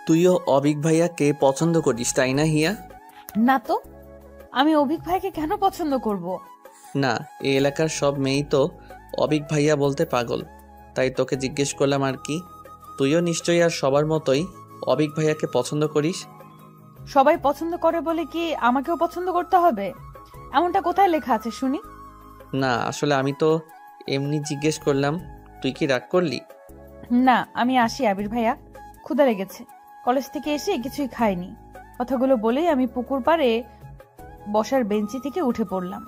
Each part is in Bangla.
তুইও অবিক ভাইয়াকে পছন্দ করিস তাই না হিয়া? না তো, আমি অভিক ভাইকে কেন পছন্দ করব? না, এই এলাকার সব মেয়েই তো অবিক ভাইয়া বলতে পাগল, তাই তোকে জিজ্ঞেস করলাম আর কি। তুইও নিশ্চয়ই আর সবার মতোই অবিক ভাইয়াকে পছন্দ করিস। সবাই পছন্দ করে বলে কি আমাকেও পছন্দ করতে হবে? এমনটা কোথায় লেখা আছে শুনি? না, আসলে আমি তো এমনি জিজ্ঞেস করলাম। তুই কি রাগ করলি? না, আমি আসি আবির ভাইয়া, ক্ষুধা লেগেছে। কলেজ থেকে এসে কিছুই খাইনি। কথাগুলো বলেই আমি পুকুর পাড়ে বসার বেঞ্চি থেকে উঠে পড়লাম।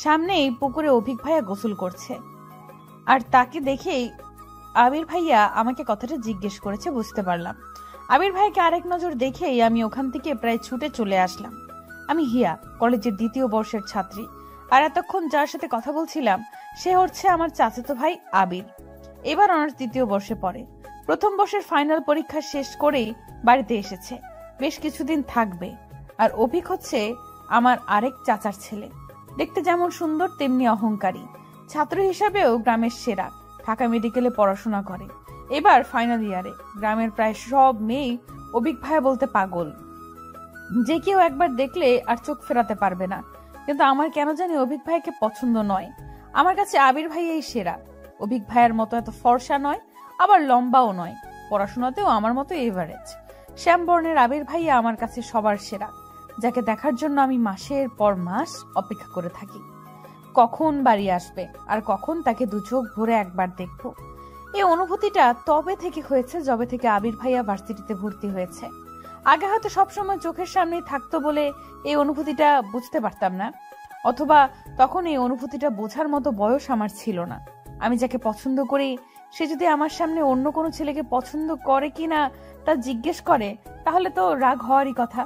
সামনেই পুকুরে অভিক ভাইয়া গোসল করছে, আর তাকে দেখেই আবির ভাইয়া আমাকে কথাটা জিজ্ঞেস করেছে বুঝতে পারলাম। আবির ভাইকে আরেক নজর দেখেই আমি ওখান থেকে প্রায় ছুটে চলে আসলাম। আমি হিয়া, কলেজের 2য় বর্ষের ছাত্রী, আর এতক্ষণ যার সাথে কথা বলছিলাম সে হচ্ছে আমার চাচাতো ভাই আবির। এবার অনার্স 2য় বর্ষে পড়ে। প্রথম বর্ষের ফাইনাল পরীক্ষা শেষ করেই বাড়িতে এসেছে, বেশ কিছুদিন থাকবে। আর অভিক হচ্ছে আমার আরেক চাচার ছেলে, দেখতে যেমন সুন্দর তেমনি অহংকারী। ছাত্র হিসাবেও গ্রামের সেরা, ঢাকা মেডিকেলে পড়াশোনা করে, এবার ফাইনাল ইয়ারে। গ্রামের প্রায় সব মেয়ে অভিক ভাইয়া বলতে পাগল, যে কেউ একবার দেখলে আর চোখ ফেরাতে পারবে না। কিন্তু আমার কেন জানি অভিক ভাইকে পছন্দ নয়। আমার কাছে আবির ভাইয়াই সেরা। অভিক ভাইয়ের মতো এত ফর্সা নয়, আবার লম্বাও নয়, পড়াশোনাতেও আমার মতো এভারেজ। শ্যামবর্ণের আবির ভাইয়া আমার কাছে সবার সেরা, যাকে দেখার জন্য আমি মাসের পর মাস অপেক্ষা করে থাকি। কখন বাড়ি আসবে আর কখন তাকে দু চোখ ভরে একবার দেখবো। এই অনুভূতিটা তবে থেকে হয়েছে যবে থেকে আবির ভাইয়া ভার্সিটিতে ভর্তি হয়েছে। আগে হয়তো সবসময় চোখের সামনেই থাকতো বলে এই অনুভূতিটা বুঝতে পারতাম না, অথবা তখন এই অনুভূতিটা বোঝার মতো বয়স আমার ছিল না। আমি যাকে পছন্দ করি সে যদি আমার সামনে অন্য কোনো ছেলেকে পছন্দ করে কিনা তা জিজ্ঞেস করে, তাহলে তো রাগ হওয়ারই কথা।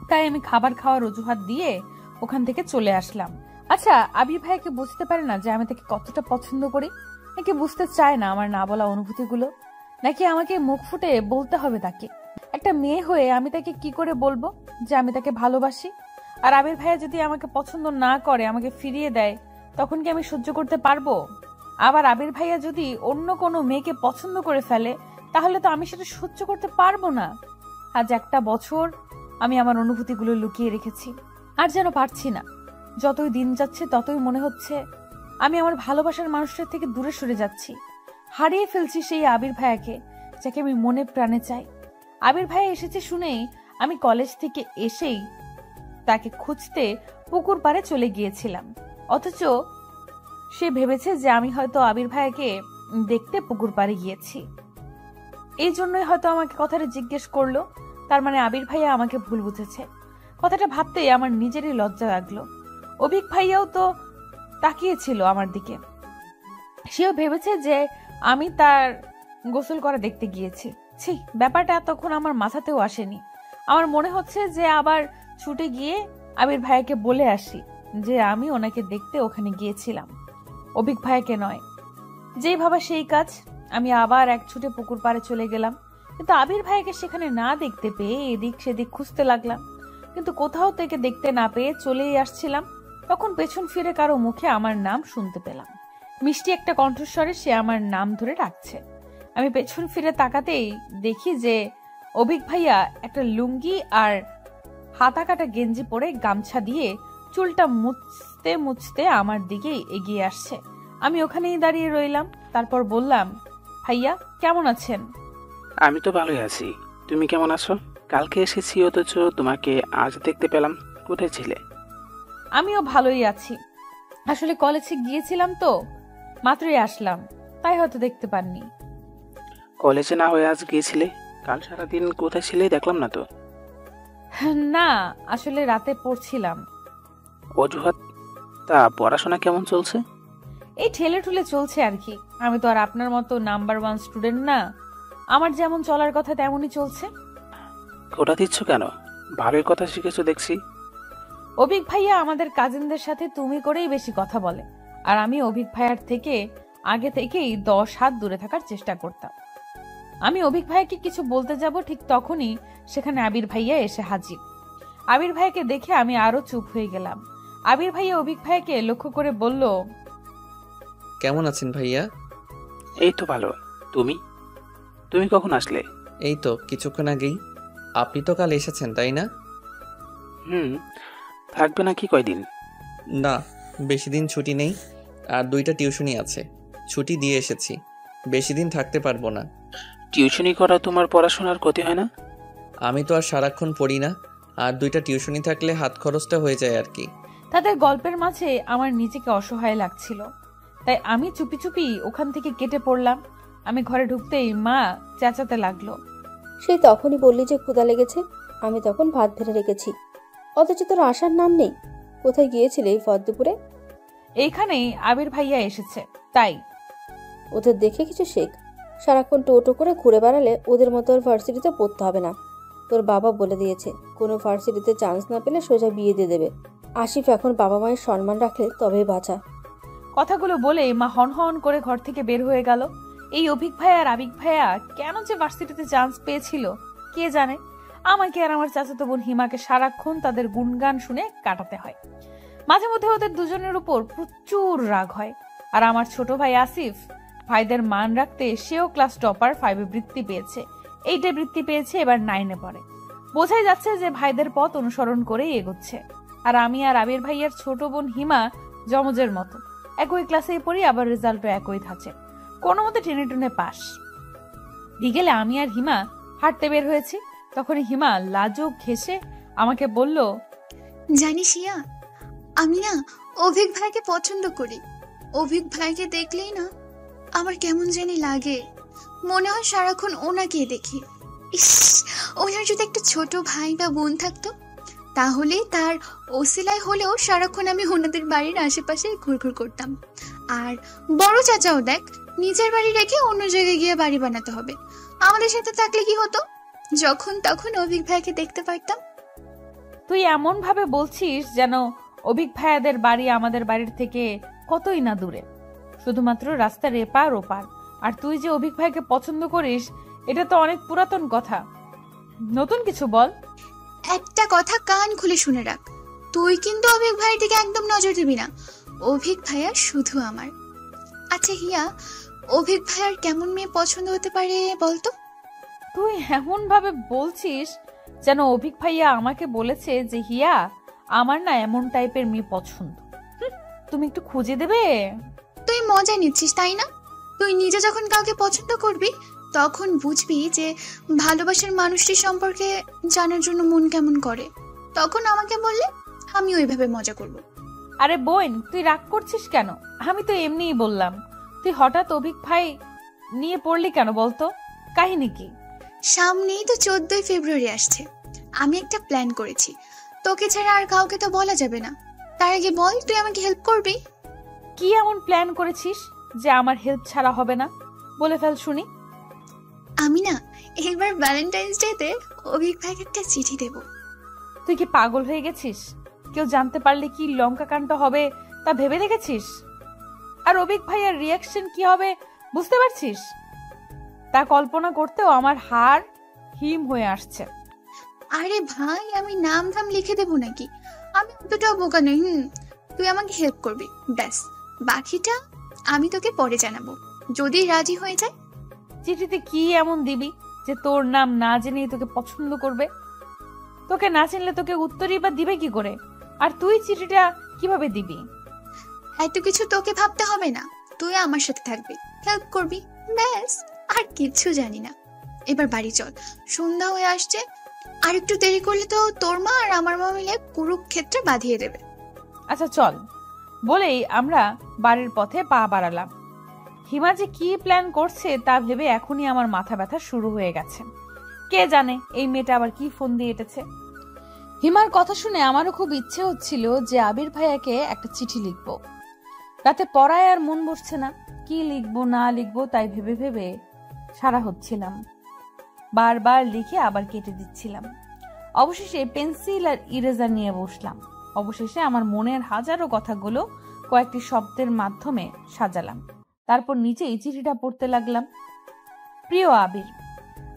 তাই আমি খাবার খাওয়ার অজুহাত দিয়ে ওখান থেকে চলে আসলাম। আচ্ছা, আবির ভাইকে বুঝতে পারে না যে আমি তাকে কতটা পছন্দ করি? নাকি বুঝতে চায় না আমার না বলা অনুভূতিগুলো? নাকি আমাকে মুখ ফুটে বলতে হবে তাকে? একটা মেয়ে হয়ে আমি তাকে কি করে বলবো যে আমি তাকে ভালোবাসি? আর আবির ভাইয়া যদি আমাকে পছন্দ না করে, আমাকে ফিরিয়ে দেয়, তখন কি আমি সহ্য করতে পারবো? আবার আবির ভাইয়া যদি অন্য কোনো মেয়েকে পছন্দ করে ফেলে, তাহলে তো আমি সেটা সহ্য করতে পারবো না। আজ একটা বছর আমি আমার অনুভূতিগুলো লুকিয়ে রেখেছি, আর যেন পারছি না। যতই দিন যাচ্ছে ততই মনে হচ্ছে আমি আমার ভালোবাসার মানুষটার থেকে দূরে সরে যাচ্ছি, হারিয়ে ফেলছি সেই আবির ভাইয়াকে যাকে আমি মনে প্রাণে চাই। আবির ভাইয়া এসেছে শুনেই আমি কলেজ থেকে এসেই তাকে খুঁজতে পুকুর পাড়ে চলে গিয়েছিলাম, অথচ সে ভেবেছে যে আমি হয়তো আবির ভাইয়াকে দেখতে পুকুর পাড়ে গিয়েছি। এই জন্যই হয়তো আমাকে কথাটা জিজ্ঞেস করলো। তার মানে আবির ভাইয়া আমাকে ভুল বুঝেছে। কথাটা ভাবতেই আমার নিজেরই লজ্জা লাগলো। অভিক ভাইয়াও তো তাকিয়েছিল আমার দিকে, সেও ভেবেছে যে আমি তার গোসল করা দেখতে গিয়েছি। ছি, ব্যাপারটা এতক্ষণ আমার মাথাতেও আসেনি। আমার মনে হচ্ছে যে আবার ছুটে গিয়ে আবির ভাইয়াকে বলে আসি যে আমি ওনাকে দেখতে ওখানে গিয়েছিলাম, অভিক ভাইয়াকে নয়। যেই ভাবা সেই কাজ। আমি আবার এক ছুটে পুকুর পাড়ে চলে গেলাম, কিন্তু আবির ভাইয়াকে সেখানে না দেখতে পেয়ে এদিক সেদিক খুঁজতে লাগলাম, কিন্তু কোথাও থেকে দেখতে না পেয়ে চলেই আসছিলাম। তখন পেছন ফিরে কারো মুখে আমার নাম শুনতে পেলাম। মিষ্টি একটা কণ্ঠস্বরে সে আমার নাম ধরে ডাকছে। আমি পেছন ফিরে তাকাতেই দেখি যে অভিক ভাইয়া একটা লুঙ্গি আর হাতা কাটা গেঞ্জি পরে গামছা দিয়ে চুলটা মুছতে মুছতে আমার দিকে এগিয়ে আসছে। আমি ওখানেই দাঁড়িয়ে রইলাম। তারপর বললাম, ভাইয়া কেমন আছেন? আমি তো ভালোই আছি, তুমি কেমন আছো? কালকে এসেছি অথচ তোমাকে আজ দেখতে পেলাম, কোথায় ছিলে? আমিও ভালোই আছি। আসলে কলেজে গিয়েছিলাম তো, মাত্রই আসলাম, তাই হয়তো দেখতে পাননি। কলেজে না হয়ে আজ গিয়েছিলে? কাল সারাদিন কোথায় ছিলে দেখলাম না তো। না, আসলে রাতে পড়ছিলাম। অজুহাত? তা পড়াশোনা কেমন চলছে? এই ঠেলে ঠুলে চলছে আর কি। আমি তো আর আপনার মতো নাম্বার 1 স্টুডেন্ট না। আমার যেমন চলার কথা তেমনই চলছে। খোটা দিচ্ছ কেন? ভালোই কথা শিখেছো দেখছি। অভিক ভাইয়া আমাদের কাজিনদের সাথে তুমি করেই বেশি কথা বলে, আর আমি অভিক ভাইয়ার থেকে আগে থেকেই 10 হাত দূরে থাকার চেষ্টা করতাম। আমি অভিক ভাইয়াকে কিছু বলতে যাব, ঠিক তখনই সেখানে আবির ভাইয়া এসে হাজির। আবির ভাইয়াকে দেখে আমি আরো চুপ হয়ে গেলাম। আবির ভাইয়া অভিক ভাইয়াকে লক্ষ্য করে বলল, কেমন আছেন ভাইয়া? এই তো ভালো। তুমি তুমি কখন আসলে? এই তো কিছুক্ষণ আগেই। আপনি তো কাল এসেছেন তাই না? হুম। থাকবে নাকি কয়দিন? না, বেশি দিন ছুটি নেই, আর 2টা টিউশনি আছে, ছুটি দিয়ে এসেছি। বেশি দিন থাকতে পারবো না। টিউশনি করা তোমার পড়াশোনার ক্ষতি হয় না? আমি তো আর সারাক্ষণ পড়ি না, আর 2টা টিউশনি থাকলে হাত খরচটা হয়ে যায় আর কি। তাদের গল্পের মাঝে আমার নিজেকে অসহায় লাগছিল, তাই আমি চুপি চুপি ওখান থেকে কেটে পড়লাম। আমি ঘরে ঢুকতেই মা চেঁচাতে লাগলো। সেই তখনই বললি যে ক্ষুধা লেগেছে, আমি তখন ভাত ভেড়ে রেখেছি, অথচ তোর আসার নাম নেই। কোথায় গিয়েছিলে এই ভর দুপুরে? এইখানেই আবির ভাইয়া এসেছে তাই। ওদের দেখে কিছু শেখ। সারাক্ষণ টোটো করে ঘুরে বেড়ালে ওদের মতো আর ভার্সিটিতে পড়তে হবে না। তোর বাবা বলে দিয়েছে কোনো ভার্সিটিতে চান্স না পেলে সোজা বিয়ে দিয়ে দেবে। আসিফ এখন বাবা মায়ের সম্মান রাখলে তবেই বাঁচা। কথাগুলো বলে মা হন হন করে ঘর থেকে বের হয়ে গেল। এই অভিক ভাইয়া আর আবিক ভাইয়া কেন যে ভার্সিটিতে চান্স পেয়েছিল কে জানে। আমাকে আর আমার চাচাতো বোন হিমাকে সারাক্ষণ তাদের গুণগান শুনে কাটাতে হয়। মাঝে মধ্যে ওদের দুজনের উপর প্রচুর রাগ হয়। আর আমার ছোট ভাই আসিফ ভাইদের মান রাখতে সেও ক্লাস টপার 5-এ বৃত্তি পেয়েছে, 8-এ বৃত্তি পেয়েছে, এবার 9-এ পড়ে। বোঝাই যাচ্ছে যে ভাইদের পথ অনুসরণ করেই এগোচ্ছে। আর আমি আর আবির ভাইয়ের ছোট বোন হিমা জমজের মতো একই ক্লাসেই পড়ি, আবার রেজাল্টও একই থাকে, কোনো মতে টেনে টুনে পাস। বিকেলে আমি আর হিমা হাঁটতে বের হয়েছি, তখনই হিমা লাজুক ঘেঁষে আমাকে বলল, জানিস ইয়া, আমি না অভিক ভাইকে পছন্দ করি। অভিক ভাইকে দেখলেই না আমার কেমন জানি লাগে, মনে হয় সারাক্ষণ ওনাকেই দেখি। ইস, ওনার যদি একটা ছোট ভাই বা বোন থাকতো, তাহলে তার ওসিলায় হলেও সারাক্ষণ আমি ওনাদের বাড়ির আশেপাশে ঘুরঘুর করতাম। আর বড় চাচাও দেখ, নিজের বাড়ি রেখে অন্য জায়গায় গিয়ে বাড়ি বানাতে হবে। আমাদের সাথে থাকলে কি হতো, যখন তখন অভিক ভাইকে দেখতে পারতাম। তুই এমন ভাবে বলছিস যেন অভিক ভাইয়াদের বাড়ি আমাদের বাড়ির থেকে কতই না দূরে, শুধুমাত্র রাস্তার এপার ওপার। আর তুই যে অভিক ভাইকে পছন্দ করিস এটা তো অনেক পুরাতন কথা, নতুন কিছু বল। একটা কথা কান খুলে শুনে রাখ, তুই কিন্তু অভিক ভাইয়ের দিকে একদম নজর দিবি না। অভিক ভাইয়া শুধু আমার। আচ্ছা হিয়া, অভিক ভাইয়ার কেমন মেয়ে পছন্দ হতে পারে বলতো? তুই এমন ভাবে বলছিস যেন অভিক ভাইয়া আমাকে বলেছে যে হিয়া আমার না এমন টাইপের মেয়ে পছন্দ। তুমি একটু খুঁজে দেবে? তুই মজা নিচ্ছিস তাই না? তুই নিজে যখন কাউকে পছন্দ করবি তখন বুঝবি যে ভালোবাসার মানুষটি সম্পর্কে জানার জন্য মন কেমন করে, তখন আমাকে বললে আমি ওইভাবে মজা করব। আরে বোন, তুই রাগ করছিস কেন? আমি তো এমনিই বললাম। তুই হঠাৎ অভিক ভাই নিয়ে পড়লি কেন বলতো, কাহিনী কি? সামনেই তো 14ই ফেব্রুয়ারি আসছে, আমি একটা প্ল্যান করেছি। তোকে ছাড়া আর কাউকে তো বলা যাবে না। তার আগে বল, তুই আমাকে হেল্প করবি? কি এমন প্ল্যান করেছিস যে আমার হেল্প ছাড়া হবে না? বলে ফেল শুনি। আমি না এবার ভ্যালেন্টাইন্স ডেতে অভিক ভাইকে একটা চিঠি দেব। তুই কি পাগল হয়ে গেছিস? কেউ জানতে পারলে কি লঙ্কা কাণ্ড হবে তা ভেবে দেখেছিস? আর অভিক ভাইয়ের রিয়াকশন কি হবে বুঝতে পারছিস? তা কল্পনা করতেও আমার হাড় হিম হয়ে আসছে। আরে ভাই, আমি নাম ধাম লিখে দেবো নাকি? আমি অতটাও বোকা নই। তুই আমাকে হেল্প করবি, ব্যাস। বাকিটা আমি তোকে পরে জানাবো, যদি রাজি হয়ে যায়। চিঠিতে কি এমন দিবি যে তোর নাম না জেনেই তোকে পছন্দ করবে? তোকে না চিনলে তোকে উত্তরই বা দিবে কি করে? আর তুই চিঠিটা কিভাবে দিবি? এত কিছু তোকে ভাবতে হবে না, তুই আমার সাথে থাকবি, হেল্প করবি, ব্যাস। আর কিচ্ছু জানি না। এবার বাড়ি চল, সন্ধ্যা হয়ে আসছে। আর একটু দেরি করলে তো তোর মা আর আমার মা মিলে কুরুক্ষেত্রে বাঁধিয়ে দেবে। আচ্ছা চল, বলেই আমরা বাড়ির পথে পা বাড়ালাম। হিমা যে কি প্ল্যান করছে তা ভেবে এখনই আমার মাথা ব্যথা শুরু হয়ে গেছে। কে জানে এই মেয়েটা আবার কি ফোন দিয়ে এটেছে। হিমার কথা শুনে আমারও খুব ইচ্ছে হচ্ছিল যে আবির ভাইয়াকে একটা চিঠি লিখবো। রাতে পড়ায় আর মন বসছে না, কি লিখবো না লিখবো তাই ভেবে ভেবে সারা হচ্ছিলাম। বারবার লিখে আবার কেটে দিচ্ছিলাম। অবশেষে পেন্সিল আর ইরেজার নিয়ে বসলাম। অবশেষে আমার মনের হাজারো কথাগুলো কয়েকটি শব্দের মাধ্যমে সাজালাম। তারপর নিচেই চিঠিটা পড়তে লাগলাম। প্রিয় আবির,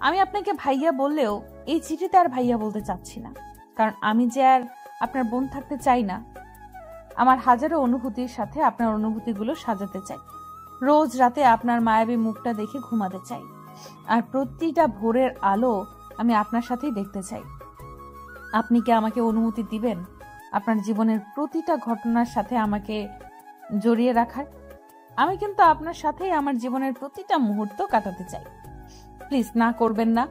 আমি আপনাকে ভাইয়া বললেও এই চিঠিতে আর ভাইয়া বলতে চাচ্ছি না, কারণ আমি যে আর আপনার বোন থাকতে চাই না। আমার হাজারো অনুভূতির সাথে আপনার অনুভূতিগুলো সাজাতে চাই। রোজ রাতে আপনার মায়াবী মুখটা দেখে ঘুমাতে চাই, আর প্রতিটা ভোরের আলো আমি আপনার সাথেই দেখতে চাই। আপনি কি আমাকে অনুমতি দিবেন আপনার জীবনের প্রতিটা ঘটনার সাথে আমাকে জড়িয়ে রাখার? আমি কিন্তু আপনার সাথেই আমার জীবনের প্রতিটা মুহূর্ত কাটাতে চাই। প্লিজ না করবেন না,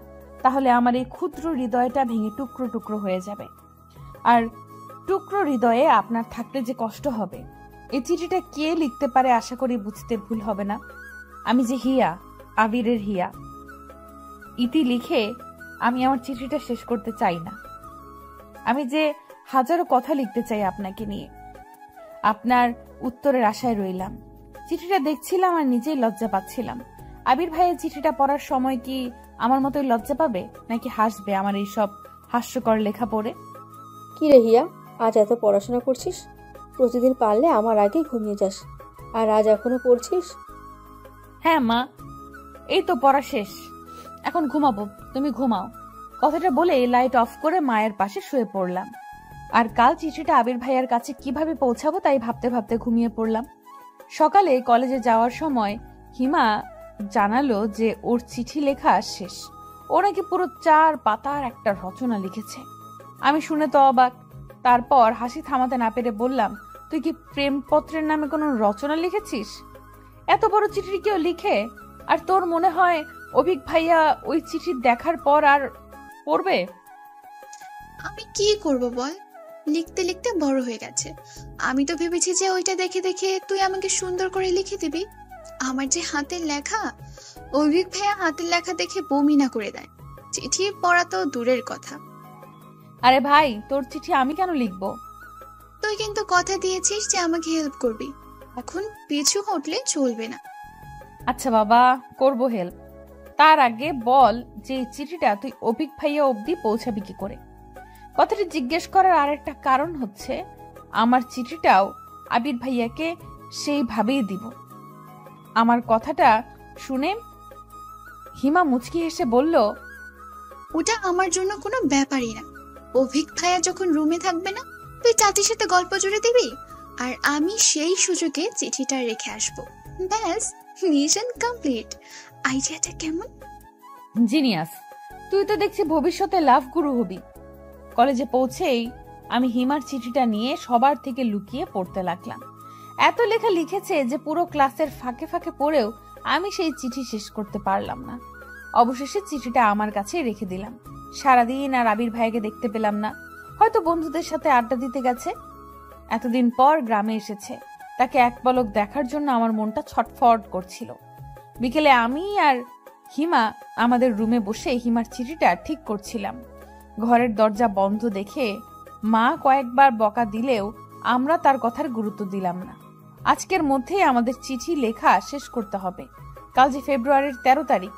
তাহলে আমার এই ক্ষুদ্র হৃদয়টা ভেঙে টুকরো টুকরো হয়ে যাবে। আর টুকরো হৃদয়ে আপনার থাকলে যে কষ্ট হবে, এই চিঠিটা কে লিখতে পারে আশা করি বুঝতে ভুল হবে না। আমি যে হিয়া, আবিরের হিয়া। ইতি লিখে আমি আমার চিঠিটা শেষ করতে চাই না। আমি যে হাজারো কথা লিখতে চাই আপনাকে নিয়ে। আপনার উত্তরের আশায় রইলাম। চিঠিটা দেখছিলাম আর নিজেই লজ্জা পাচ্ছিলাম। আবির ভাইয়ের চিঠিটা পড়ার সময় কি আমার মতোই লজ্জা পাবে, নাকি হাসবে আমার এইসব হাস্যকর লেখা পড়ে? কি রে হিয়া, আজ এত পড়াশোনা করছিস? প্রতিদিন পারলে আমার আগেই ঘুমিয়ে যাস, আর আজ এখনো পড়ছিস? হ্যাঁ মা, এই তো পড়া শেষ, এখন ঘুমাবো, তুমি ঘুমাও। কথাটা বলে লাইট অফ করে মায়ের পাশে শুয়ে পড়লাম। আর কাল চিঠিটা আবির ভাইয়ার কাছে কিভাবে পৌঁছাবো তাই ভাবতে ভাবতে ঘুমিয়ে পড়লাম। সকালে কলেজে যাওয়ার সময় হিমা জানালো যে ওর চিঠি লেখা শেষ। ও নাকি পুরো 4 পাতার একটা রচনা লিখেছে। আমি শুনে তো অবাক। তারপর হাসি থামাতে না পেরে বললাম, তুই কি প্রেমপত্রের নামে কোনো রচনা লিখেছিস? এত বড় চিঠি কেউ লিখে? আর তোর মনে হয় অভিক ভাইয়া ওই চিঠি দেখার পর আর পড়বে? আমি কি করব বল, লিখতে লিখতে বড় হয়ে গেছে। আমি তো ভেবেছি যে ওইটা দেখে দেখে তুই আমাকে সুন্দর করে লিখে দিবি। আমার যে হাতের লেখা, অভিক ভাইয়া হাতের লেখা দেখে বমি না করে দেয়। চিঠি পড়া তো দূরের কথা। আরে ভাই, তোর চিঠি আমি কেন লিখবো? তুই কিন্তু কথা দিয়েছিস যে আমাকে হেল্প করবি, এখন পিছু হটলে চলবে না। আচ্ছা বাবা, করব হেল্প। তার আগে বল যে এই চিঠিটা তুই অভিক ভাইয়া অবধি পৌঁছাবি কি করে? কথাটা জিজ্ঞেস করার আরেকটা কারণ হচ্ছে, আমার চিঠিটাও আবির ভাইয়াকে সেইভাবেই দিব। আমার কথাটা শুনে হিমা মুচকি হেসে বলল, ওটা আমার জন্য কোনো ব্যাপারই না। অভিক ভাইয়া যখন রুমে থাকবে না, তুই চাচির সাথে গল্প জুড়ে দিবি, আর আমি সেই সুযোগে চিঠিটা রেখে আসবো। ব্যাস, মিশন কমপ্লিট। আইডিয়াটা কেমন? জিনিয়াস। তুই তো দেখছি ভবিষ্যতে লাভ গুরু হবি। কলেজে পৌঁছেই আমি হিমার চিঠিটা নিয়ে সবার থেকে লুকিয়ে পড়তে লাগলাম। এত লেখা লিখেছে যে পুরো ক্লাসের ফাঁকে ফাঁকে পড়েও আমি সেই চিঠি শেষ করতে পারলাম না। অবশেষে চিঠিটা আমার কাছে রেখে দিলাম। সারাদিন আর আবির ভাইকে দেখতে পেলাম না, হয়তো বন্ধুদের সাথে আড্ডা দিতে গেছে। এতদিন পর গ্রামে এসেছে, তাকে এক পলক দেখার জন্য আমার মনটা ছটফট করছিল। বিকেলে আমি আর হিমা আমাদের রুমে বসে হিমার চিঠিটা ঠিক করছিলাম। ঘরের দরজা বন্ধ দেখে মা কয়েকবার বকা দিলেও আমরা তার কথার গুরুত্ব দিলাম না। আজকের মধ্যেই আমাদের চিঠি লেখা শেষ করতে হবে। কাল যে ফেব্রুয়ারির 13 তারিখ,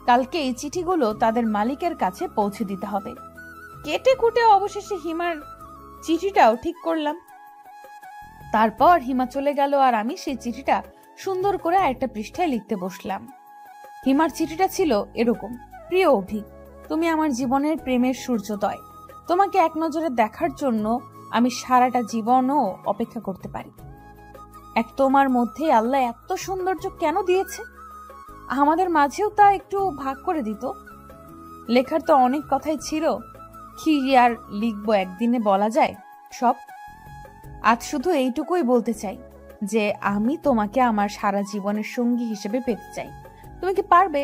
কালকে এই চিঠিগুলো তাদের মালিকের কাছে পৌঁছে দিতে হবে। কেটে কুটে অবশেষে হিমার চিঠিটাও ঠিক করলাম। তারপর হিমা চলে গেল আর আমি সেই চিঠিটা সুন্দর করে একটা পৃষ্ঠায় লিখতে বসলাম। হিমার চিঠিটা ছিল এরকম: প্রিয় অভিক, তুমি আমার জীবনের প্রেমের সূর্যোদয়। তোমাকে এক নজরে দেখার জন্য আমি সারাটা জীবনও অপেক্ষা করতে পারি। এক তোমার মধ্যে আল্লাহ এত সৌন্দর্য কেন দিয়েছে? আমাদের মাঝেও তা একটু ভাগ করে দিত। লেখার তো অনেক কথাই ছিল, কি আর লিখবো, একদিনে বলা যায় সব। আজ শুধু এইটুকুই বলতে চাই যে আমি তোমাকে আমার সারা জীবনের সঙ্গী হিসেবে পেতে চাই। তুমি কি পারবে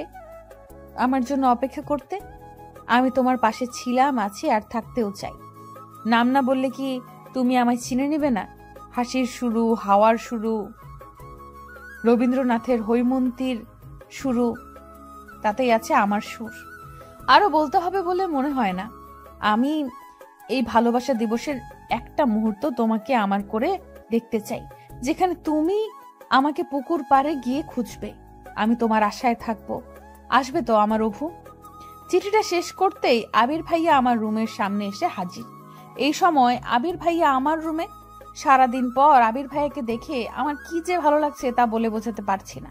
আমার জন্য অপেক্ষা করতে? আমি তোমার পাশে ছিলাম, আছি আর থাকতেও চাই। নাম না বললে কি তুমি আমায় চিনে নেবে না? হাসির শুরু, হাওয়ার শুরু, রবীন্দ্রনাথের হৈমন্তীর শুরু, তাতেই আছে আমার সুর। আরো বলতে হবে বলে মনে হয় না। আমি এই ভালোবাসা দিবসের একটা মুহূর্ত তোমাকে আমার করে দেখতে চাই, যেখানে তুমি আমাকে পুকুর পাড়ে গিয়ে খুঁজবে। আমি তোমার আশায় থাকবো। আসবে তো আমার অভু? চিঠিটা শেষ করতেই আবির ভাইয়া আমার রুমের সামনে এসে হাজির। এই সময় আবির ভাইয়া আমার রুমে। সারাদিন পর আবির ভাইয়াকে দেখে আমার কি যে ভালো লাগছে তা বলে বোঝাতে পারছি না।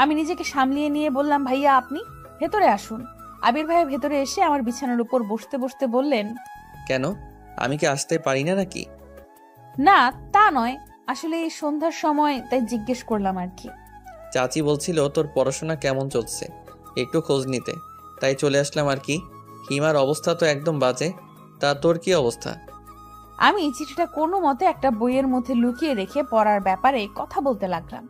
আমি নিজেকে সামলিয়ে নিয়ে বললাম, ভাইয়া আপনি ভেতরে আসুন। আবির ভাইয়া ভেতরে এসে আমার বিছানার উপর বসতে বসতে বললেন, কেন, আমি কি আসতে পারি না নাকি? না তা নয়, আসলে এই সন্ধ্যার সময় তাই জিজ্ঞেস করলাম আর কি। চাচি বলছিল তোর পড়াশোনা কেমন চলছে একটু খোঁজ নিতে, তাই চলে আসলাম আর কি। হিমার অবস্থা তো একদম বাজে, তা তোর কি অবস্থা? আমি চিঠিটা কোনো মতে একটা বইয়ের মধ্যে লুকিয়ে রেখে পড়ার ব্যাপারে কথা বলতে লাগলাম।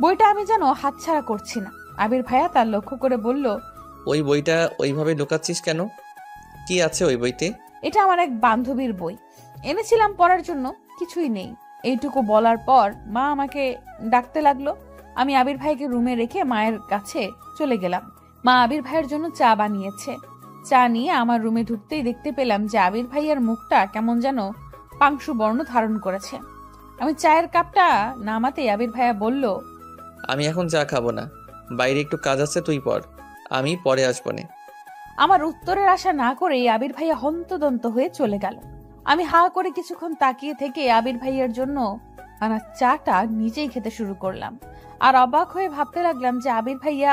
বইটা আমি যেন হাতছাড়া করছি না। আবির ভাইয়া তার লক্ষ্য করে বলল, ওই বইটা ওইভাবে লুকাচ্ছিস কেন? কি আছে ওই বইতে? এটা আমার এক বান্ধবীর বই, এনেছিলাম পড়ার জন্য, কিছুই নেই। এইটুকু বলার পর মা আমাকে ডাকতে লাগলো। আমি আবির ভাইকে রুমে রেখে মায়ের কাছে চলে গেলাম। মা আবির ভাইয়ের জন্য চা বানিয়েছে। চা নিয়ে আমার রুমে ঢুকতেই দেখতে পেলাম যে আবির ভাইয়ের মুখটা কেমন যেন পাংশু বর্ণ ধারণ করেছে। আমি চায়ের কাপটা নামাতেই আবির ভাইয়া বলল, আমি এখন চা খাবো না, বাইরে একটু কাজ আছে, তুই পড়, আমি পরে আসবো নে। আমার উত্তরের আশা না করেই আবির ভাইয়া হন্তদন্ত হয়ে চলে গেল। আমি হা করে কিছুক্ষণ তাকিয়ে থেকে আবির ভাইয়ার জন্য আনা চাটা নিজেই খেতে শুরু করলাম। আর অবাক হয়ে ভাবতে লাগলাম যে আবির ভাইয়া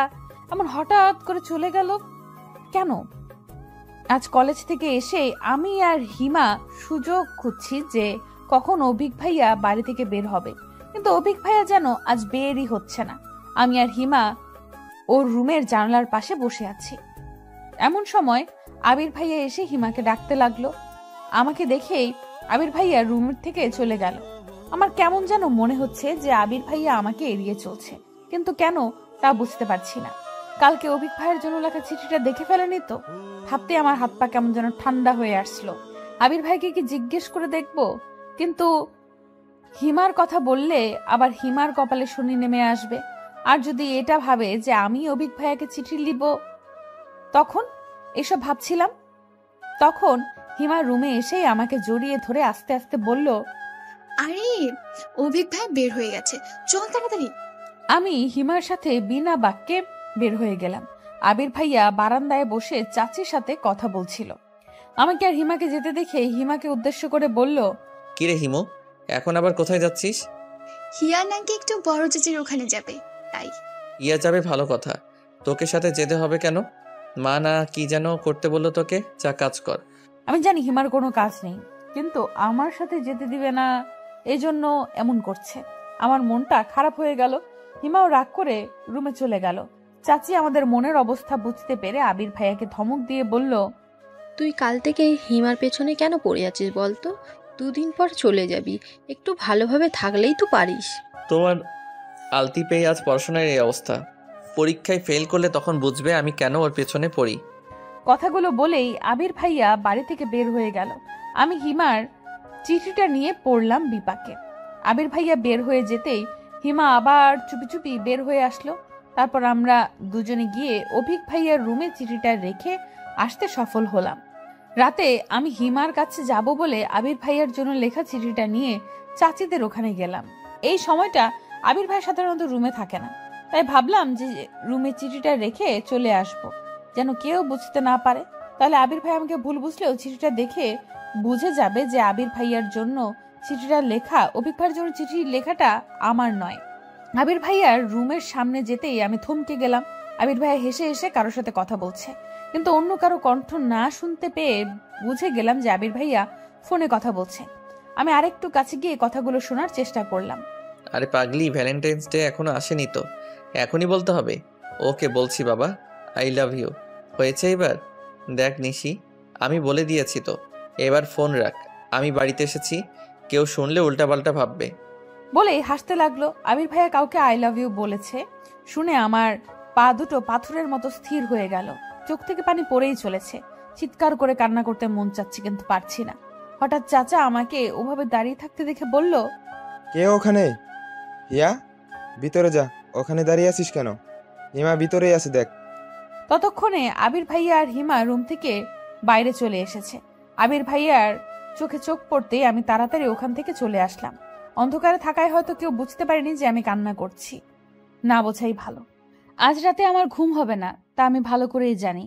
এমন হঠাৎ করে চলে গেল কেন। আজ কলেজ থেকে এসে আমি আর হিমা সুযোগ খুঁজছি যে কখন অভিক ভাইয়া বাড়ি থেকে বের হবে, কিন্তু অভিক ভাইয়া যেন আজ বেরই হচ্ছে না। আমি আর হিমা ওর রুমের জানালার পাশে বসে আছি। এমন সময় আবির ভাইয়া এসে হিমাকে ডাকতে লাগলো। আমাকে দেখেই আবির ভাইয়া রুমের থেকে চলে গেল। আমার কেমন যেন মনে হচ্ছে যে আবির ভাইয়া আমাকে এড়িয়ে চলছে, কিন্তু কেন তা বুঝতে পারছি না। কালকে অভিক ভাইয়ের জন্য লেখা চিঠিটা দেখে ফেলেনি তো? ভাবতে আমার হাত পা কেমন যেন ঠান্ডা হয়ে আসলো। আবির ভাইকে কি জিজ্ঞেস করে দেখবো, কিন্তু হিমার কথা বললে আবার হিমার কপালে শনি নেমে আসবে। আর যদি এটা ভাবে যে আমি অভিক ভাইয়াকে চিঠি লিখব, তখন এসব ভাবছিলাম। তখন হিমা রুমে এসেই আমাকে জড়িয়ে ধরে আস্তে আস্তে বলল, আরে অভিক ভাই বের হয়ে গেছে, চল তাড়াতাড়ি। আমি হিমার সাথে বিনা বাক্যে বের হয়ে গেলাম। আবির ভাইয়া বারান্দায় বসে চাচির সাথে কথা বলছিল। আমাকে আর হিমাকে যেতে দেখে হিমাকে উদ্দেশ্য করে বলল, কিরে হিমু, এখন আবার কোথায় যাচ্ছিস? হিয়া নাকি একটু বড় চাচির ওখানে যাবে, তাই। ইয়া যাবে, ভালো কথা। তোকে সাথে যেতে হবে কেন? মা না কি যেন করতে বললো তোকে, যা কাজ কর। আমি জানি হিমার কোনো কাজ নেই, কিন্তু আমার সাথে যেতে দিবে না, এজন্য এমন করছে। আমার মনটা খারাপ হয়ে গেল। হিমাও রাগ করে রুমে চলে গেল। চাচি আমাদের মনের অবস্থা বুঝতে পেরে আবির ভাইয়াকে ধমক দিয়ে বলল, তুই কাল থেকে হিমার পেছনে কেন পড়ে আছিস বলতো? 2 দিন পর চলে যাবি, একটু ভালোভাবে থাকলেই তো পারিস। তোমার আলতি পেয়ে আজ পড়াশোনার এই অবস্থা। পরীক্ষায় ফেল করলে তখন বুঝবে আমি কেন ওর পেছনে পড়ি। কথাগুলো বলেই আবির ভাইয়া বাড়ি থেকে বের হয়ে গেল। আমি হিমার চিঠিটা নিয়ে পড়লাম বিপাকে। আবির ভাইয়া বের হয়ে যেতেই হিমা আবার চুপি চুপি বের হয়ে আসলো। তারপর আমরা দুজনে গিয়ে অভিক ভাইয়ার রুমে চিঠিটা রেখে আসতে সফল হলাম। রাতে আমি হিমার কাছে যাব বলে আবির ভাইয়ার জন্য লেখা চিঠিটা নিয়ে চাচিদের ওখানে গেলাম। এই সময়টা আবির ভাই সাধারণত রুমে থাকে না, তাই ভাবলাম যে রুমে চিঠিটা রেখে চলে আসব, যেন কেউ বুঝতে না পারে। তাহলে আবির ভাই আমাকে ভুল বুঝলেও চিঠিটা দেখে বুঝে যাবে যে আবির ভাইয়ার জন্য চিঠিটা লেখা, অভিক ভাইয়ের জন্য চিঠি লেখাটা আমার নয়। আবির ভাইয়ার রুমের সামনে যেতেই আমি থমকে গেলাম। আবির ভাইয়া হেসে হেসে কারোর সাথে কথা বলছে, কিন্তু অন্য কারো কণ্ঠ না শুনতে পেয়ে বুঝে গেলাম যে আবির ভাইয়া ফোনে কথা বলছে। আমি আরেকটু কাছে গিয়ে কথাগুলো শোনার চেষ্টা করলাম। আরে পাগলি, ভ্যালেন্টাইন্স ডে এখনো আসেনি তো, এখনই বলতে হবে? ওকে বলছি বাবা, আই লাভ ইউ। হয়েছে এবার? দেখ নিশি, আমি বলে দিয়েছি তো, এবার ফোন রাখ, আমি বাড়িতে এসেছি, কেউ শুনলে উল্টাপাল্টা ভাববে। বলেই হাসতে লাগলো। আবির ভাইয়া কাউকে আই লাভ ইউ বলেছে শুনে আমার পা দুটো পাথরের মতো স্থির হয়ে গেল। চোখ থেকে পানি পড়েই চলেছে। চিৎকার করে কান্না করতে মন চাচ্ছে, কিন্তু পারছি না। হঠাৎ চাচা আমাকে ওভাবে দাঁড়িয়ে থাকতে দেখে বলল, কে ওখানে? হিয়া, ভিতরে যা। ওখানে দাঁড়িয়ে আছিস কেন? হিমা ভিতরেই আছে, দেখ। ততক্ষণে আবির ভাইয়া আর হিমা রুম থেকে বাইরে চলে এসেছে। আবির ভাইয়ার চোখে চোখ পড়তেই আমি তাড়াতাড়ি ওখান থেকে চলে আসলাম। অন্ধকারে থাকায় হয়তো কেউ বুঝতে পারেনি যে আমি কান্না করছি। না বোঝাই ভালো। আজ রাতে আমার ঘুম হবে না, তা আমি ভালো করেই জানি।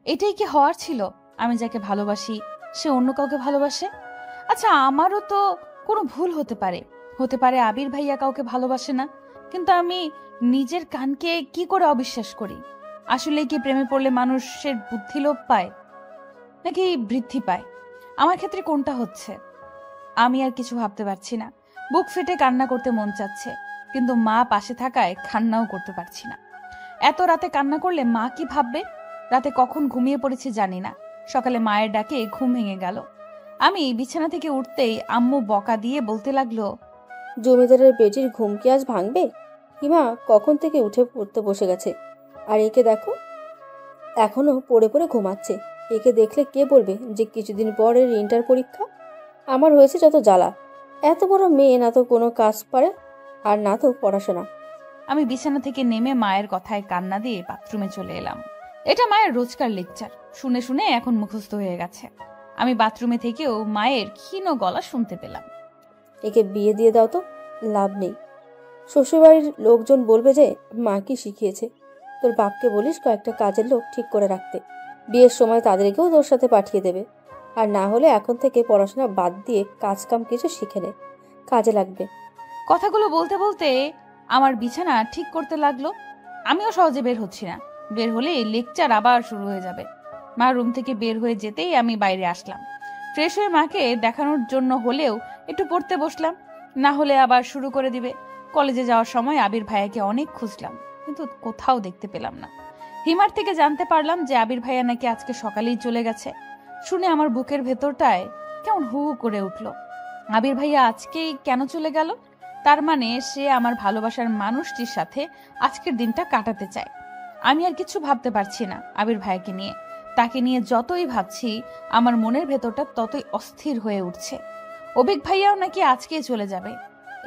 এটাই কি হওয়ার ছিল? আমি যাকে ভালোবাসি সে অন্য কাউকে ভালোবাসে। আচ্ছা, আমারও তো কোনো ভুল হতে পারে। হতে পারে আবির ভাইয়া কাউকে ভালোবাসে না, কিন্তু আমি নিজের কানকে কি করে অবিশ্বাস করি? আসলে কি প্রেমে পড়লে মানুষের বুদ্ধি লোপ পায় নাকি বৃদ্ধি পায়? আমার ক্ষেত্রে কোনটা হচ্ছে? আমি আর কিছু ভাবতে পারছি না। বুক ফেটে কান্না করতে মন চাচ্ছে। কিন্তু মা পাশে থাকায় কান্নাও করতে পারছি না। এত রাতে কান্না করলে মা কি ভাববে? রাতে কখন ঘুমিয়ে পড়েছি জানি না। সকালে মায়ের ডাকে ঘুম ভেঙে গেল। আমি বিছানা থেকে উঠতেই আম্মু বকা দিয়ে বলতে লাগলো, জমিদারের বেটির ঘুম কি আজ ভাঙবে? হিমা কখন থেকে উঠে পড়তে বসে গেছে, আর একে দেখো এখনো পড়ে পড়ে ঘুমাচ্ছে। একে দেখলে কে বলবে যে কিছুদিন পরের ইন্টার পরীক্ষা? আমার হয়েছে যত জ্বালা। এত বড় মেয়ে, না তো কোনো কাজ পারে আর না তো পড়াশোনা। আমি বিছানা থেকে নেমে মায়ের কথায় কান্না দিয়ে বাথরুমে চলে এলাম। এটা মায়ের রোজকার লেকচার, শুনে শুনে এখন মুখস্থ হয়ে গেছে। আমি বাথরুমে থেকেও মায়ের ক্ষীণ গলা শুনতে পেলাম। একে বিয়ে দিয়ে দাও তো, লাভ নেই। শ্বশুরবাড়ির লোকজন বলবে যে মা কি শিখিয়েছে। তোর বাপকে বলিস কয়েকটা কাজের লোক ঠিক করে রাখতে। বিয়ের সময় তাদেরকেও তোর সাথে পাঠিয়ে দেবে। আর না হলে এখন থেকে পড়াশোনা বাদ দিয়ে কাজ কাম কিছু শিখে নে, কাজে লাগবে। কথাগুলো বলতে বলতে আমার বিছানা ঠিক করতে লাগলো। আমিও সহজে বের হচ্ছি না। বের হলে লেকচার আবার শুরু হয়ে যাবে। মা রুম থেকে বের হয়ে যেতেই আমি বাইরে আসলাম। ফ্রেশ হয়ে মাকে দেখানোর জন্য হলেও একটু পড়তে বসলাম, না হলে আবার শুরু করে দিবে। কলেজে যাওয়ার সময় আবির ভাইয়াকে অনেক খুঁজলাম, কিন্তু কোথাও দেখতে পেলাম না। হিমার থেকে জানতে পারলাম যে আবির ভাইয়া নাকি আজকে সকালেই চলে গেছে। শুনে আমার বুকের ভেতরটায় কেমন হু হু করে উঠলো। আবির ভাইয়া আজকেই কেন চলে গেল? তার মানে সে আমার ভালোবাসার মানুষটির সাথে আজকের দিনটা কাটাতে চায়। আমি আর কিছু ভাবতে পারছি না আবির ভাইয়াকে নিয়ে। তাকে নিয়ে যতই ভাবছি আমার মনের ভেতরটা ততই অস্থির হয়ে উঠছে। অভিক ভাইয়াও নাকি আজকেই চলে যাবে,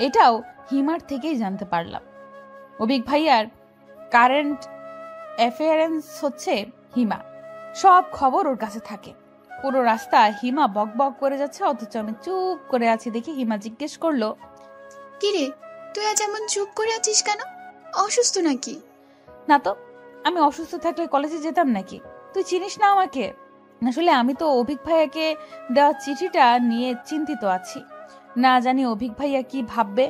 এটাও হিমার থেকেই জানতে পারলাম। অভিক ভাইয়ার কারেন্ট অ্যাফেয়ারেন্স হচ্ছে হিমা, সব খবর ওর কাছে থাকে। পুরো রাস্তা হিমা বক বক করে যাচ্ছে, অথচ আমি চুপ করে আছি দেখে হিমা জিজ্ঞেস করলো, কিরে, তুই আজ এমন চুপ করে আছিস কেন? অসুস্থ নাকি? না তো, আমি অসুস্থ থাকলে কলেজে যেতাম নাকি? তুই চিনিস না আমাকে? আসলে আমি তো অভিক ভাইয়াকে দেওয়া চিঠিটা নিয়ে চিন্তিত আছি। না জানি অভিক ভাইয়া কি ভাববে,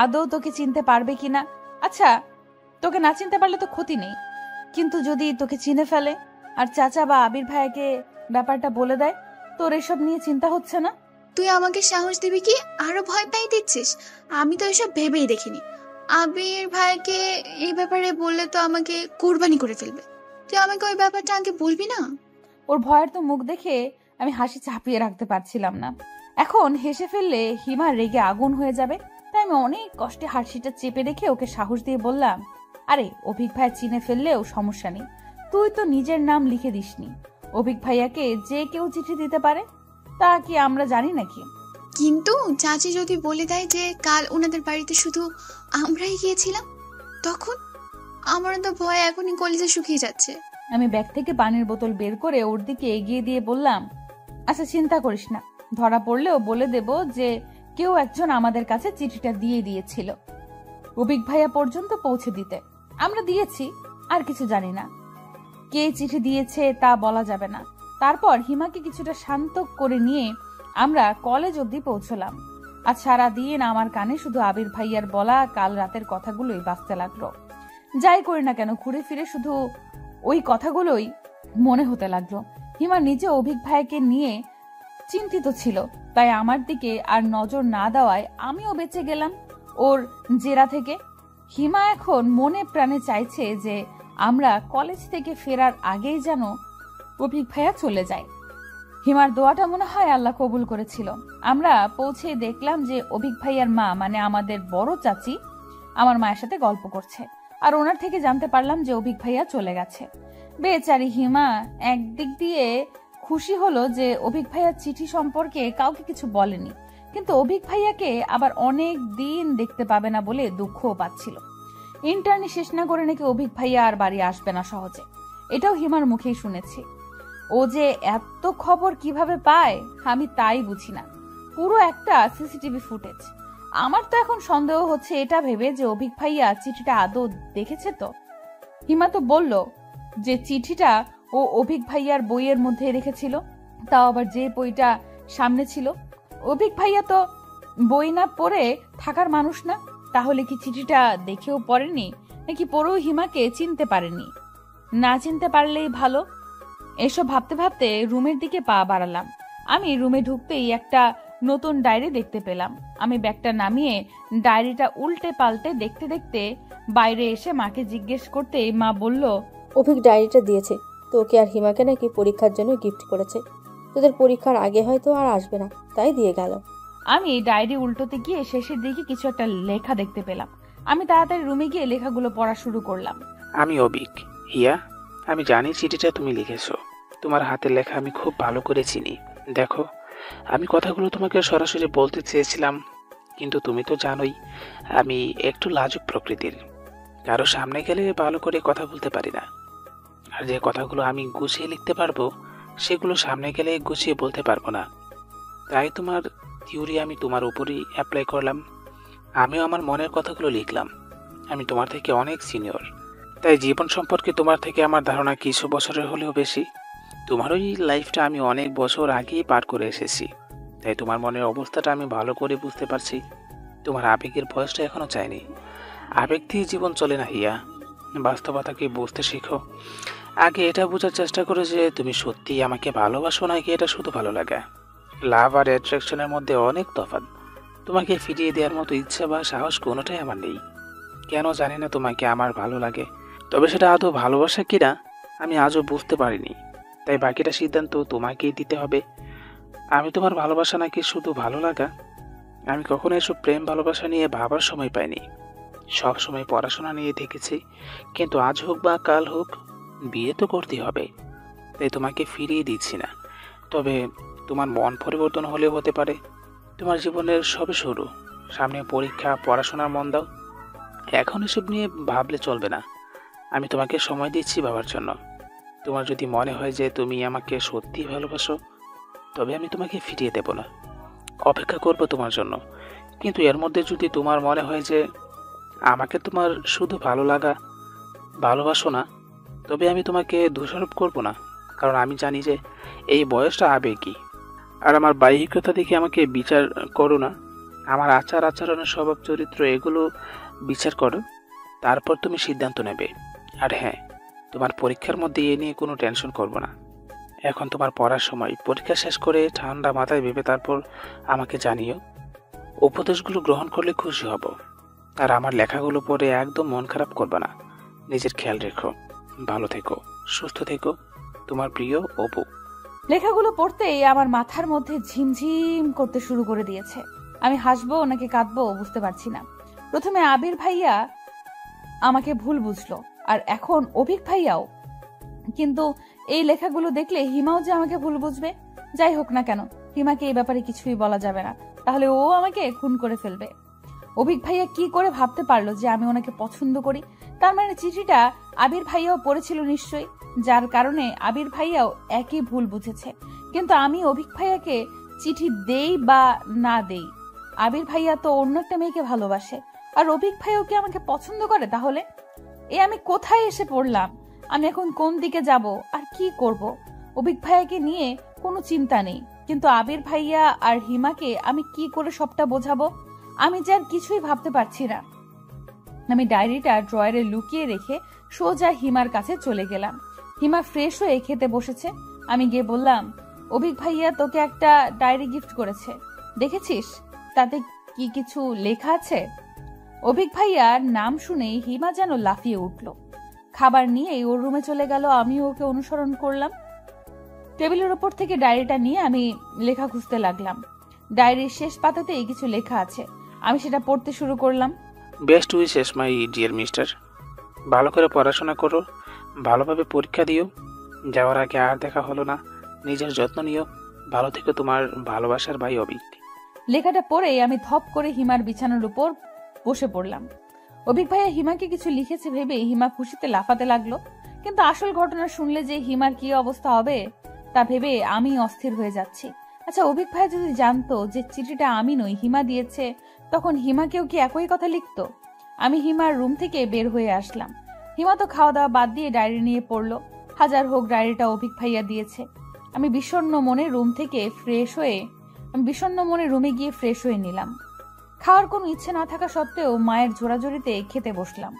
আদৌ তোকে চিনতে পারবে কিনা। আচ্ছা, তোকে না চিনতে পারলে তো ক্ষতি নেই, কিন্তু যদি তোকে চিনে ফেলে আর চাচা বা আবির ভাইয়াকে ব্যাপারটা বলে দেয়, তোর এসব নিয়ে চিন্তা হচ্ছে না? তুই আমাকে সাহস দিবি কি আরো ভয় পাই দিচ্ছিস? আমি তো এসব ভেবেই দেখিনি। আবির ভাইকে এই ব্যাপারে বললে তো আমাকে কুরবানি করে ফেলবে। তুই আমাকে ওই ব্যাপারটা আগে বলবি না? ওর ভয়ের তো মুখ দেখে আমি হাসি চাপিয়ে রাখতে পারছিলাম না। এখন হেসে ফেললে হিমা রেগে আগুন হয়ে যাবে, তাই আমি অনেক কষ্টে হাসিটা চেপে রেখে ওকে সাহস দিয়ে বললাম, আরে অভিক ভাই চিনে ফেললেও সমস্যা নেই, তুই তো নিজের নাম লিখে দিসনি। অভিক ভাইয়াকে যে কেউ চিঠি দিতে পারে, তা কি আমরা জানি নাকি? কিন্তু চাচি যদি বলে দেয় যে কাল ওনাদের বাড়িতে শুধু আমরাই গিয়েছিলাম, তখন আমারও তো ভয় এখনই কলিজা শুকিয়ে যাচ্ছে। আমি ব্যাগ থেকে পানির বোতল বের করে ওর দিকে এগিয়ে দিয়ে বললাম, আচ্ছা চিন্তা করিস না, ধরা পড়লেও বলে দেব যে কেউ একজন আমাদের কাছে চিঠিটা দিয়ে দিয়েছিল অভিক ভাইয়া পর্যন্ত পৌঁছে দিতে। আমরা দিয়েছি, আর কিছু জানি না। কে চিঠি দিয়েছে তা বলা যাবে না। তারপর হিমাকে কিছুটা শান্ত করে নিয়ে আমরা কলেজ অবধি পৌঁছলাম। আজ সারাদিন আমার কানে শুধু আবির ভাইয়ার বলা কাল রাতের কথাগুলোই বাজতে লাগলো। যাই করি না কেন ঘুরে ফিরে শুধু ওই কথাগুলোই মনে হতে লাগলো। হিমা নিজে অভিক ভাইকে নিয়ে চিন্তিত ছিল, তাই আমার দিকে আর নজর না দেওয়ায় আমিও বেঁচে গেলাম ওর জেরা থেকে। হিমা এখন মনে প্রাণে চাইছে যে আমরা কলেজ থেকে ফেরার আগেই যেন অভিক ভাইয়া চলে যায়। হিমার দোয়াটা মনে হয় আল্লাহ কবুল করেছিল। আমরা পৌঁছে দেখলাম যে অভিক ভাইয়ার মা মানে আমাদের বড় চাচি আমার মায়ের সাথে গল্প করছে, আর ওনার থেকে জানতে পারলাম যে অভিক ভাইয়া চলে গেছে। বেচারি হিমা একদিক দিয়ে খুশি হলো যে অভিক ভাইয়ার চিঠি সম্পর্কে কাউকে কিছু বলেনি, কিন্তু অভিক ভাইয়াকে আবার অনেক দিন দেখতে পাবে না বলে দুঃখও পাচ্ছিল। ইন্টার্নি শেষ না করে নাকি অভিক ভাইয়া আর বাড়ি আসবে না সহজে, এটাও হিমার মুখেই শুনেছি। ও যে এত খবর কিভাবে পায় আমি তাই বুঝি না। পুরো একটা সিসিটিভি ফুটেজ। আমার তো এখন সন্দেহ হচ্ছে এটা ভেবে যে অভিক ভাইয়া চিঠিটা আদৌ দেখেছে। তো হিমা তো বলল যে চিঠিটা ও অভিক ভাইয়ার বইয়ের মধ্যে রেখেছিল, তাও আবার যে বইটা সামনে ছিল। অভিক ভাইয়া তো বই না পড়ে থাকার মানুষ না, তাহলে কি চিঠিটা দেখেও পড়েনি, নাকি পড়েও হিমাকে চিনতে পারেনি? না চিনতে পারলেই ভালো। এসব ভাবতে ভাবতে রুমের দিকে পা বাড়ালাম। আমি রুমে ঢুকতেই একটা নতুন ডায়েরি দেখতে পেলাম। আমি ব্যাগটা নামিয়ে ডায়েরিটা উল্টে পাল্টে দেখতে দেখতে বাইরে এসে মাকে জিজ্ঞেস করতেই মা বলল, অভিক ডায়েরিটা দিয়েছে তোকে আর হিমাকে নাকি পরীক্ষার জন্য গিফট করেছে। তোদের পরীক্ষার আগে হয়তো আর আসবে না, তাই দিয়ে গেল। আমি ডায়েরি উল্টোতে গিয়ে শেষের দিকে কিছু একটা লেখা দেখতে পেলাম। আমি তাড়াতাড়ি রুমে গিয়ে লেখাগুলো পড়া শুরু করলাম। আমি অবিক। হিয়া, আমি জানি চিঠিটা তুমি লিখেছো। তোমার হাতের লেখা আমি খুব ভালো করে চিনি। দেখো, আমি কথাগুলো তোমাকে সরাসরি বলতে চেয়েছিলাম, কিন্তু তুমি তো জানোই আমি একটু লাজুক প্রকৃতির। কারো সামনে গেলে ভালো করে কথা বলতে পারি না। আর যে কথাগুলো আমি গুছিয়ে লিখতে পারবো সেগুলো সামনে গেলে গুছিয়ে বলতে পারবো না। তাই তোমার থিওরি আমি তোমার উপরই অ্যাপ্লাই করলাম। আমিও আমার মনের কথাগুলো লিখলাম। আমি তোমার থেকে অনেক সিনিয়র, তাই জীবন সম্পর্কে তোমার থেকে আমার ধারণা কিছু বছরের হলেও বেশি। তোমার ওই লাইফটা আমি অনেক বছর আগেই পার করে এসেছি, তাই তোমার মনের অবস্থাটা আমি ভালো করে বুঝতে পারছি। তোমার আবেগের বয়সটা এখনো চাইনি। আবেগ দিয়ে জীবন চলে না হিয়া, বাস্তবতাকে বুঝতে শেখো। আগে এটা বোঝার চেষ্টা করো যে তুমি সত্যিই আমাকে ভালোবাসো নাকি এটা শুধু ভালো লাগে। লাভ আর অ্যাট্রাকশনের মধ্যে অনেক তফাৎ। তোমাকে ফিরিয়ে দেওয়ার মতো ইচ্ছা বা সাহস কোনোটাই আমার নেই। কেন জানি না তোমাকে আমার ভালো লাগে, তবে সেটা আদৌ ভালোবাসা কিনা আমি আজও বুঝতে পারিনি। তাই বাকিটা সিদ্ধান্ত তোমাকেই দিতে হবে। আমি তোমার ভালোবাসা নাকি শুধু ভালো লাগা। আমি কখনো এসব প্রেম ভালোবাসা নিয়ে ভাবার সময় পাইনি। সব সময় পড়াশোনা নিয়ে দেখেছি, কিন্তু আজ হোক বা কাল হোক বিয়ে তো করতেই হবে। তাই তোমাকে ফিরিয়ে দিচ্ছি না, তবে তোমার মন পরিবর্তন হলেও হতে পারে। তোমার জীবনের সবে শুরু, সামনে পরীক্ষা, পড়াশোনার মন দাও। এখন এসব নিয়ে ভাবলে চলবে না। আমি তোমাকে সময় দিচ্ছি ভাবার জন্য। তোমার যদি মনে হয় যে তুমি আমাকে সত্যিই ভালোবাসো, তবে আমি তোমাকে ফিরিয়ে দেব না, অপেক্ষা করব তোমার জন্য। কিন্তু এর মধ্যে যদি তোমার মনে হয় যে আমাকে তোমার শুধু ভালো লাগা, ভালোবাসো না, তবে আমি তোমাকে দোষারোপ করব না, কারণ আমি জানি যে এই বয়সটা আবেগী। আর আমার বাহ্যিকতা দেখে আমাকে বিচার করো না। আমার আচার আচরণের স্বভাব চরিত্র এগুলো বিচার করো, তারপর তুমি সিদ্ধান্ত নেবে। আর হ্যাঁ, তোমার পরীক্ষার মধ্যে এ নিয়ে কোনো টেনশন করবো না। এখন তোমার পড়ার সময়। পরীক্ষা শেষ করে ঠান্ডা মাথায় ভেবে তারপর আমাকে জানিও। উপদেশগুলো গ্রহণ করলে খুশি হব। আর আমার লেখাগুলো পড়ে একদম মন খারাপ করবে না। নিজের খেয়াল রেখো, ভালো থেকো, সুস্থ থেকো। তোমার প্রিয় অপু। লেখাগুলো পড়তেই আমার মাথার মধ্যে ঝিমঝিম করতে শুরু করে দিয়েছে। আমি হাসবো নাকি কাঁদবো বুঝতে পারছি না। প্রথমে আবির ভাইয়া আমাকে ভুল বুঝলো, আর এখন অভিক ভাইয়াও। কিন্তু এই লেখাগুলো দেখলে হিমাও যে আমাকে ভুল বুঝবে। যাই হোক না কেন, হিমাকে এই ব্যাপারে কিছুই বলা যাবে না, তাহলে ও আমাকে খুন করে ফেলবে। অভিক ভাইয়া কি করে ভাবতে পারলো যে আমি ওনাকে পছন্দ করি? তার মানে চিঠিটা আবির ভাইয়াও পড়েছিল নিশ্চয়ই, যার কারণে আবির ভাইয়াও একই ভুল বুঝেছে। কিন্তু আমি অভিক ভাইয়াকে চিঠি দেই বা না দেই, আবির ভাইয়া তো অন্য একটা মেয়েকে ভালোবাসে, আর অভিক ভাইয়াও কি আমাকে পছন্দ করে? তাহলে আমি কোথায় এসে পড়লাম? আমি এখন কোন দিকে যাব আর কি করব? অভিক ভাইয়াকে নিয়ে কোনো চিন্তা নেই, কিন্তু আবির ভাইয়া আর হিমাকে আমি কি করে সবটা বোঝাবো? আমি যে আর কিছুই ভাবতে পারছি না। আমি ডায়েরিটা ড্রয়ারে লুকিয়ে রেখে সোজা হিমার কাছে চলে গেলাম। হিমা ফ্রেশ হয়ে খেতে বসেছে। আমি গিয়ে বললাম, অভিক ভাইয়া তোকে একটা ডায়েরি গিফট করেছে, দেখেছিস? তাতে কি কিছু লেখা আছে? অভিক ভাইয়ার নাম শুনেই হিমা যেন লাফিয়ে উঠল। খাবার নিয়েই ওর রুমে চলে গেল। আমি ওকে অনুসরণ করলাম। টেবিলের ওপর থেকে ডায়েরিটা নিয়ে আমি লেখা খুঁজতে লাগলাম। ডায়েরির শেষ পাতাতেই কিছু লেখা আছে। আমি সেটা পড়তে শুরু করলাম। Best wishes my dear mister. ভালো করে পড়াশোনা করো, ভালোভাবে পরীক্ষা দিও। যাওয়ার আগে আর দেখা হলো না, নিজের যত্ন নিও। ভালো থেকো, তোমার ভালোবাসার ভাই অভিক। লেখাটা পড়েই আমি ধপ করে হিমার বিছানার উপর বসে পড়লাম। অভিক ভাইয়া হিমাকে কিছু লিখেছে ভেবে হিমা খুশিতে লাফাতে লাগলো। কিন্তু আসল ঘটনা শুনলে যে হিমার কি অবস্থা হবে তা ভেবে আমি অস্থির হয়ে যাচ্ছি। আচ্ছা, অভিক ভাইয়া যদি জানতো যে চিঠিটা আমি নই হিমা দিয়েছে, তখন হিমাকেও কি একই কথা লিখতো? আমি হিমার রুম থেকে বের হয়ে আসলাম। হিমা তো খাওয়া দাওয়া বাদ দিয়ে ডায়েরি নিয়ে পড়লো। হাজার হোক, ডায়েরিটা অভিক ভাইয়া দিয়েছে। আমি বিষণ্ণ মনে রুমে গিয়ে ফ্রেশ হয়ে নিলাম। খাওয়ার কোনো ইচ্ছে না থাকা সত্ত্বেও মায়ের জোরাজোরিতে খেতে বসলাম।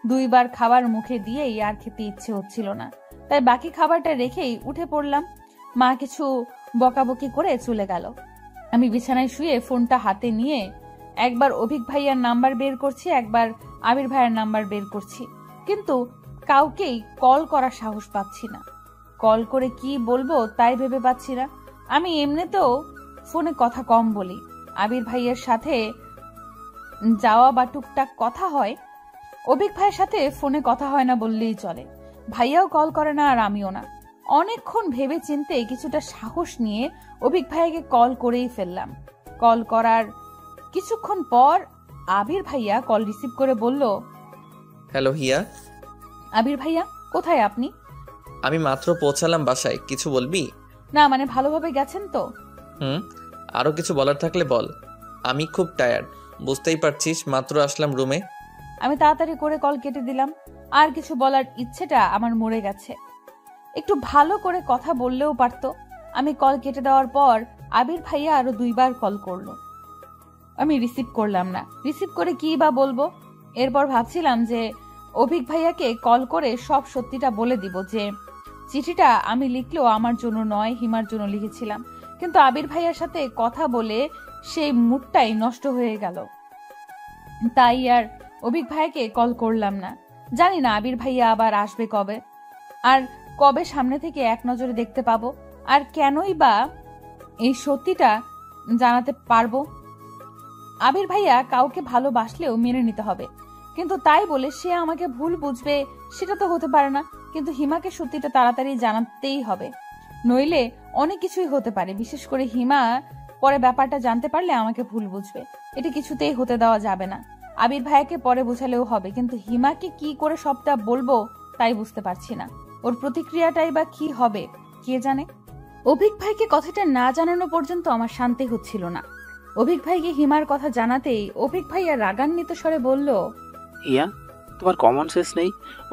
2 বার খাবার মুখে দিয়েই আর খেতে ইচ্ছে হচ্ছিল না, তাই বাকি খাবারটা রেখেই উঠে পড়লাম। মা কিছু বকাবকি করে চলে গেল। আমি বিছানায় শুয়ে ফোনটা হাতে নিয়ে একবার অভিক ভাইয়ার নাম্বার বের করছি, একবার আবির ভাইয়ার নাম্বার বের করছি, কিন্তু কাউকেই কল করার সাহস পাচ্ছি না। কল করে কি বলবো তাই ভেবে পাচ্ছি না। আমি এমনিতেও ফোনে কথা কম বলি। আবির ভাইয়ের সাথে যাওয়া বা টুকটাক কথা হয়, অভিক ভাইয়ের সাথে ফোনে কথা হয় না বললেই চলে। ভাইয়াও কল করে না আর আমিও না। অনেকক্ষণ ভেবে চিন্তে কিছুটা সাহস নিয়ে অভিক ভাইয়াকে কল করেই ফেললাম। কল করার কিছুক্ষণ পর আবির ভাইয়া কল রিসিভ করে বলল, হ্যালো হিয়া। আবির ভাইয়া কোথায় আপনি? আমি মাত্র পৌঁছালাম বাসায়, কিছু বলবি? না মানে ভালোভাবে গেছেন তো? আরও কিছু বলার থাকলে বল। আমি খুব টায়ার্ড, বুঝতেই পারছিস, মাত্র আসলাম রুমে। আমি তাড়াতাড়ি করে কল কেটে দিলাম। আর কিছু বলার ইচ্ছেটা আমার মরে গেছে। একটু ভালো করে কথা বললেও পারতো। আমি কল কেটে দেওয়ার পর আবির ভাইয়া আরো 2 বার কল করলো। আমি রিসিভ করলাম না। রিসিভ করে কি বা বলবো? এরপর ভাবছিলাম যে অভিক ভাইয়াকে কল করে সব সত্যিটা বলে দিব, যে চিঠিটা আমি লিখলেও আমার জন্য নয়, হিমার জন্য লিখেছিলাম। কিন্তু আবির ভাইয়ার সাথে কথা বলে সেই মুডটাই নষ্ট হয়ে গেল। তাই আর অভিক ভাইয়াকে কল করলাম না। জানি না আবির ভাইয়া আবার আসবে কবে, আর কবে সামনে থেকে এক নজরে দেখতে পাবো, আর কেনই বা এই সত্যিটা জানাতে পারবো। আবির ভাইয়া কাউকে ভালোবাসলেও মেনে নিতে হবে, কিন্তু তাই বলে সে আমাকে ভুল বুঝবে সেটা তো হতে পারে না। কিন্তু হিমাকে সত্যিটা তাড়াতাড়ি জানাতেই হবে, নইলে অনেক কিছুই হতে পারে। বিশেষ করে হিমা পরে ব্যাপারটা জানতে পারলে আমাকে ভুল বুঝবে। এটা কিছুতেই হতে দেওয়া যাবে না। আবির ভাইয়াকে পরে বোঝালেও হবে, কিন্তু হিমাকে কি করে সবটা বলবো তাই বুঝতে পারছি না। ওর প্রতিক্রিয়াটাই বা কি হবে কে জানে। অভিক ভাইকে কথাটা না জানানো পর্যন্ত আমার শান্তি হচ্ছিল না। অভিক ভাইকে হিমার কথা জানাতেই অভিক ভাইয়া রাগান্বিত স্বরে বলল, হিয়া, তোমার কমন সেন্স নেই?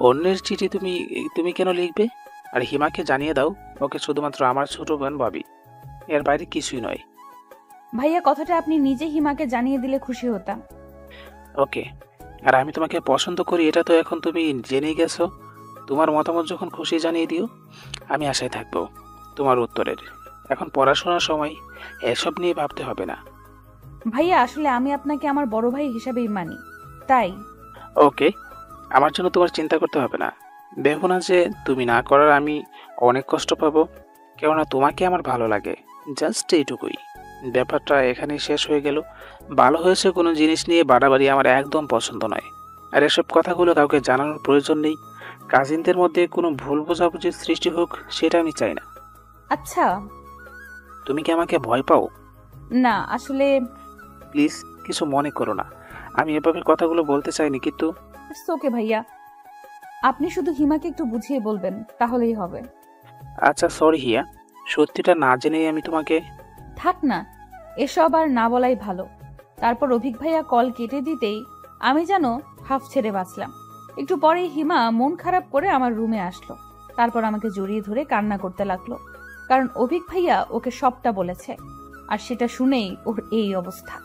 অন্যের চিঠি তুমি তুমি কেন লিখবে? আর হিমাকে জানিয়ে দাও, ওকে শুধুমাত্র আমার ছোট বোন ভাবি, এর বাইরে কিছুই নয়। ভাইয়া কথাটা আপনি নিজে হিমাকে জানিয়ে দিলে খুশি হতাম। ওকে, আর আমি তোমাকে পছন্দ করি এটা তো এখন তুমি জেনে গেছো। তোমার মতামত যখন খুশি জানিয়ে দিও, আমি আশায় থাকবো তোমার উত্তরের। এখন পড়াশোনার সময়, এসব নিয়ে ভাবতে হবে না। ভাইয়া আসলে আমি আপনাকে আমার বড় ভাই হিসাবেই মানি, তাই। ওকে, আমার জন্য তোমার চিন্তা করতে হবে না। ভেবো না যে তুমি না করার আমি অনেক কষ্ট পাবো, কেননা তোমাকে আমার ভালো লাগে, জাস্ট এইটুকুই। ব্যাপারটা এখানেই শেষ হয়ে গেল। ভালো হয়েছে কোনো জিনিস নিয়ে বাড়াবাড়ি আমার একদম পছন্দ নয়। আর এসব কথাগুলো কাউকে জানানোর প্রয়োজন নেই। কাজিনদের মধ্যে কোনো ভুল বোঝাবুঝির সৃষ্টি হোক সেটা আমি চাই না। আচ্ছা। তুমি কি আমাকে ভয় পাও? না আসলে। প্লিজ কিছু মনে করো না, আমি এভাবে কথাগুলো বলতে চাইনি, কিন্তু ওকে ভাইয়া, আপনি শুধু হিমাকে একটু বুঝিয়ে বলবেন তাহলেই হবে। আচ্ছা সরি হিয়া, সত্যিটা না জেনেই আমি তোমাকে। থাক না, এসব আর না বলাই ভালো। তারপর অভিক ভাইয়া কল কেটে দিতেই আমি যেন হাফ ছেড়ে বাঁচলাম। একটু পরেই হিমা মন খারাপ করে আমার রুমে আসলো। তারপর আমাকে জড়িয়ে ধরে কান্না করতে লাগলো, কারণ অভিক ভাইয়া ওকে সবটা বলেছে, আর সেটা শুনেই ওর এই অবস্থা।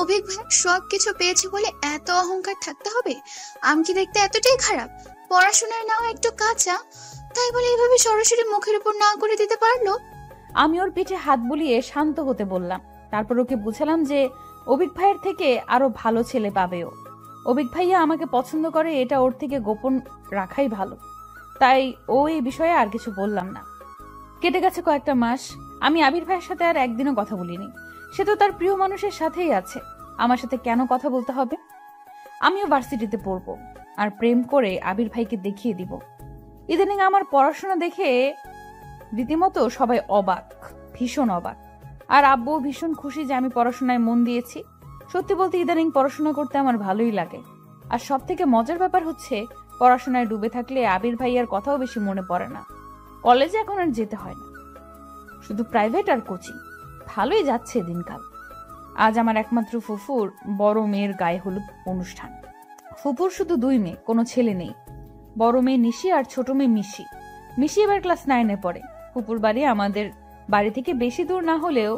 অভিক ভাই সবকিছু পেয়েছে বলে এত অহংকার থাকতে হবে? আমি কি দেখতে এতটাই খারাপ? পড়াশোনায় নাও একটু কাঁচা, তাই বলে এভাবে সরাসরি মুখের উপর না করে দিতে পারলো? আমি ওর পিঠে হাত বুলিয়ে শান্ত হতে বললাম। তারপর ওকে বুঝালাম যে অভিক ভাইয়ের থেকে আরো ভালো ছেলে পাবে ও। অভিক ভাইয়া আমাকে পছন্দ করে, এটা ওর থেকে গোপন রাখাই ভালো। তাই ও এই বিষয়ে আর কিছু বললাম না। কেটে গেছে কয়েকটা মাস। আমি আবির ভাইয়ের সাথে আর একদিনও কথা বলিনি। সে তো তার প্রিয় মানুষের সাথেই আছে, আমার সাথে কেন কথা বলতে হবে? আমিও ভার্সিটিতে পড়বো, আর প্রেম করে আবির ভাইকে দেখিয়ে দিব। ইদানিং আমার পড়াশোনা দেখে রীতিমতো সবাই অবাক, ভীষণ অবাক। আর আব্বু ভীষণ খুশি যে আমি পড়াশোনায় মন দিয়েছি। সত্যি বলতে ইদানিং পড়াশোনা করতে আমার ভালোই লাগে। আর সব থেকে মজার ব্যাপার হচ্ছে, পড়াশোনায় ডুবে থাকলে আবির ভাইয়ার কথাও বেশি মনে পড়ে না। কলেজে এখন আর যেতে হয় না, শুধু প্রাইভেট আর কোচিং। ভালোই যাচ্ছে দিনকাল। আজ আমার একমাত্র ফুফুর বড় মেয়ের গায়ে হলুদ অনুষ্ঠান। ফুপুর শুধু 2 মেয়ে, কোনো ছেলে নেই। বড় মেয়ে নিশি আর ছোট মেয়ে মিশি। মিশি এবার ক্লাস 9-এ পড়ে। ফুপুর বাড়ি আমাদের বাড়ি থেকে বেশি দূর না হলেও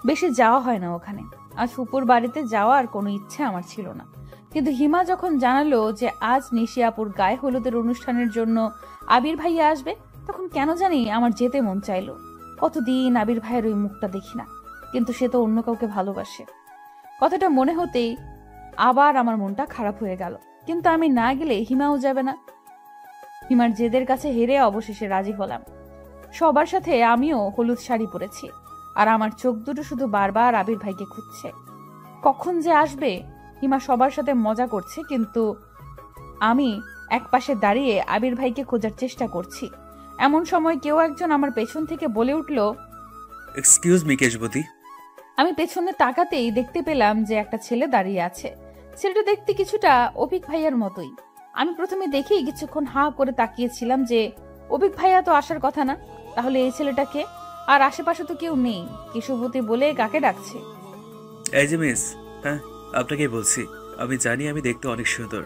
বেশি যাওয়া হয় না ওখানে। আজ ফুপুর বাড়িতে যাওয়ার কোনো ইচ্ছে আমার ছিল না, কিন্তু হিমা যখন জানালো যে আজ নিশি আপুর গায়ে হলুদের অনুষ্ঠানের জন্য আবির ভাইয়া আসবে, তখন কেন জানি আমার যেতে মন চাইলো। কতদিন আবির ভাইয়ের ওই মুখটা দেখি না, কিন্তু সে তো অন্য কাউকে ভালোবাসে। কথাটা মনে হতেই আবার আমার মনটা খারাপ হয়ে গেল। কিন্তু আমি না গেলে হিমাও যাবে না। হিমার জেদের কাছে হেরে অবশেষে রাজি হলাম। সবার সাথে আমিও হলুদ শাড়ি পরেছি, আর আমার চোখ দুটো শুধু বারবার আবির ভাইকে খুঁজছে। কখন যে আসবে? হিমা সবার সাথে মজা করছে, কিন্তু আমি একপাশে দাঁড়িয়ে আবির ভাইকে খোঁজার চেষ্টা করছি। এমন সময় কেউ একজন আমার পেছন থেকে বলে উঠল, এক্সকিউজ মি কেশবতী। আমি পেছনে তাকাতেই দেখতে পেলাম যে একটা ছেলে দাঁড়িয়ে আছে। ছেলেটা দেখতে কিছুটা অভিক ভাইয়ার মতোই। আমি প্রথমে দেখেই কিছুক্ষণ হাঁ করে তাকিয়েছিলাম যে অভিক ভাইয়া তো আসার কথা না, তাহলে এই ছেলেটাকে? আর আশেপাশে তো কেউ নেই, কেশবতী বলে কাকে ডাকছে? এই যে মিস, হ্যাঁ আপনাকেই বলছি। আমি জানি আমি দেখতে অনেক সুন্দর,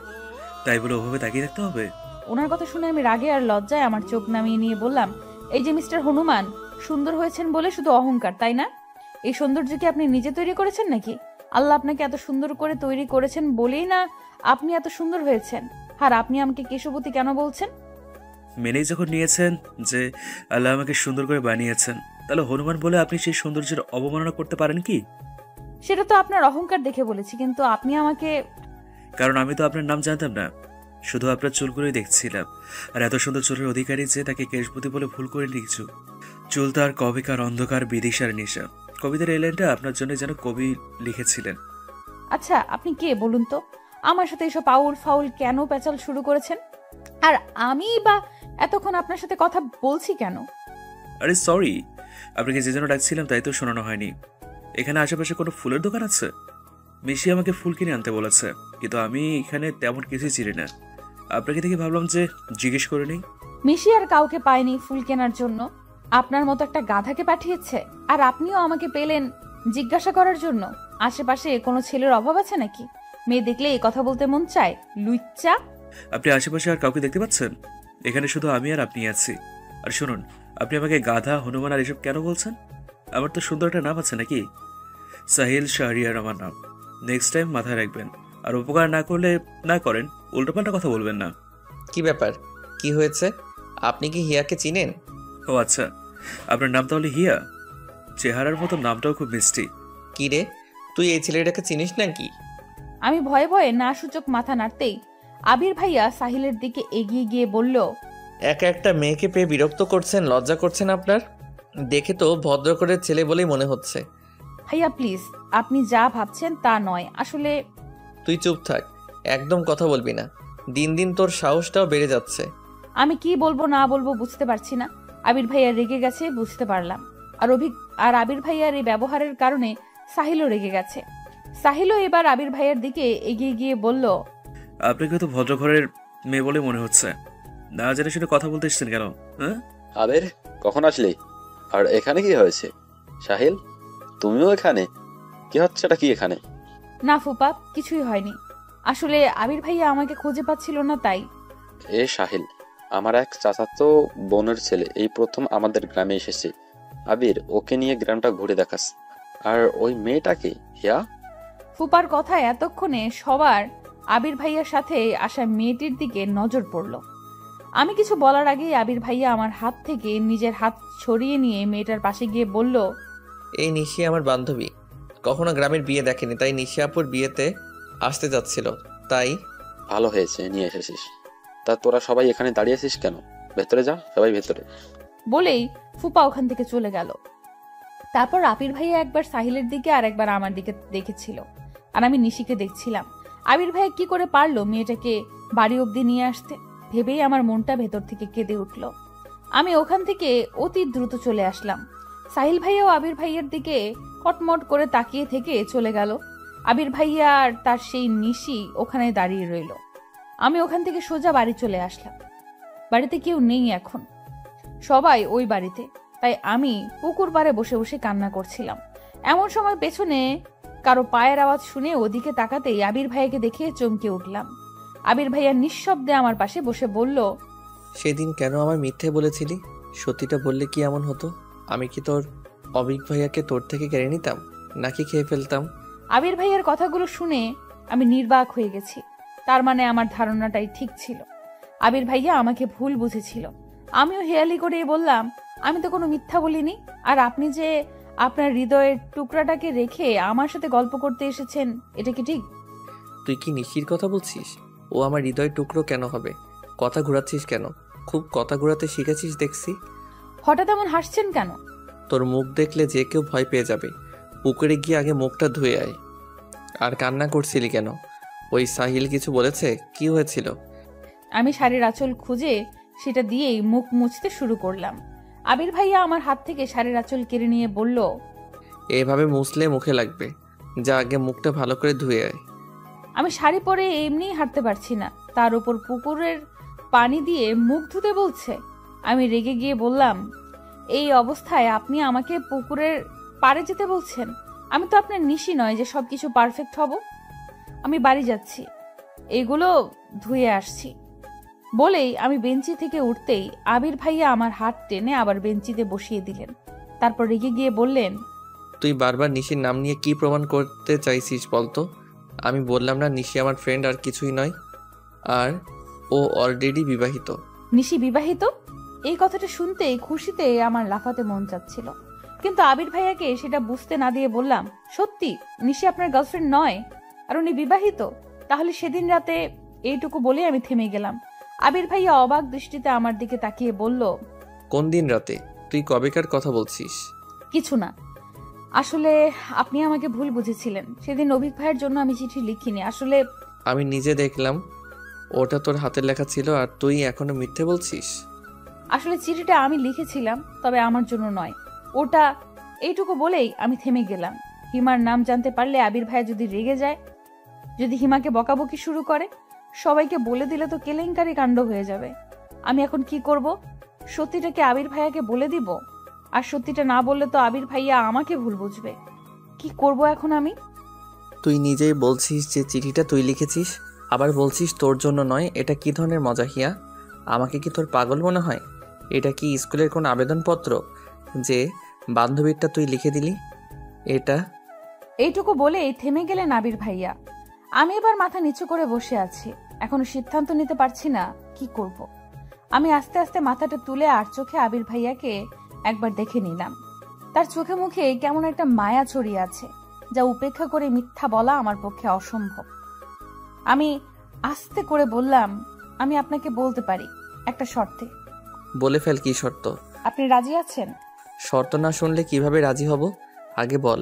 তাই বলে ওভাবে তাকিয়ে রাখতে হবে? ওনার কথা শুনে আমি রাগে আর লজ্জায় আমার চোখ নামিয়ে নিয়ে বললাম, এই যে মিস্টার হনুমান, সুন্দর হয়েছেন বলে শুধু অহংকার, তাই না? এই সৌন্দর্য কি আপনি নিজে তৈরি করেছেন নাকি? আল্লাহ আপনাকে এত সুন্দর করে তৈরি করেছেন বলেই না আপনি এত সুন্দর হয়েছেন। আর আপনি আমাকে কেশবতী কেন বলছেন? মেনেই যখন নিয়েছেন যে আল্লাহ আমাকে সুন্দর করে বানিয়েছেন, তাহলে হনুমান বলে আপনি সেই সৌন্দর্যের অবমাননা করতে পারেন কি? সেটা তো আপনার অহংকার দেখে বলেছি, কিন্তু আপনি আমাকে... কারণ আমি তো আপনার নাম জানতাম না, শুধু আপনার চুলগুলোই দেখছিলাম। আর এত সুন্দর চুলের অধিকারী যে, তাকে কেশবতী বলে ভুল করে কিছু। চুল তার কবিকার অন্ধকার বিদিশার নেশা। কবিতার এই লাইনটা আপনার জন্য যেন কবি লিখেছিলেন। আচ্ছা, আপনি কে বলুন তো? আমার সাথে এসব আউল ফাউল কেন পেঁচাল শুরু করেছেন? আর আমি বা এতক্ষণ আপনার সাথে কথা বলছি কেন? আরে সরি, আপনাকে যে জন্য ডাকছিলাম তাই তো শোনানো হয়নি। এখানে আশেপাশে কোনো ফুলের দোকান আছে? মিশি আমাকে ফুল কিনে আনতে বলেছে, কিন্তু আমি এখানে তেমন কিছুই চিনি না। আপনাকে দেখে ভাবলাম যে জিজ্ঞেস করে নেই। মিশি আর কাউকে পায়নি ফুল কেনার জন্য, আপনার মতো একটা গাধাকে পাঠিয়েছে। আর আপনিও আমাকে পেলেন জিজ্ঞাসা করার জন্য। আশেপাশে কোনো ছেলের অভাব আছে নাকি? মেয়ে দেখলে এই কথা বলতে মন চায়, লুচ্চা। আপনি আশেপাশে আর কাউকে দেখতে পাচ্ছেন? এখানে শুধু আমি আর আপনি আছি। আর শুনুন, আপনি আমাকে গাধা, হনুমান আর এসব কেন বলছেন? আমার তো সুন্দর একটা নাম আছে নাকি? সাহিল শাহরিয়ার আমার নাম। নেক্সট টাইম মাথায় রাখবেন। আর উপকার না করলে না করেন, উল্টোপাল্টা কথা বলবেন না। কি ব্যাপার? কি হয়েছে? আপনি কি হিয়াকে চিনেন? ও আচ্ছা, আপনার নাম তাহলে হিয়া? চেহারার মতো নামটাও খুব মিষ্টি। কি রে, তুই এই ছেলেটাকে চিনিস নাকি? আমি ভয়ে ভয়ে না সূচক মাথা নাড়তেই আবির ভাইয়া সাহিলের দিকে এগিয়ে গিয়ে বলল, একা একটা মেয়েকে পেয়ে বিরক্ত করছেন, লজ্জা করছেন আপনার? দেখে তো ভদ্র করে ছেলে বলেই মনে হচ্ছে। ভাইয়া প্লিজ, আপনি যা ভাবছেন তা নয় আসলে। তুই চুপ থাক, একদম কথা বলবি না। দিন দিন তোর সাহসটাও বেড়ে যাচ্ছে। আমি কি বলবো না বলবো বুঝতে পারছি না। আবির ভাইয়া রেগে গেছে বুঝতে পারলাম। আর আবির ভাইয়ার এই ব্যবহারের কারণে সাহিলও রেগে গেছে। সাহিলও এবার আবির ভাইয়ার দিকে এগিয়ে গিয়ে বলল, আপনাকে তো ভদ্র ঘরের মেয়ে বলে মনে হচ্ছে। না জেনে শুনে কথা বলতে এসছেন কেন? হ্যাঁ আবির, কখন আসলি? আর এখানে কি হয়েছে? সাহিল, তুমিও এখানে? কি হচ্ছে এটা? কি এখানে? না ফুপা, কিছুই হয়নি। আসলে আবির ভাইয়া আমাকে খুঁজে পাচ্ছিল না, তাই। এ সাহিল, আমার এক চাচাতো বোনের ছেলে এই প্রথম আমাদের গ্রামে এসেছে। আবির, ওকে নিয়ে গ্রামটা ঘুরে দেখাস। আর ওই মেয়েটাকে হিয়া। ফুপার কথায় এতক্ষণে সবার আবির ভাইয়ার সাথে আসা মেয়েটির দিকে নজর পড়ল। আমি কিছু বলার আগেই আবির ভাইয়া আমার হাত থেকে নিজের হাত ছড়িয়ে নিয়ে মেয়েটার পাশে গিয়ে বলল, এই নিশি আমার বান্ধবী, কখনো গ্রামের বিয়ে দেখেনি, তাই নিশি আপুর বিয়েতে আসতে যাচ্ছিল, তাই। ভালো হয়েছে নিয়ে এসেছিস। তা তোরা সবাই এখানে দাঁড়িয়েছিস কেন? ভেতরে যা, সবাই ভেতরে। বলেই ফুপা ওখান থেকে চলে গেল। তারপর আবির ভাইয়া একবার সাহিলের দিকে আর একবার আমার দিকে দেখেছিল, আর আমি নিশিকে দেখছিলাম। আবির ভাইয়া কি করে পারলো মেয়েটাকে বাড়ি অব্দি নিয়ে আসতে, ভেবেই আমার মনটা ভেতর থেকে কেঁদে উঠল। আমি ওখান থেকে অতি দ্রুত চলে আসলাম। সাহিল ভাইয়াও আবির ভাইয়ার দিকে কটমট করে তাকিয়ে থেকে চলে গেল। আবির ভাইয়া আর তার সেই নিশি ওখানে দাঁড়িয়ে রইল। আমি ওখান থেকে সোজা বাড়ি চলে আসলাম। বাড়িতে কেউ নেই এখন, সবাই ওই বাড়িতে। তাই আমি পুকুর পাড়ে বসে বসে কান্না করছিলাম। এমন সময় পেছনে কারো পায়ের আওয়াজ শুনে ওদিকে তাকাতেই আবির ভাইয়াকে দেখে চমকে উঠলাম। আবির ভাইয়া নিঃশব্দে আমার পাশে বসে বলল, সেদিন কেন আমার মিথ্যে বলেছিলি? সত্যিটা বললে কি এমন হতো? আমি কি তোর অবিক ভাইয়াকে তোর থেকে কেড়ে নিতাম, নাকি খেয়ে ফেলতাম? আবির ভাইয়ার কথাগুলো শুনে আমি নির্বাক হয়ে গেছি। তার মানে আমার ধারণাটাই ঠিক ছিল। আবির ভাইয়া আমাকে ভুল বুঝেছিল। আমিও হেয়ালি করে বললাম, আমি তো কোনো মিথ্যা বলিনি। আর আপনি যে আপনার হৃদয়ের টুকরাটাকে রেখে আমার সাথে গল্প করতে এসেছেন, এটা কি ঠিক? তুই কি নিশির কথা বলছিস? ও আমার হৃদয় টুকরো কেন হবে? কথা ঘোরাচ্ছিস কেন? খুব কথা ঘোরাতে শিখেছিস দেখছি। হঠাৎ এমন হাসছেন কেন? তোর মুখ দেখলে যে কেউ ভয় পেয়ে যাবে। পুকুরে গিয়ে আগে মুখটা ধুয়ে আয়। আর কান্না করছিলি কেন? ওই সাহিল কিছু বলেছে? কি হয়েছিল? আমি শাড়ির আঁচল খুঁজে সেটা দিয়েই মুখ মুছতে শুরু করলাম। আবির ভাইয়া আমার হাত থেকে শাড়ির আঁচল কেড়ে নিয়ে বলল, এভাবে মুছলে মুখে লাগবে। যা আগে মুখটা ভালো করে ধুয়ে আয়। আমি শাড়ি পরে এমনিই হাঁটতে পারছি না, তার উপর পুকুরের পানি দিয়ে মুখ ধুতে বলছে। আমি রেগে গিয়ে বললাম, এই অবস্থায় আপনি আমাকে পুকুরের পাড়ে যেতে বলছেন? আমি তো আপনার নিশি নয় যে সবকিছু পারফেক্ট হব। আমি বাড়ি যাচ্ছি, এগুলো ধুয়ে আসছি। বলেই আমি বেঞ্চি থেকে উঠতেই আবির ভাইয়া আমার হাত টেনে আবার বেঞ্চিতে বসিয়ে দিলেন। তারপর রেগে গিয়ে বললেন, তুই বারবার নিশির নাম নিয়ে কি প্রমাণ করতে চাইছিস বলতো? আমি বললাম না নিশি আমার ফ্রেন্ড আর কিছুই নয়। আর ও অলরেডি বিবাহিত। নিশি বিবাহিত? এই কথাটা শুনতেই খুশিতে আমার লাফাতে মন চাচ্ছিল, কিন্তু আবির ভাইয়াকে সেটা বুঝতে না দিয়ে বললাম, সত্যি নিশি আপনার গার্লফ্রেন্ড নয় আর উনি বিবাহিত? তাহলে সেদিন রাতে এইটুকু বলে আমি থেমে গেলাম। আবির ভাইয়া অবাক দৃষ্টিতে আমার দিকে তাকিয়ে বলল, কোন দিন রাতে? তুই কবেকার কথা বলছিস? কিছু না, আসলে আপনি আমাকে ভুল বুঝেছিলেন। সেদিন অভিক ভাইয়ের জন্য আমি চিঠি লিখিনি। আসলে আমি নিজে দেখলাম ওটা তোর হাতের লেখা ছিল আর তুই এখনো মিথ্যে বলছিস। আসলে চিঠিটা আমি লিখেছিলাম, তবে আমার জন্য নয় ওটা। এইটুকু বলেই আমি থেমে গেলাম। হিমার নাম জানতে পারলে আবির ভাইয়া যদি রেগে যায়, যদি হিমাকে বকাবকি শুরু করে, সবাইকে বলে দিলে তো কেলেঙ্কারি কাণ্ড হয়ে যাবে। আমি এখন কি করব? সত্যিটাকে আবির ভাইয়াকে বলে দিব? আর সত্যিটা না বললে তো আবির ভাইয়া আমাকে ভুল বুঝবে। কি করব এখন আমি? তুই নিজেই বলছিস যে চিঠিটা তুই লিখেছিস, আবার বলছিস তোর জন্য নয়। এটা কি ধরনের মজা হিয়া? আমাকে কি তোর পাগল মনে হয়? এটা কি স্কুলের কোন আবেদনপত্র যে বান্ধবীরটা তুই লিখে দিলি? এটা এইটুকু বলেই থেমে গেলেন আবির ভাইয়া। আমি এবার মাথা নিচু করে বসে আছি, এখনো সিদ্ধান্ত নিতে পারছি না কি করব। আমি আস্তে আস্তে মাথাটা তুলে আর চোখে আবির ভাইয়াকে একবার দেখে নিলাম। তার চোখে মুখে কেমন একটা মায়া ছড়িয়ে আছে, যা উপেক্ষা করে মিথ্যা বলা আমার পক্ষে অসম্ভব। আমি আস্তে করে বললাম, আমি আপনাকে বলতে পারি, একটা শর্তে। বলে ফেল, কি শর্ত? আপনি রাজি আছেন? শর্ত না শুনলে কিভাবে রাজি হব? আগে বল।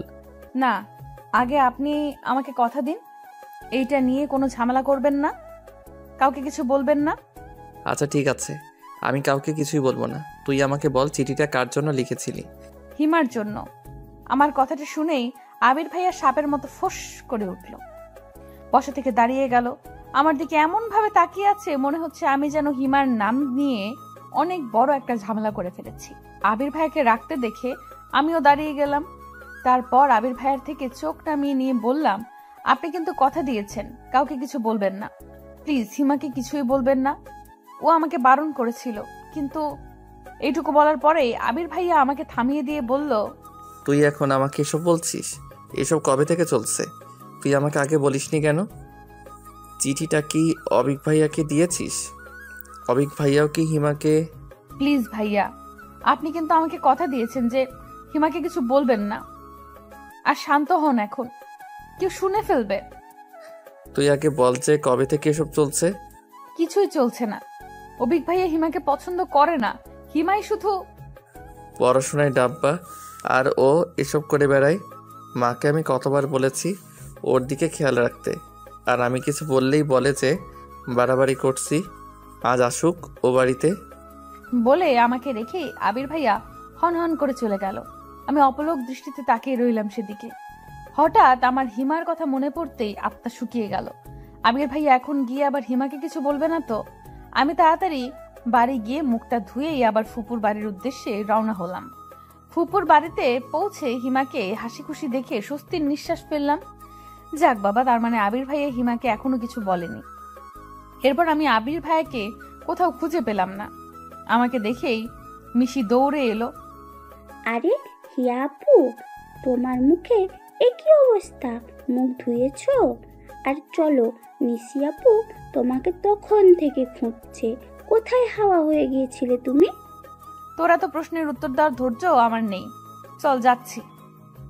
না, আগে আপনি আমাকে কথা দিন, এইটা নিয়ে কোনো ঝামেলা করবেন না, কাউকে কিছু বলবেন না। আচ্ছা ঠিক আছে, আমি কাউকে কিছুই বলবো না। তুই আমাকে বল চিঠিটা কার জন্য লিখেছিলি? হিমার জন্য। আমার কথাটা শুনেই আবির ভাইয়া সাপের মতো ফোঁস করে উঠল, বসা থেকে দাঁড়িয়ে গেল। আমার দিকে এমন ভাবে তাকিয়ে আছে, মনে হচ্ছে আমি যেন হিমার নাম নিয়ে অনেক বড় একটা ঝামেলা করে ফেলেছি। আবির ভাইয়াকে রাখতে দেখে আমিও দাঁড়িয়ে গেলাম। তারপর আবির ভাইয়ার থেকে চোখ নামিয়ে নিয়ে বললাম, আপনি কিন্তু কথা দিয়েছেন কাউকে কিছু বলবেন না। প্লিজ হিমাকে কিছুই বলবেন না, ও আমাকে বারণ করেছিল। কিন্তু এইটুকু বলার পরেই আবির ভাইয়া আমাকে থামিয়ে দিয়ে বলল, তুই এখন আমাকে এসব বলছিস? এসব কবে থেকে চলছে? তুই আমাকে আগে বলিসনি কেন? চিঠিটা কি অবিক ভাইয়াকে দিয়েছিস? অবিক ভাইয়াও কি হিমাকে? প্লিজ ভাইয়া, আপনি কিন্তু আমাকে কথা দিয়েছেন যে হিমাকে কিছু বলবেন না। আর শান্ত হন, এখন কেউ শুনে ফেলবে। তুই আগে বল যে কবে থেকে এসব চলছে? কিছুই চলছে না। অবিক ভাইয়া হিমাকে পছন্দ করে না, হিমাই শুধু পড়াশোনায় ডাব্বা আর ও এসব করে বেড়ায়। মাকে আমি কতবার বলেছি ওর দিকে খেয়াল রাখতে, আর আমি কিছু বললেই বলে যে বাড়াবাড়ি করছি। আজ আসুক ও বাড়িতে। বলে আমাকে রেখে আবির ভাইয়া হন হন করে চলে গেল। আমি অপলক দৃষ্টিতে তাকিয়ে রইলাম সেদিকে। হঠাৎ আমার হিমার কথা মনে পড়তেই আত্মা শুকিয়ে গেল। আবির ভাইয়া এখন গিয়ে আবার হিমাকে কিছু বলবে না তো? আমি তাড়াতাড়ি বাড়ি গিয়ে মুখটা ধুয়েই আবার ফুপুর বাড়ির উদ্দেশ্যে রওনা হলাম। ফুপুর বাড়িতে পৌঁছে হিমাকে হাসি খুশি দেখে স্বস্তির নিঃশ্বাস ফেললাম। যাক বাবা, তার মানে আবির ভাইয়া হিমাকে এখনো কিছু বলেনি। এরপর আমি আবির ভাইয়াকে কোথাও খুঁজে পেলাম না। আমাকে দেখেই মিশি দৌড়ে এলো। আরে হিয়া আপু, তোমার মুখে একই অবস্থা, মুখ ধুয়েছো? আর চলো, নিশি আপু তোমাকে তখন থেকে খুঁজছে, কোথায় হাওয়া হয়ে গিয়েছিলে তুমি? তোরা তো প্রশ্নের উত্তর দেওয়ার ধৈর্য আমার নেই, চল যাচ্ছি।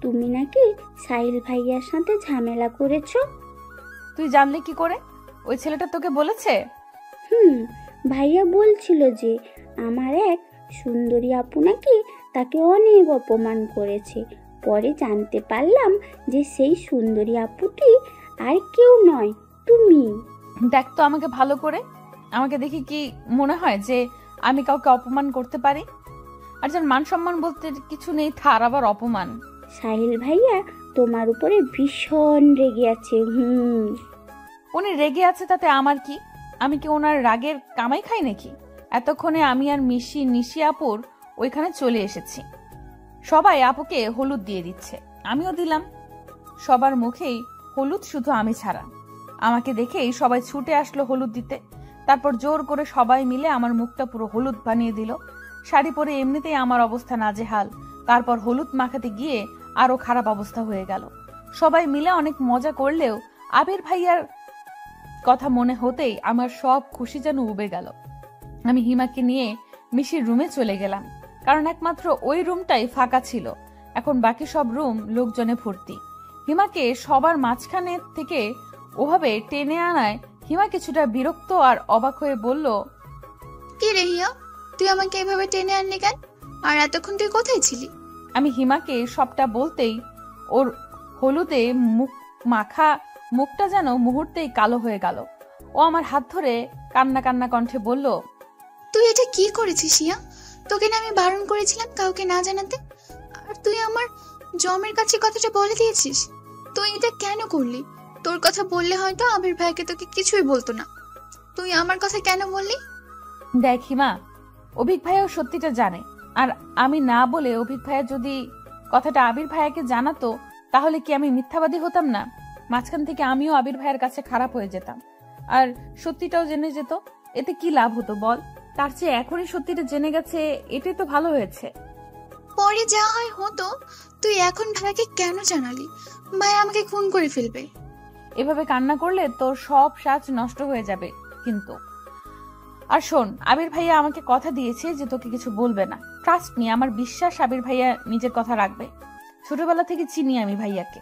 তুমি নাকি সাহিল ভাইয়ার সাথে ঝামেলা করেছো। তুই জানলি কি করে? ওই ছেলেটা তোকে বলেছে? ভাইয়া বলছিল যে আমার এক সুন্দরী আপু নাকি তাকে অনেক অপমান করেছে। পরে জানতে পারলাম যে সেই সুন্দরী আপুটি আর কেউ নয়, তুমি। দেখ তো আমাকে ভালো করে, আমাকে দেখি কি মনে হয় যে আমি কাউকে অপমান করতে পারি? আর যার মান সম্মান বলতে কিছু নেই তার আবার অপমান? সাহিল ভাইয়া তোমার উপরে ভীষণ রেগে আছে। উনি রেগে আছে তাতে আমার কি? আমি কি ওনার রাগের কামাই খাই নাকি? এতক্ষণে আমি আর নিশি আপুর ওইখানে চলে এসেছি। সবাই আপুকে হলুদ দিয়ে দিচ্ছে, আমিও দিলাম। সবার মুখেই হলুদ, শুধু আমি ছাড়া। আমাকে দেখেই সবাই ছুটে আসলো হলুদ দিতে। তারপর জোর করে সবাই মিলে আমার মুখটা পুরো হলুদ বানিয়ে দিল। শাড়ি পরে এমনিতেই আমার অবস্থা নাজেহাল, তারপর হলুদ মাখাতে গিয়ে আরো খারাপ অবস্থা হয়ে গেল। সবাই মিলে অনেক মজা করলেও আবির ভাইয়ার কথা মনে হতেই আমার সব খুশি যেন উবে গেল। আমি হিমাকে নিয়ে মিশির রুমে চলে গেলাম, কারণ একমাত্র ওই রুমটাই ফাঁকা ছিল। এখন বাকি সব রুম লোকজনে ভর্তি। হিমাকে সবার মাঝখানে থেকে ওভাবে টেনে আনায় হিমা কিছুটা বিরক্ত আর অবাক হয়ে বলল, কি রে হিয়া, তুই আমাকে এভাবে টেনে আনলি কেন? আর এতক্ষণ তুই কোথায় ছিলি? আমি হিমাকে সবটা বলতেই ওর হলুদে মুখ মাখা মুখটা যেন মুহূর্তেই কালো হয়ে গেল। ও আমার হাত ধরে কান্না কান্না কণ্ঠে বলল, তুই এটা কি করেছিস হিয়া? তোকে না আমি বারণ করেছিলাম কাউকে না জানাতে, আর তুই আমার জমের কাছে কথাটা বলে দিয়েছিস। তুই এটা কেন করলি? তোর কথা বললে হয়তো আবির ভাইকে তোকে কিছুই বলতো না, তুই আমার কথা কেন বললি? দেখ হিমা, অভিক ভাইয়াও সত্যিটা জানে, আর আমি না বলে অভিক ভাইয়া যদি কথাটা আবির ভাইয়াকে জানাতো তাহলে কি আমি মিথ্যাবাদী হতাম না? মাঝখান থেকে আমিও আবির ভাইয়ের কাছে খারাপ হয়ে যেতাম, আর সত্যিটাও জেনে যেত। এতে কি লাভ হতো বল? তার চেয়ে এখনই সত্যিটা জেনে গেছে, এটাই তো ভালো হয়েছে। পরে যা হয় হতো, তুই এখন ভাইয়াকে কেন জানালি? ভাই আমাকে খুন করে ফেলবে। এভাবে কান্না করলে তোর সব সাজ নষ্ট হয়ে যাবে কিন্তু। আর শোন, আবির ভাইয়া আমাকে কথা দিয়েছে যে তোকে কিছু বলবে না। ট্রাস্ট মি, আমার বিশ্বাস আবির ভাইয়া নিজের কথা রাখবে। ছোটবেলা থেকে চিনি আমি ভাইয়াকে,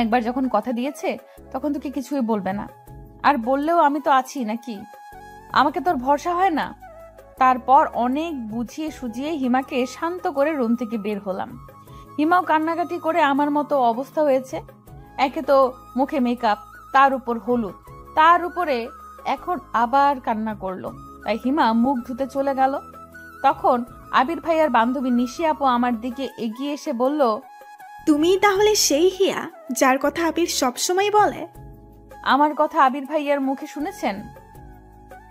একবার যখন কথা দিয়েছে তখন তোকে কিছুই বলবে না। আর বললেও আমি তো আছি নাকি? আমাকে তোর ভরসা হয় না? তারপর অনেক বুঝিয়ে সুজিয়ে হিমাকে শান্ত করে রুম থেকে বের হলাম। হিমাও কান্নাকাটি করে আমার মতো অবস্থা হয়েছে। একে তো মুখে মেকআপ, তার উপর হলুদ, তার উপরে এখন আবার কান্না করলো। তাই হিমা মুখ ধুতে চলে গেল। তখন আবির ভাইয়ার বান্ধবী নিশি আপু আমার দিকে এগিয়ে এসে বলল, তুমি তাহলে সেই হিয়া যার কথা আবির সবসময় বলে? আমার কথা আবির ভাইয়ার মুখে শুনেছেন?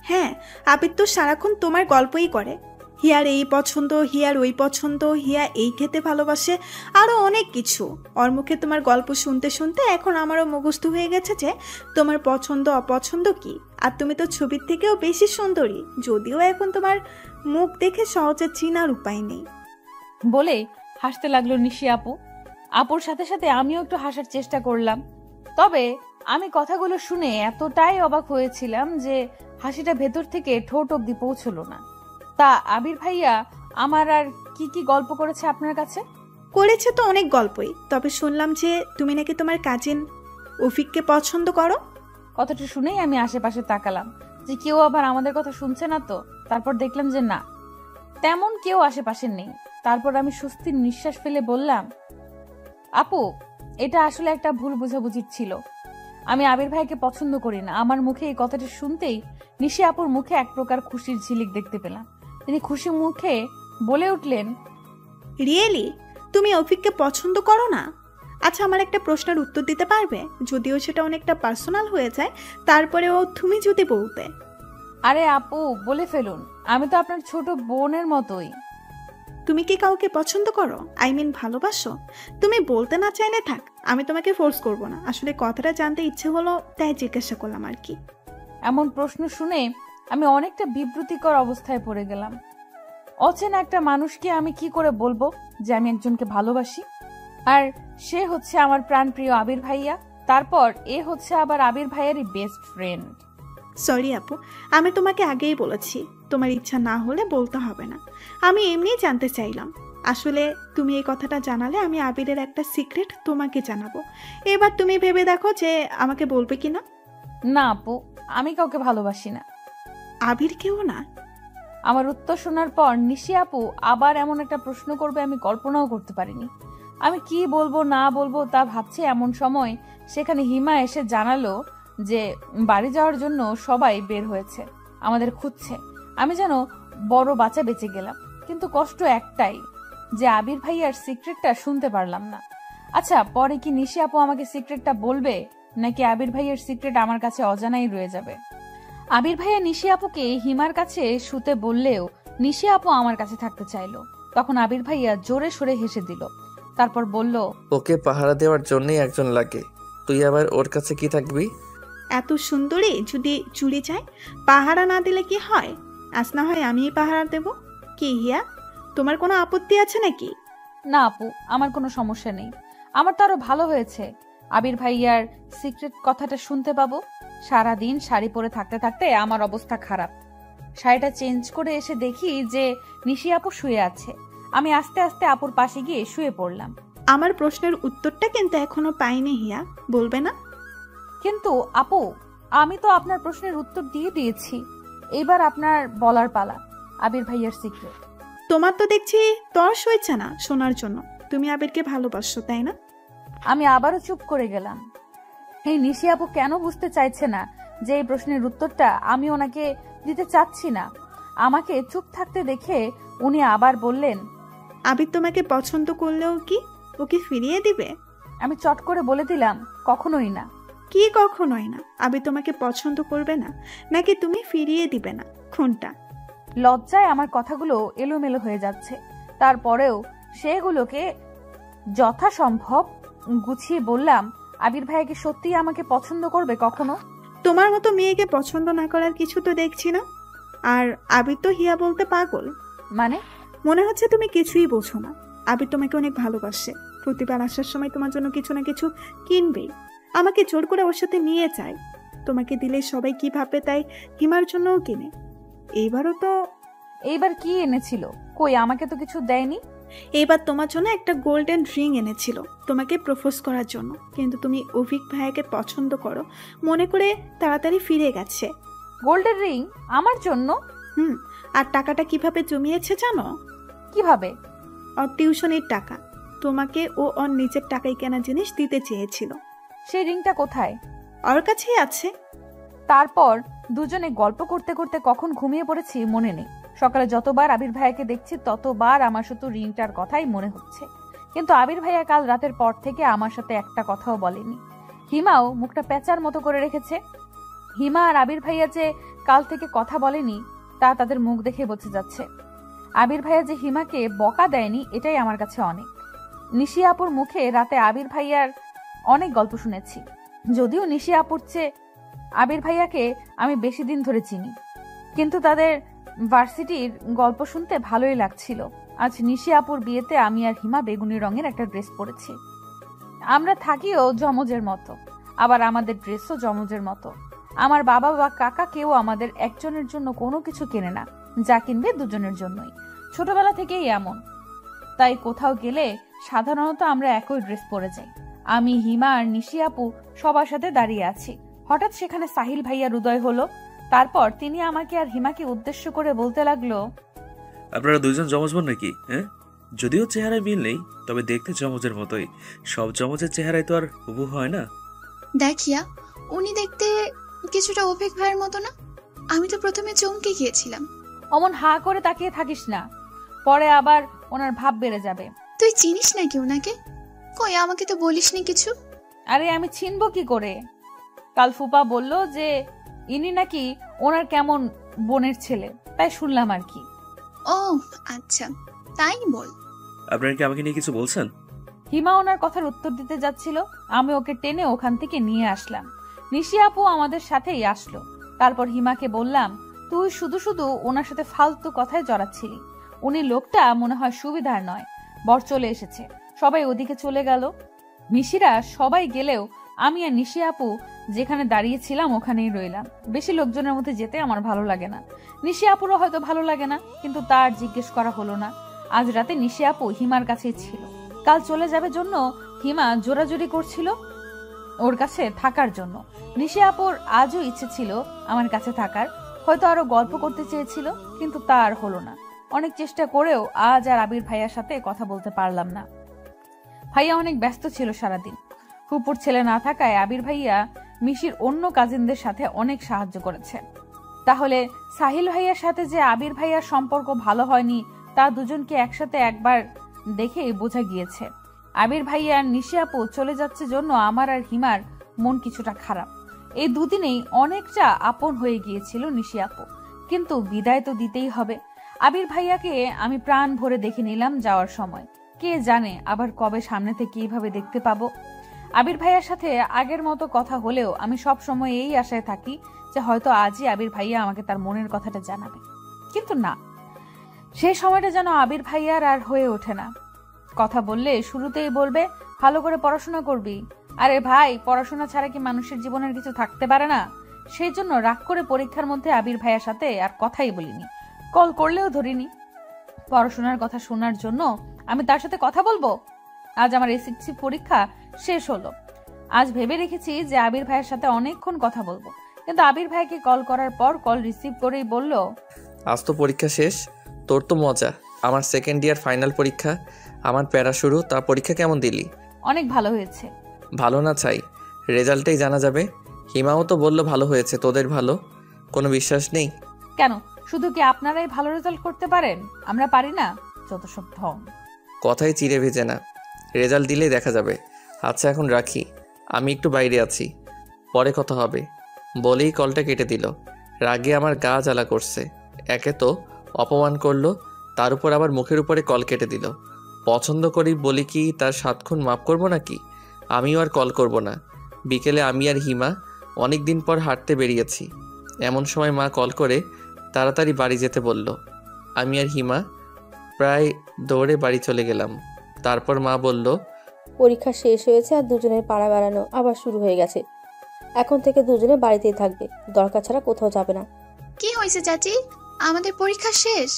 হ্যাঁ, আবির তো সারাক্ষণ তোমার গল্পই করে। হিয়ার এই পছন্দ, হিয়ার ওই পছন্দ, হিয়া এই খেতে ভালোবাসে, আরো অনেক কিছু। ওর মুখে তোমার গল্প শুনতে শুনতে এখন আমারও মুখস্থ হয়ে গেছে যে তোমার পছন্দ অপছন্দ কি। আর তুমি তো ছবির থেকেও বেশি সুন্দরী, যদিও এখন তোমার মুখ দেখে সহজে চিনার উপায় নেই। বলে হাসতে লাগলো নিশি আপু। আপুর সাথে সাথে আমিও একটু হাসার চেষ্টা করলাম। তবে আমি কথাগুলো শুনে এতটাই অবাক হয়েছিলাম যে হাসিটা ভেতর থেকে ঠোঁট অব্দি পৌঁছলো না। তা আবির ভাইয়া আমার আর কি কি গল্প করেছে আপনার কাছে? করেছে তো অনেক গল্পই, তবে শুনলাম যে তুমি নাকি তোমার কাজিন অফিককে পছন্দ করো। কথাটা শুনেই আমি আশেপাশে তাকালাম যে কেউ আবার আমাদের কথা শুনছে না তো। তারপর দেখলাম যে না, তেমন কেউ আশেপাশে নেই। তারপর আমি স্বস্তির নিঃশ্বাস ফেলে বললাম, আপু, এটা আসলে একটা ভুল বোঝাবুঝি ছিল। আমি আবির ভাইকে পছন্দ করি না। আমার মুখে এই কথাটা শুনতেই নিশি আপুর মুখে এক প্রকার খুশির ঝিলিক দেখতে পেলাম। তিনি খুশি মুখে বলে উঠলেন, রিয়েলি তুমি অফিককে পছন্দ করো না? আচ্ছা, আমার একটা প্রশ্নের উত্তর দিতে পারবে? যদিও সেটা অনেকটা পার্সোনাল হয়ে যায়, তারপরেও তুমি যদি বলতে। আরে আপু, বলে ফেলুন, আমি তো আপনার ছোট বোনের মতোই। তুমি কি কাউকে পছন্দ করো? আই মিন ভালোবাসো? তুমি বলতে না চাইলে থাক, আমি তোমাকে ফোর্স করব না। আসলে কথাটা জানতে ইচ্ছে হলো তাই জিজ্ঞাসা করলাম আর কি। এমন প্রশ্ন শুনে আমি অনেকটা বিব্রতিকর অবস্থায় পড়ে গেলাম। অচেনা একটা মানুষকে আমি কি করে বলবো যে আমি একজনকে ভালোবাসি? আর সে হচ্ছে আমার প্রাণপ্রিয় আবির ভাইয়া। তারপর এ হচ্ছে আবার আবির ভাইয়ারই বেস্ট ফ্রেন্ড। সরি আপু, আমি তোমাকে আগেই বলেছি, তোমার ইচ্ছা না হলে বলতে হবে না। আমি এমনিই জানতে চাইলাম। আসলে তুমি এই কথাটা জানালে আমি আবিরের একটা সিক্রেট তোমাকে জানাবো। এবার তুমি ভেবে দেখো যে আমাকে বলবে কি না। না আপু, আমি কাউকে ভালোবাসি না। আবির কেউ না? আমার উত্তর শোনার পর নিশি আপু আবার এমন একটা প্রশ্ন করবে আমি কল্পনাও করতে পারিনি। আমি কি বলবো না বলবো তা ভাবছি এমন সময় সেখানে হিমা এসে জানালো যে বাড়ি যাওয়ার জন্য সবাই বের হয়েছে, আমাদের খুঁজছে। আমি যেন বড় বাচ্চা বেঁচে গেলাম, কিন্তু কষ্ট একটাই যে আবির ভাইয়ার সিক্রেটটা শুনতে পারলাম না। আচ্ছা, পরে কি নিশি আপু আমাকে সিক্রেটটা বলবে, নাকি আবির ভাইয়ের সিক্রেট আমার কাছে অজানাই রয়ে যাবে? আবির ভাইয়া নিশি আপুকে হিমার কাছে শুতে বললেও নিশি আপু আমার কাছে থাকতে চাইলো। তখন আবির ভাইয়া জোরে সরে হেসে দিল, তারপর বলল, ওকে পাহারা দেওয়ার জন্যই একজন লাগে, তুই আবার ওর কাছে কি থাকবি? এত সুন্দরী যদি চুরি চায়, পাহারা না দিলে কি হয়? আজ না হয় আমিই পাহারা দেব। কি হিয়া, তোমার কোনো আপত্তি আছে নাকি? না আপু, আমার কোনো সমস্যা নেই। আমার তো আরো ভালো হয়েছে আবির ভাইয়ার সিক্রেট কথাটা শুনতে পাবো। সারাদিন শাড়ি পরে থাকতে থাকতে আমার অবস্থা খারাপ। শাড়িটা চেঞ্জ করে এসে দেখি যে নিশি আপু শুয়ে আছে। আমি আস্তে আস্তে আপুর পাশে গিয়ে শুয়ে পড়লাম। আমার প্রশ্নের উত্তরটা কিন্তু এখনো পাইনি হিয়া, বলবে না? কিন্তু আপু, আমি তো আপনার প্রশ্নের উত্তর দিয়ে দিয়েছি, এবার আপনার বলার পালা। আবির ভাইয়ার সিক্রেট। তোমার তো দেখছি তর্স হয়েছে না শোনার জন্য। তুমি আবিরকে ভালোবাসো, তাই না? আমি আবারও চুপ করে গেলাম। এই নিশি আপু কেন বুঝতে চাইছে না যে এই প্রশ্নের উত্তরটা আমি ওনাকে দিতে চাচ্ছি না? আমাকে চুপ থাকতে দেখে উনি আবার বললেন, আবির তোমাকে পছন্দ করলেও কি ওকে ফিরিয়ে দিবে? আমি চট করে বলে দিলাম, কখনোই না। কি কখনোই না? আবির তোমাকে পছন্দ করবে না, নাকি তুমি ফিরিয়ে দিবে না? কোনটা? লজ্জায় আমার কথাগুলো এলোমেলো হয়ে যাচ্ছে। তারপরেও সেগুলোকে যথাসম্ভব গুছিয়ে বললাম, আবির ভাইয়াকে সত্যি আমাকে পছন্দ করবে কখনো? তোমার মতো মেয়েকে পছন্দ না করার কিছু তো দেখছি না। আর আবির তো হিয়া বলতে পাগল। মানে? মনে হচ্ছে তুমি কিছুই বোঝো না। আবির তোমাকে অনেক ভালোবাসে, প্রতিবার আসার সময় তোমার জন্য কিছু না কিছু কিনবেই। আমাকে জোর করে ওর সাথে নিয়ে যায়। তোমাকে দিলে সবাই কি ভাববে তাই হিমার জন্যও কিনে। এইবার কি এনেছিল? কই, আমাকে তো কিছু দেয়নি। এইবার তোমার জন্য একটা গোল্ডেন রিং এনেছিল, তোমাকে প্রপোজ করার জন্য। কিন্তু তুমি অভিক ভাইয়াকে পছন্দ করো মনে করে তাড়াতাড়ি ফিরে গেছে। গোল্ডেন রিং আমার জন্য? আর টাকাটা কিভাবে জমিয়েছে জানো? কিভাবে? ওর টিউশনের টাকা। তোমাকে ও ওর নিজের টাকায় কেনা জিনিস দিতে চেয়েছিল। সেই রিংটা কোথায়? ওর কাছেই আছে। তারপর দুজনে গল্প করতে করতে কখন ঘুমিয়ে পড়েছি মনে নেই। সকালে যতবার আবির ভাইয়াকে দেখছি ততবার আমার শুধু রিংটার কথাই মনে হচ্ছে। কিন্তু আবির ভাইয়া কাল রাতের পর থেকে আমার সাথে একটা কথাও বলেনি। হিমাও মুখটা পেঁচার মতো করে রেখেছে। হিমা আর আবির ভাইয়া যে কাল থেকে কথা বলেনি তা তাদের মুখ দেখে বোঝা যাচ্ছে। আবির ভাইয়া যে হিমাকে বকা দেয়নি এটাই আমার কাছে অনেক। নিশি আপুর মুখে রাতে আবির ভাইয়ার অনেক গল্প শুনেছি, যদিও নিশি আপুর চেয়ে আবির ভাইয়াকে আমি বেশি দিন ধরে চিনি, কিন্তু তাদের ভার্সিটির গল্প শুনতে ভালোই লাগছিল। আজ নিশি আপুর বিয়েতে আমি আর হিমা বেগুনি রঙের একটা ড্রেস পরেছি। আমরা থাকিও জমজের মতো, আবার আমাদের ড্রেসও জমজের মতো। আমার বাবা বা কাকা কেউ আমাদের একজনের জন্য কোনো কিছু কেনে না, যা কিনবে দুজনের জন্যই। ছোটবেলা থেকেই এমন, তাই কোথাও গেলে সাধারণত আমরা একই ড্রেস পরে যাই। আমি, হিমা আর নিশি আপু সবার সাথে দাঁড়িয়ে আছি। হঠাৎ সেখানে সাহিল ভাইয়ার উদয় হলো। তারপর তিনি আমাকে আর হিমাকে উদ্দেশ্য করে বলতে লাগলো, আপনারা দুইজন জমজ বোন নাকি? হ্যাঁ, যদিও চেহারায় মিল নেই, তবে দেখতে জমজের মতোই। সব জমজের চেহারায় তো আর হুবহু হয় না। দেখিয়া, উনি দেখতে কিছুটা অভিক ভাইয়ের মতো না? আমি তো প্রথমে চমকে গিয়েছিলাম। অমন হা করে তাকিয়ে থাকিস না, পরে আবার ওনার ভাব বেড়ে যাবে। তুই চিনিস নাকি ওনাকে? কই, আমাকে তো বলিসনি কিছু। আরে আমি চিনবো কি করে? কাল ফুপা বলল যে ইনি নাকি ওনার কেমন বোনের ছেলে, তাই শুনলাম আর কি। ও আচ্ছা, তাই বল। আপনারা কি আমাকে নিয়ে কিছু বলছেন? হিমা ওনার কথার উত্তর দিতে যাচ্ছিল, আমি ওকে টেনে ওখান থেকে নিয়ে আসলাম। নিশি আপু আমাদের সাথেই আসলো। তারপর হিমাকে বললাম, তুই শুধু শুধু ওনার সাথে ফালতু কথায় জড়াচ্ছিলি। উনি লোকটা মনে হয় সুবিধার নয়। বর চলে এসেছে, সবাই ওদিকে চলে গেল। মিশিরা সবাই গেলেও আমি আর নিশি আপু যেখানে দাঁড়িয়েছিলাম ওখানেই রইলাম। বেশি লোকজনের মধ্যে যেতে আমার ভালো লাগে না। নিশি আপুরও হয়তো ভালো লাগে না, কিন্তু তার জিজ্ঞেস করা হলো না। আজ রাতে নিশি আপু হিমার কাছেই ছিল। কাল চলে যাবে জন্য হিমা জোরাজুরি করছিল ওর কাছে থাকার জন্য। নিশি আপুর আজও ইচ্ছে ছিল আমার কাছে থাকার, হয়তো আরো গল্প করতে চেয়েছিল, কিন্তু তা আর হলো না। অনেক চেষ্টা করেও আজ আর আবির ভাইয়ার সাথে কথা বলতে পারলাম না। ভাইয়া অনেক ব্যস্ত ছিল সারাদিন। ফুপুর ছেলে না থাকায় আবির ভাইয়া মিশির অন্য কাজিনদের সাথে অনেক সাহায্য করেছে। তাহলে সাহিল ভাইয়ার সাথে যে আবির ভাইয়ার সম্পর্ক ভালো হয়নি তা দুজনকে একসাথে একবার দেখেই বোঝা গিয়েছে। আবির ভাইয়া আর নিশি আপু চলে যাচ্ছে জন্য আমার আর হিমার মন কিছুটা খারাপ। এই দুদিনেই অনেকটা আপন হয়ে গিয়েছিল নিশি আপু, কিন্তু বিদায় তো দিতেই হবে। আবির ভাইয়াকে আমি প্রাণ ভরে দেখে নিলাম যাওয়ার সময়। কে জানে আবার কবে সামনে থেকে কিভাবে দেখতে পাবো। আবির ভাইয়ার সাথে আগের মতো কথা হলেও আমি সব সময় এই আশায় থাকি যে হয়তো আজই আবির ভাইয়া আমাকে তার মনের কথাটা জানাবে, কিন্তু না, সেই সময়টা যেন আবির ভাইয়ার আর হয়ে ওঠে না। কথা বললে শুরুতেই বলবে ভালো করে পড়াশোনা করবি। আরে ভাই, পড়াশোনা ছাড়া কি মানুষের জীবনের কিছু থাকতে পারে না? সেই জন্য রাগ করে পরীক্ষার মধ্যে আবির ভাইয়ার সাথে আর কথাই বলিনি, কল করলেও ধরিনি। পড়াশোনার কথা শোনার জন্য আমি তার সাথে কথা বলবো? আজ আমার এসএসসি পরীক্ষা শেষ হলো। আজ ভেবে রেখেছি যে আবির ভাইয়ের সাথে অনেকক্ষণ কথা বলবো, কিন্তু আবির ভাইকে কল করার পর কল রিসিভ করেই বলল, আজ তো পরীক্ষা শেষ, তোর তো মজা। আমার সেকেন্ড ইয়ার ফাইনাল পরীক্ষা, আমার প্যারা শুরু। তা পরীক্ষা কেমন দিলি? অনেক ভালো হয়েছে। ভালো না চাই, রেজাল্টেই জানা যাবে। হিমাও তো বললো ভালো হয়েছে, তোদের ভালো কোনো বিশ্বাস নেই? কেন, শুধু কি আপনারাই ভালো রেজাল্ট করতে পারেন, আমরা পারি না? যত সব ঢং। কথাই চিড়ে ভেজে না, রেজাল্ট দিলেই দেখা যাবে। আচ্ছা এখন রাখি, আমি একটু বাইরে আছি, পরে কথা হবে বলেই কলটা কেটে দিল। রাগে আমার গা জ্বালা করছে। একে তো অপমান করলো, তার উপর আবার মুখের উপরে কল কেটে দিল। পছন্দ করি বলি কি তার 7 খুন মাফ করবো নাকি? আমিও আর কল করব না। বিকেলে আমি আর হিমা অনেক দিন পর হাঁটতে বেরিয়েছি। এমন সময় মা কল করে তাড়াতাড়ি বাড়ি যেতে বলল। আমি আর হিমা প্রায় দৌড়ে বাড়ি চলে গেলাম। তারপর মা বলল, পরীক্ষা শেষ হয়েছে আর দুজনের পাড়া বেড়ানো আবার শুরু হয়ে গেছে। এখন থেকে দুজনে বাড়িতেই থাকবে, দরকার ছাড়া কোথাও যাবে না। কি হয়েছে চাচি? আমাদের পরীক্ষা শেষ,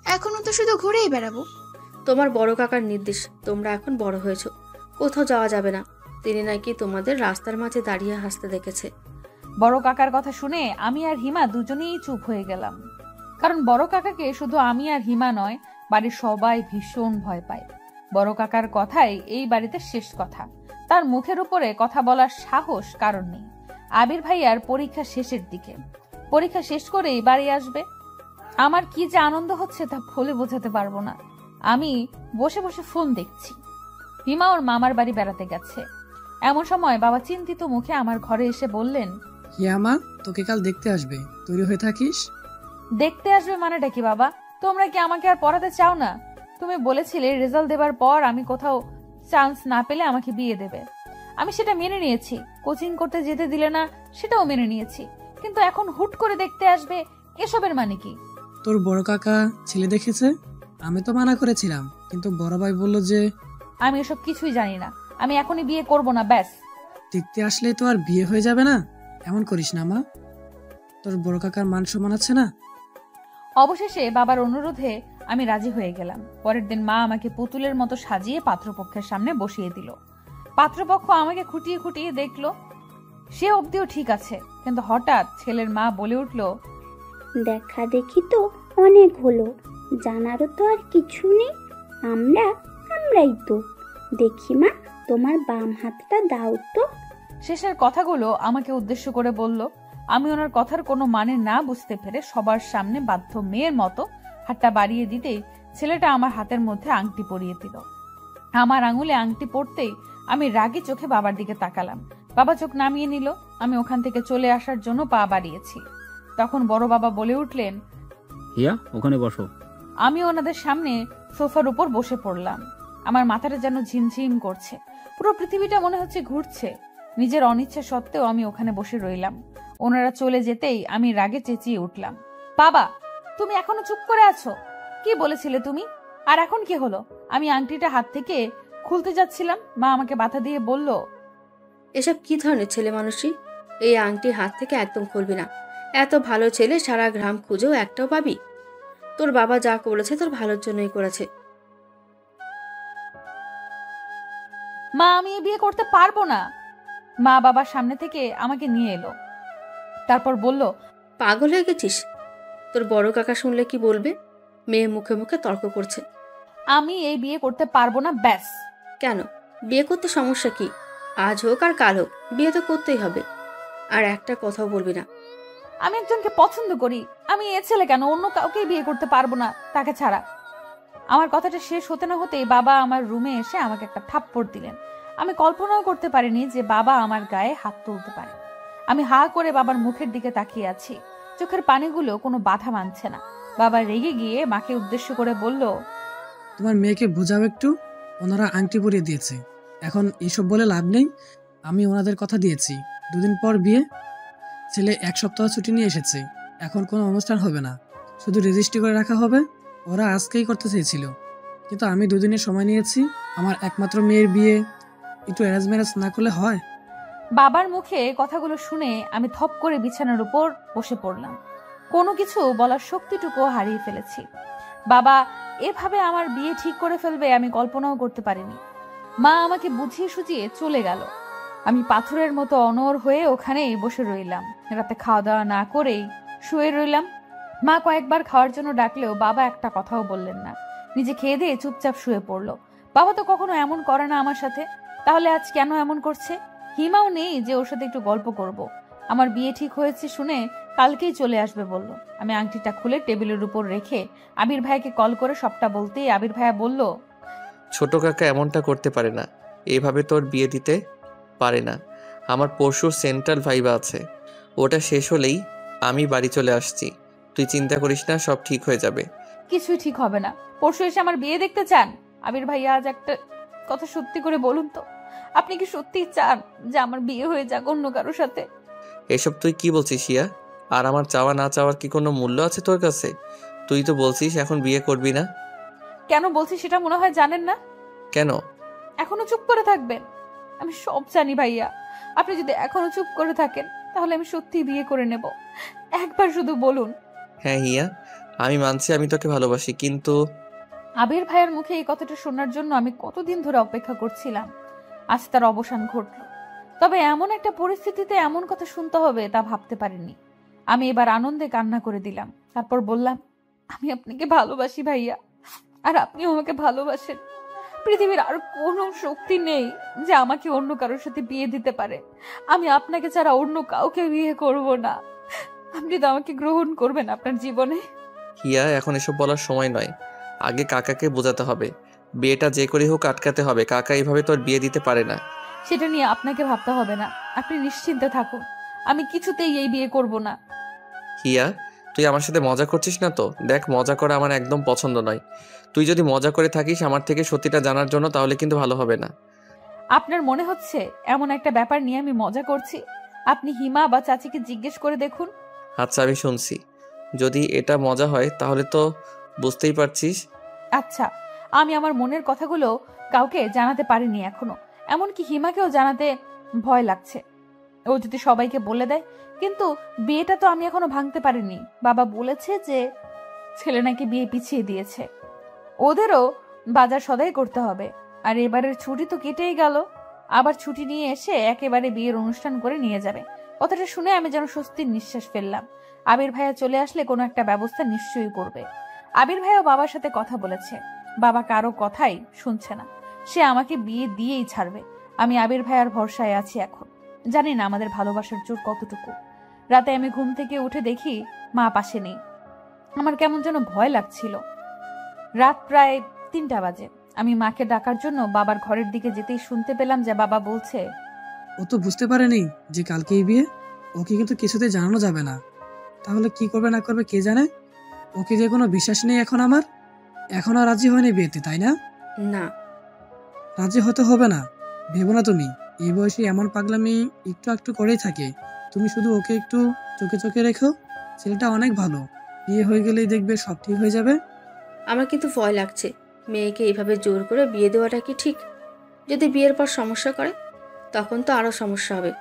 এখনো তো শুধু ঘুরেই বেড়াবো। তোমার বড় কাকার নির্দেশ, তোমরা এখন বড় হয়েছো, কোথাও যাওয়া যাবে না। তিনি নাকি তোমাদের রাস্তার মাঝে দাঁড়িয়ে হাসতে দেখেছে। বড় কাকার কথা শুনে আমি আর হিমা দুজনেই চুপ হয়ে গেলাম। কারণ বড় কাকাকে শুধু আমি আর হিমা নয়, বাড়ির সবাই ভীষণ ভয় পায়। বড় কাকার কথাই এই বাড়িতে শেষ কথা। তার মুখের উপরে কথা বলার সাহস কারণ নেই। আবির ভাইয়ার পরীক্ষা শেষের দিকে, পরীক্ষা শেষ করেই বাড়ি আসবে। আমার কি যে আনন্দ হচ্ছে তা বলে বোঝাতে পারবো না। আমি বসে বসে ফোন দেখছি। হিমা ওর মামার বাড়ি বেড়াতে গেছে। এমন সময় বাবা চিন্তিত মুখে আমার ঘরে এসে বললেন, হিয়া মা, তোকে কাল দেখতে আসবে, তৈরি হয়ে থাকিস। দেখতে আসবে মানেটা কি বাবা? তোমরা কি আমাকে আর পড়াতে চাও না? তুমি বলেছিলে রেজাল্ট দেবার পর আমি কোথাও চান্স না পেলে আমাকে বিয়ে দেবে। আমি সেটা মেনে নিয়েছি। কোচিং করতে যেতে দিলে না, সেটাও মেনে নিয়েছি। কিন্তু এখন হুট করে দেখতে আসবে, এসবের মানে কি? তোর বড় কাকা ছেলে দেখেছে, আমি তো মানা করেছিলাম, কিন্তু বড় ভাই বলল যে আমি এসব কিছুই জানি না, আমি এখনই বিয়ে করব না, ব্যাস। দেখতে আসলে তো আর বিয়ে হয়ে যাবে না, এমন করিস না মা, তোর বড় কাকার মান সম্মান আছে না। অবশেষে বাবার অনুরোধে আমি রাজি হয়ে গেলাম। পরের দিন মা আমাকে পুতুলের মতো সাজিয়ে পাত্রপক্ষের সামনে বসিয়ে দিল। পাত্রপক্ষ আমাকে খুঁটিয়ে খুঁটিয়ে দেখলো। সে অবধিও ঠিক আছে, কিন্তু হঠাৎ ছেলের মা বলে উঠল, দেখা দেখি তো অনেক হলো, জানারও তো আর কিছু নেই। আমরাই তো। দেখি মা, তোমার বাম হাতটা দাও তো। শেষের কথাগুলো আমাকে উদ্দেশ্য করে বলল। আমি ওনার কথার কোনো মানে না বুঝতে পেরে সবার সামনে বাধ্য মেয়ের মতো হাতটা বাড়িয়ে দিতেই ছেলেটা আমার হাতের মধ্যে আংটি পরিয়ে দিল। আমার আঙুলে আংটি পড়তেই আমি রাগী চোখে বাবার দিকে তাকালাম। বাবা চোখ নামিয়ে নিল। আমি ওখান থেকে চলে আসার জন্য পা বাড়িয়েছি। তখন বড় বাবা বলে উঠলেন, হিয়া, ওখানে বসো। আমি ওনাদের সামনে সোফার উপর বসে পড়লাম। আমার মাথাটা যেন ঝিমঝিম করছে, পুরো পৃথিবীটা মনে হচ্ছে ঘুরছে। নিজের অনিচ্ছা সত্ত্বেও আমি ওখানে বসে রইলাম। ওনারা চলে যেতেই আমি রাগে চেঁচিয়ে উঠলাম, বাবা, তুমি এখনো চুপ করে আছো? কি বলেছিলে তুমি? আর এখন কি হলো? আমি আংটিটা হাত থেকে খুলতে যাচ্ছিলাম, মা আমাকে বাধা দিয়ে বলল, এসব কি ধরনের ছেলে মানুষই? এই আংটি হাত থেকে একদম খুলবি না। এত ভালো ছেলে সারা গ্রাম খুঁজেও একটাও পাবি? তোর বাবা যা করেছে তোর ভালোর জন্যই করেছে। মা আমি এই বিয়ে করতে পারবো না। মা বাবার সামনে থেকে আমাকে নিয়ে এলো, তারপর বলল, পাগল হয়ে গেছিস? তোর বড় কাকা শুনলে কি বলবে? মেয়ে মুখে মুখে তর্ক করছে। আমি এই বিয়ে করতে পারবো না, ব্যাস। কেন? বিয়ে করতে সমস্যা কি? আজ হোক আর কাল হোক বিয়ে তো করতেই হবে। আর একটা কথাও বলবি না। আমি একজনকে পছন্দ করি, আমি এ ছেলে কেন অন্য কাউকে বিয়ে করতে পারবো না তাকে ছাড়া। আমার কথাটা শেষ হতে না হতেই বাবা আমার রুমে এসে আমাকে একটা থাপ্পড় দিলেন। আমি কল্পনাও করতে পারিনি যে বাবা আমার গায়ে হাত তুলতে পারে। আমি হা করে বাবার মুখের দিকে তাকিয়ে আছি, চোখের পানিগুলো কোনো বাধা মানছে না। বাবা রেগে গিয়ে মাকে উদ্দেশ্য করে বলল, তোমার মেয়েকে বোঝাও একটু, ওনারা আংটি পরিয়ে দিয়েছে, এখন এসব বলে লাভ নেই। আমি ওনাদের কথা দিয়েছি 2 দিন পর বিয়ে। ছেলে 1 সপ্তাহ ছুটি নিয়ে এসেছে, এখন কোনো অনুষ্ঠান হবে না, শুধু রেজিস্ট্রি করে রাখা হবে। ওরা আজকেই করতে চেয়েছিল, কিন্তু আমি 2 দিনের সময় নিয়েছি। আমার একমাত্র মেয়ের বিয়ে একটু অ্যারেঞ্জ ম্যারেজ না করলে হয়? বাবার মুখে কথাগুলো শুনে আমি থপ করে বিছানার উপর বসে পড়লাম। কোনো কিছু বলার শক্তিটুকু হারিয়ে ফেলেছি। বাবা এভাবে আমার বিয়ে ঠিক করে ফেলবে আমি কল্পনাও করতে পারিনি। মা আমাকে বুঝিয়ে সুঝিয়ে চলে গেল। আমি পাথরের মতো অনড় হয়ে ওখানেই বসে রইলাম। রাতে খাওয়া দাওয়া না করেই শুয়ে রইলাম। মা কয়েকবার খাওয়ার জন্য ডাকলেও বাবা একটা কথাও বললেন না, নিজে খেয়ে দিয়ে চুপচাপ শুয়ে পড়লো। বাবা তো কখনো এমন করে না আমার সাথে, তাহলে আজ কেন এমন করছে? হিমাও নেই যে ওর সাথে একটু গল্প করব। আমার বিয়ে ঠিক হয়েছে শুনে কালকেই চলে আসবে বলল। আমি আংটিটা খুলে টেবিলের উপর রেখে আবির ভাইকে কল করে সবটা বলতেই আবির ভাইয়া বলল, ছোট কাকা এমনটা করতে পারে না, এভাবে তোর বিয়ে দিতে পারে না। আমার পরশু সেন্ট্রাল ভাইবা আছে, ওটা শেষ হলেই আমি বাড়ি চলে আসছি। তুই চিন্তা করিস না, সব ঠিক হয়ে যাবে। কিছুই ঠিক হবে না। পরশু এসে আমার বিয়ে দেখতে চান? আবির ভাইয়া আজ একটা কথা সত্যি করে বলুন তো, আপনি কি সত্যিই চান যে আমার বিয়ে হয়ে যাক অন্য কারোর সাথে? এসব তুই কি বলছিস ইয়া? আর আমার চাওয়া না চাওয়ার কি কোনো মূল্য আছে তোর কাছে? তুই তো বলছিস এখন বিয়ে করবি না। কেন বলছি সেটা মনে হয় জানেন না। কেন এখনো চুপ করে থাকবেন? আমি সব জানি ভাইয়া, আপনি যদি এখনো চুপ করে থাকেন তাহলে আমি সত্যি বিয়ে করে নেব। একবার শুধু বলুন। হ্যাঁ হিয়া, আমি মানছি আমি তোকে ভালোবাসি, কিন্তু আবির ভাইয়ের মুখে এই কথাটা শোনার জন্য আমি কতদিন ধরে অপেক্ষা করছিলাম। আজ তার অবসান ঘটল, তবে এমন একটা পরিস্থিতিতে এমন কথা শুনতে হবে তা ভাবতে পারিনি। আমি এবার আনন্দে কান্না করে দিলাম। তারপর বললাম, আমি আপনাকে ভালোবাসি ভাইয়া, আর আপনিও আমাকে ভালোবাসেন। পৃথিবীর আর কোনো শক্তি নেই যে আমাকে অন্য কারোর সাথে বিয়ে দিতে পারে। আমি আপনাকে ছাড়া অন্য কাউকে বিয়ে করব না। আপনি তো আমাকে গ্রহণ করবেন আপনার জীবনে। হিয়া এখন এসব বলার সময় নয়, আগে কাকাকে বোঝাতে হবে। বিয়েটা যে করে হোক আটকাতে হবে। কাকা এইভাবে তোর বিয়ে দিতে পারে না। সেটা নিয়ে আপনাকে ভাবতে হবে না, আপনি নিশ্চিন্তে থাকুন। আমি কিছুতেই এই বিয়ে করব না। হিয়া তুই আমার সাথে মজা করছিস না তো? দেখ, মজা করা আমার একদম পছন্দ নয়। তুই যদি মজা করে থাকিস আমার থেকে সত্যিটা জানার জন্য, তাহলে কিন্তু ভালো হবে না। আপনার মনে হচ্ছে এমন একটা ব্যাপার নিয়ে আমি মজা করছি? আপনি হিমা বা চাচিকে জিজ্ঞেস করে দেখুন। আচ্ছা আমি শুনছি, যদি এটা মজা হয় তাহলে তো বুঝতেই পারছিস। আচ্ছা, আমি আমার মনের কথাগুলো কাউকে জানাতে পারিনি এখনো, এমনকি হিমাকেও জানাতে ভয় লাগছে। ও যদি সবাইকে বলে দেয়, কিন্তু বিয়েটা তো আমি এখনো ভাঙতে পারিনি। বাবা বলেছে যে ছেলে নাকি বিয়ে পিছিয়ে দিয়েছে, ওদেরও বাজার সদাই করতে হবে। আর এবারের ছুটি তো কেটেই গেল, আবার ছুটি নিয়ে এসে একেবারে বিয়ের অনুষ্ঠান করে নিয়ে যাবে। কথাটা শুনে আমি যেন স্বস্তির নিঃশ্বাস ফেললাম। আবির ভাইয়া চলে আসলে কোনো একটা ব্যবস্থা নিশ্চয়ই করবে। আবির ভাইয়া বাবার সাথে কথা বলেছে, বাবা কারো কথাই শুনছে না, সে আমাকে বিয়ে দিয়েই ছাড়বে। আমি আবির ভাইয়ার ভরসায় আছি এখন। জানি না আমাদের ভালোবাসার জোর কতটুকু। রাতে আমি ঘুম থেকে উঠে দেখি মা পাশে নেই। আমার কেমন যেন ভয় লাগছিল। রাত প্রায় 3টা বাজে। আমি মাকে ডাকার জন্য বাবার ঘরের দিকে যেতেই শুনতে পেলাম যে বাবা বলছে, ও তো বুঝতে পারেনি যে কালকেই বিয়ে, ওকে কিন্তু কিছুতে জানানো যাবে না। তাহলে কি করবে না করবে কে জানে। ওকে যে কোনো বিশ্বাস নেই এখন আমার। এখনো রাজি হয়নি বিয়েতে, তাই না? না, রাজি হতে হবে না, ভেবো না তুমি। এই বয়সে এমন পাগলামি একটু একটু করেই থাকে। তুমি শুধু ওকে একটু চোখে চোখে রেখো, ছেলেটা অনেক ভালো। বিয়ে হয়ে গেলেই দেখবে সব ঠিক হয়ে যাবে। আমার কিন্তু ভয় লাগছে। মেয়েকে এইভাবে জোর করে বিয়ে দেওয়াটা কি ঠিক? যদি বিয়ের পর সমস্যা করে তখন তো আরো সমস্যা হবে।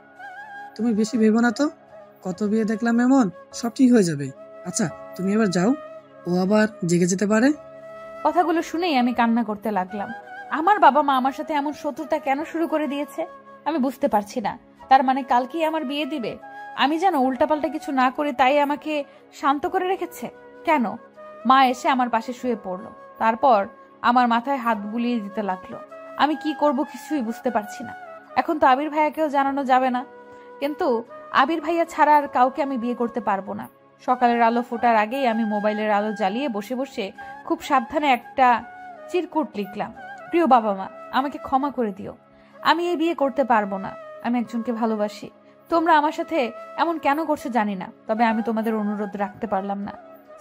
তুমি বেশি ভেবো না তো, কত বিয়ে দেখলাম এমন, সব ঠিক হয়ে যাবে। আচ্ছা তুমি এবার যাও, ও আবার জেগে যেতে পারে। কথাগুলো শুনেই আমি কান্না করতে লাগলাম। আমার বাবা মা আমার সাথে এমন শত্রুতা কেন শুরু করে দিয়েছে আমি বুঝতে পারছি না। তার মানে কালকেই আমার বিয়ে দিবে? আমি যেন উল্টাপাল্টা কিছু না করে তাই আমাকে শান্ত করে রেখেছে কেন? মা এসে আমার পাশে শুয়ে পড়লো, তারপর আমার মাথায় হাত বুলিয়ে দিতে লাগলো। আমি কি করব কিছুই বুঝতে পারছি না। এখন তো আবির ভাইয়াকেও জানানো যাবে না, কিন্তু আবির ভাইয়া ছাড়া আর কাউকে আমি বিয়ে করতে পারবো না। সকালের আলো ফোটার আগেই আমি মোবাইলের আলো জ্বালিয়ে বসে বসে খুব সাবধানে একটা চিরকুট লিখলাম। প্রিয় বাবা মা, আমাকে ক্ষমা করে দিও, আমি এই বিয়ে করতে পারবো না। আমি একজনকে ভালোবাসি। তোমরা আমার সাথে এমন কেন করছো জানি না, তবে আমি তোমাদের অনুরোধ রাখতে পারলাম না।